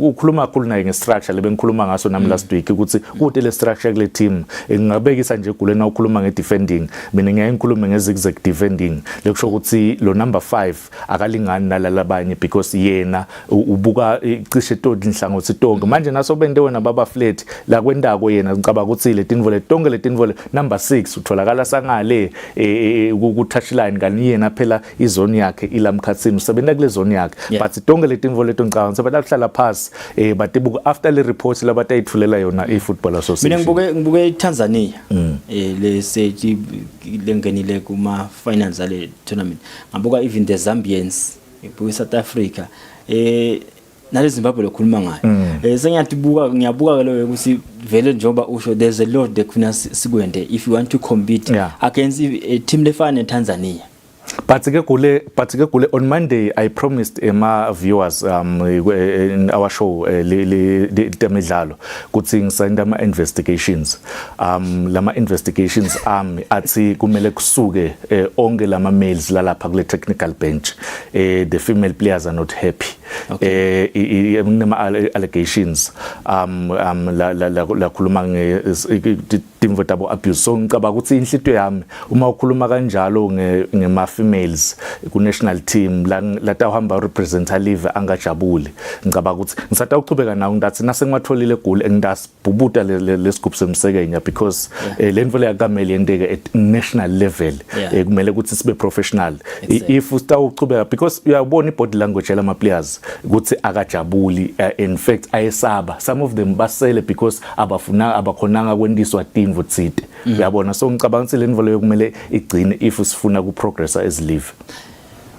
ukhuluma kakhulu naye ngestructure lebengikhuluma ngaso nami last week ukuthi kude le structure kule team ngingabekisa nje gule na ukhuluma ngedefending mina ngiyayikhuluma ngezigzag defending lekusho ukuthi lo number 5 akalingani nalalabanye because yena ubuka cishe todi inhlangothi tonke manje naso bende wena baba flat la kwendako yena ngicaba ukuthi le tinvole tonke le tinvole number 6 utholakala sangale ku touchline kani yena phela izone yakhe ilamkhatsini usebenza kule zone yakhe but tonke le tinvole ngicabanga sebela kuhlala phansi batibuka after le report labatayithulela yona iFootball Association mina ngibuke eTanzania lesethi lengenile kuma finals ale tournament ngabuka even the Zambians ibuka South Africa nale Zimbabwe lokhuluma ngayo ngiyabuka lo ukuthi vele njengoba usho there's a lot that kuna sikwende if you want to compete against a team lefana eTanzania but ke kule on Monday I promised my viewers in our show le temidlalo kuthi ngisenda ama investigations lama investigations athi kumele kusuke onke lama males lalapha kule technical bench the female players are not happy kunema allegations la khuluma ngetimvo tabo abuse so ngicaba ukuthi inhlito yami uma ukhuluma kanjalo ngema female males ku national team la tawuhamba represent alive angajabuli ngicabanga ukuthi ngisata uqhubeka nawo ngathi nasengimatholile goal engidasibhubuta lesigubhu semsekenya because le nto yakameli yendeke at national level kumele ukuthi sibe professional if usitawuqhubeka because uyabona ibody language yala players ukuthi akajabuli in fact ayesaba some of them basele because abakhonanga kwendiswa team votsite uyabona so ngicabanga ukuthi le nto yokumele igcine if usifuna ku progressa as live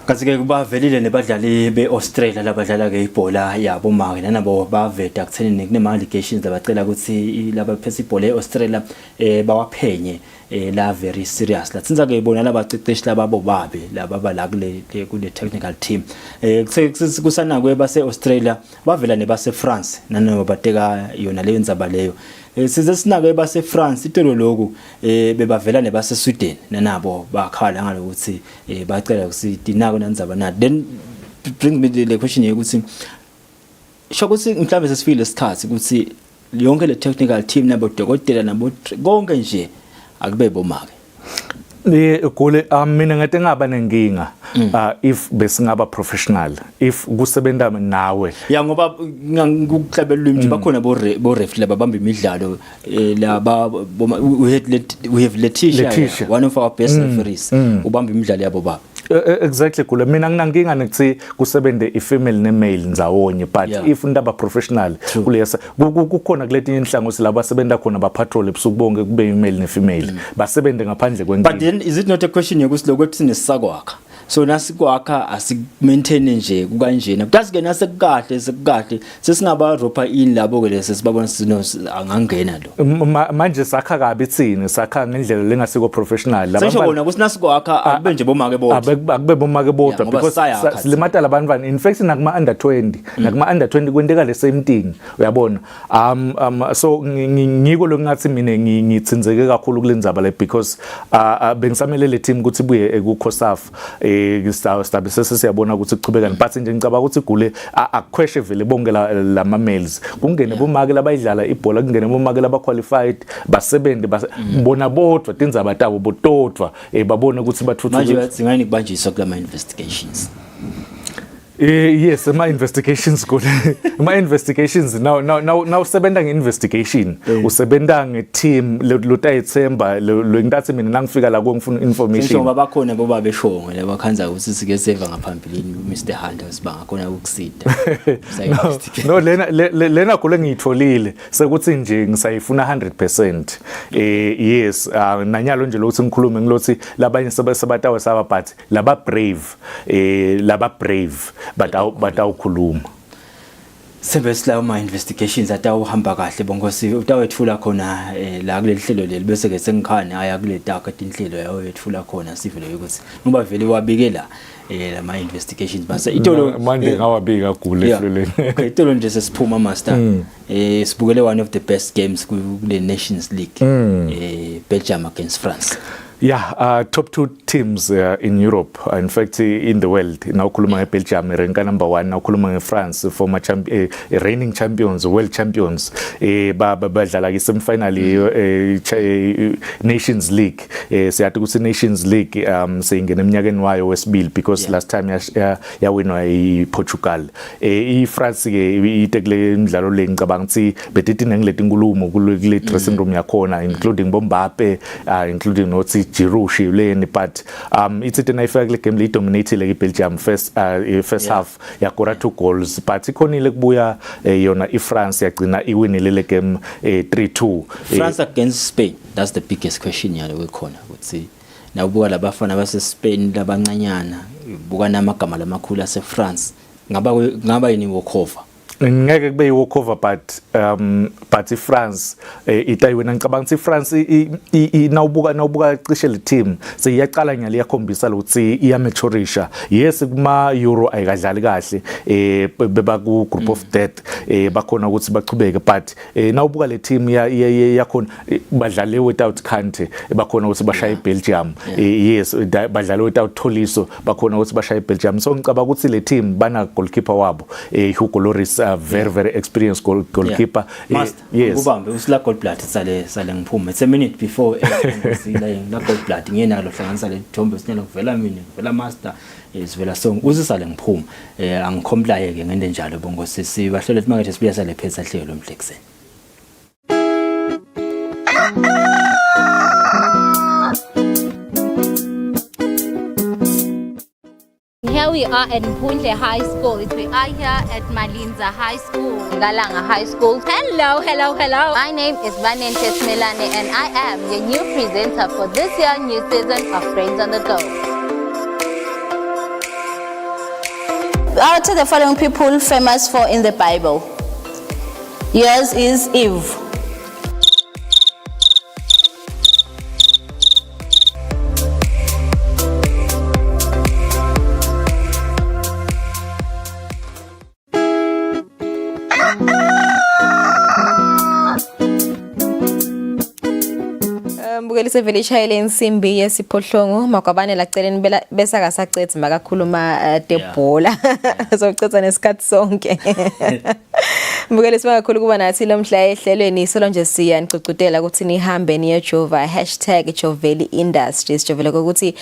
Kazi-ke kubavelile nebadlali be-Australia labadlala ke ibhola yabo manje nanabo baveta kutheni kunema allegations abacela ukuthi laba phesa ibhola e-Australia bawaphenye la very serious la sinza ke bona labaceceshi lababo babe laba la kule technical team kusana kwe base Australia bavela nebase France nanoba bateka yona leyo ndzaba leyo size sinake base France itolo lokho bebavela nebase Sweden nanabo bakhala ngalokuthi bacela ukuthi nako nandzaba na then bring me the question ukuthi shokuthi mhlambe sesifile isikhathi ukuthi yonke le technical team nabo dokotela nabo konke nje akube bomake Gole mina ngathi ngaba nenkinga if besingaba professional if kusebenza nawe ya ngoba ngikuhlabela nje bakhona bo ref laba bamba imidlalo laba we have Letitia one of our best referees ubamba imidlalo yabo baba exactly kule mina nginankinga nekuthi kusebende ifemale nemale ndzawonye but if ndaba professional kulesa kukhona kuletinye inhlangothi laba sebenta khona ba patrol ebusuku bonke kube imale nefemale basebende ngaphandle kwenkinga. But then is it not a question yokuthi lokho sinesakwakha so nasikwakha asimaintain nje kukanjena because ke nasekukahle sekukahle sesingaba ropa in labo ke lese sibabona sino angangena lo manje sakha kabi thini sakha ngendlela lengasiko professional laba sesho bona kusinasikwakha akube nje bomake bodwa akube bomake bodwa because silimata labantwana in fact nakuma under 20 nakuma under 20 kwenteka le same thing uyabona so ngiko lokungathi mina ngitsinzeke kakhulu kulendzaba le because bengisamele le team ukuthi buye ku COSAF stabe sesiyabona ukuthi kuchubeka but nje ngicabanga ukuthi gule akukhweshe vele bonke la males kungene bomake labayidlala ibhola kungene bomake laba qualified basebende bona bodwa tindzaba tabo botodwa babone ukuthi bathuthuke manje singani kubanjiswa kulama investigations. Yes, my investigations good. My investigations now usebenta nge-investigation. Usebenta nge-team lotayitsemba lo ngidathi mina nangifika la ngifuna information. Ngisho bakhona boba beshongo labakhanza ukuthi sike save ngaphambilini Mr Hunters bangakhona ukusida. No lena kule ngiyitholile sekuthi nje ngisayifuna 100%. Yes, nanyalo nje lokuthi ngikhulume ngilothi labanye sebatawe saba but laba brave but awukhuluma sebesla uma investigations atawuhamba kahle bongosi utawethula khona la kuleli hlelo leli bese ke sengikhani aya kule dark inhlelo yawo yethula khona sivele ukuthi ngoba vele wabikela lama investigations base itolo manje ngawabika kule hlelweni okay itolo nje sesiphuma master sibukele one of the best games kule Nations League Belgium against France. Yeah, top two teams in Europe, in fact in the world. Now kuluma Belgium rank number 1, now kuluma France, former reigning champions, world champions. Badlala ke semi-final Nations League. Siyathi ukuthi Nations League seyingena eminyakeni wayo wesibili because last time yawinwa iPortugal. iFrance ke itekle imidlalo le ngicabanga ukuthi betithi ngileti inkulumo kule dressing room yakhona including Mbappe, including nothi Giroud lane but it's it nayifika kule game le dominate le Belgium first half yakora 2 goals but ikhonile kubuya yona iFrance yagcina iwinile le game 3-2 France against Spain. That's the biggest question yalo wekhona ukuthi nawubuka labafana base Spain labancanyana buka namagama lamakhulu ase France ngaba yini walkover ngeke kube walkover but iFrance itayiwena ngicabanga ukuthi iFrance nawubuka cishe le team seyiyaqala nyali yakhombisa ukuthi iyamaturisha yes kuma Euro ayikadlali kahle beba ku group of death bakhona ukuthi bachubeke but nawubuka le team yakhona badlale without Kante bakhona ukuthi bashaya iBelgium yes badlale without Tolisso bakhona ukuthi bashaya iBelgium so ngicabanga ukuthi le team bana goalkeeper wabo Hugo Lloris a very experienced goalkeeper. Master, ubambe usila Goldblatt sale ngiphume. It's a minute before la Goldblatt nginalo hlanganisa le thombe sinyalo kuvela mina kuvela Master isivela song uzisale ngiphume. Angikhomply ke ngende njalo bongosi sibahlole ukuthi makethe sibuya sale pheza hlelo lomhlekiseni. Here we are at Mpunhle High School. We are here at Malinza High School, Galanga High School. Hello. My name is Eswatini and I am your new presenter for this year's new season of Friends on the Go. Out of the following people famous for in the Bible. Yours is Eve. Mbukeli vele ishayele insimbi yesiphohlongo makwabane laceleni besa kasacethe makakhuluma tebhola socetha nesikhathi sonke. Mbukeli sibakakhulu kuba nathi lomhla ehlelweni solo nje siya nicocodela ukuthi nihambe niyejova #Joveli Industries jovela ukuthi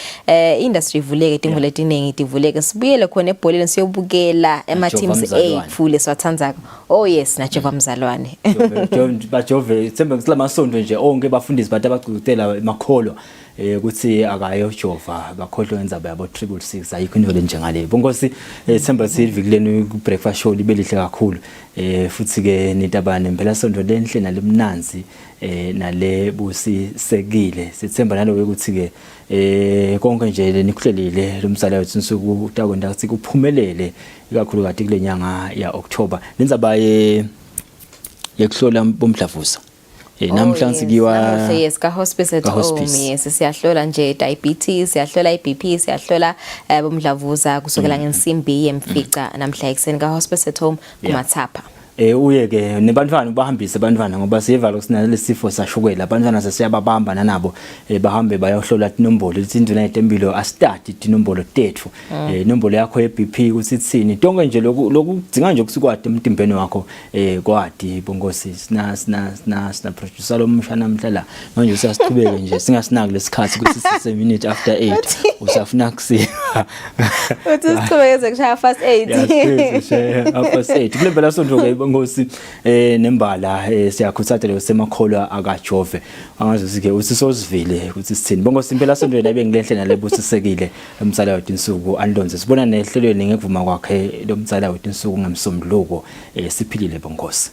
industry ivuleke timvo letiningi tivuleke sibuyele khona ebholeni siyobukela ema teams 8 full Eswathanzaka. Oh yes na Jova Mzalwane. Bajove sembe kusilamasonto nje onke bafundisi bathi abacocodela emakholo ukuthi akayo jova bakhohlwe ngenzaba yabo 666 ayikho into njengale bongosi Themba sivikeleni ku breakfast show libelihle kakhulu futhi ke nitabane phela sonto lenhle nalemnanzi nale busisekile sithemba nalo ukuthi ke konke nje nikuhlelile lomsala wethu insuku utakwenda ukuthi kuphumelele ikakhulu kade kule nyanga ya October lenzaba yekuhlola bomdlavuza. Namhla sikiwa yes ka hospice at home yes siyahlola nje diabetes siyahlola iBP siyahlola bomdlavuza kusukela ngensimbi yemfica namhla ekseni ka hospice at home kumathapha. Uye ke nebantwana bahambise abantwana ngoba siyevala kusinale lesifo sashukela abantwana sesiyababamba nanabo bahambe bayohlola inombolo lithi induna yetempilo astart inombolo tethu inombolo yakho yeBP ukuthi ithini tonke nje lokudzinga nje kusikwade emtimbeni wakho kwadi bongosi sina producer lomsha namhlala manje usasiqhubeke nje singasinaki lesikhathi ukuthi sise minute after 8 usafuna kusiya uthi siqhubeke kushaya fast 8 after 8 kule phela sonto ke ngosi nembala siyakhuthaza leyo semakholwa akajove angazi ke usisozivile ukuthi sithini bongosi impela sonto la bengilenhle nalebusisekile umsala wethu insuku andonze sibona nehlelweni ngekuvuma kwakhe lomsala wethu insuku ngemsombuluko siphilile bongosi.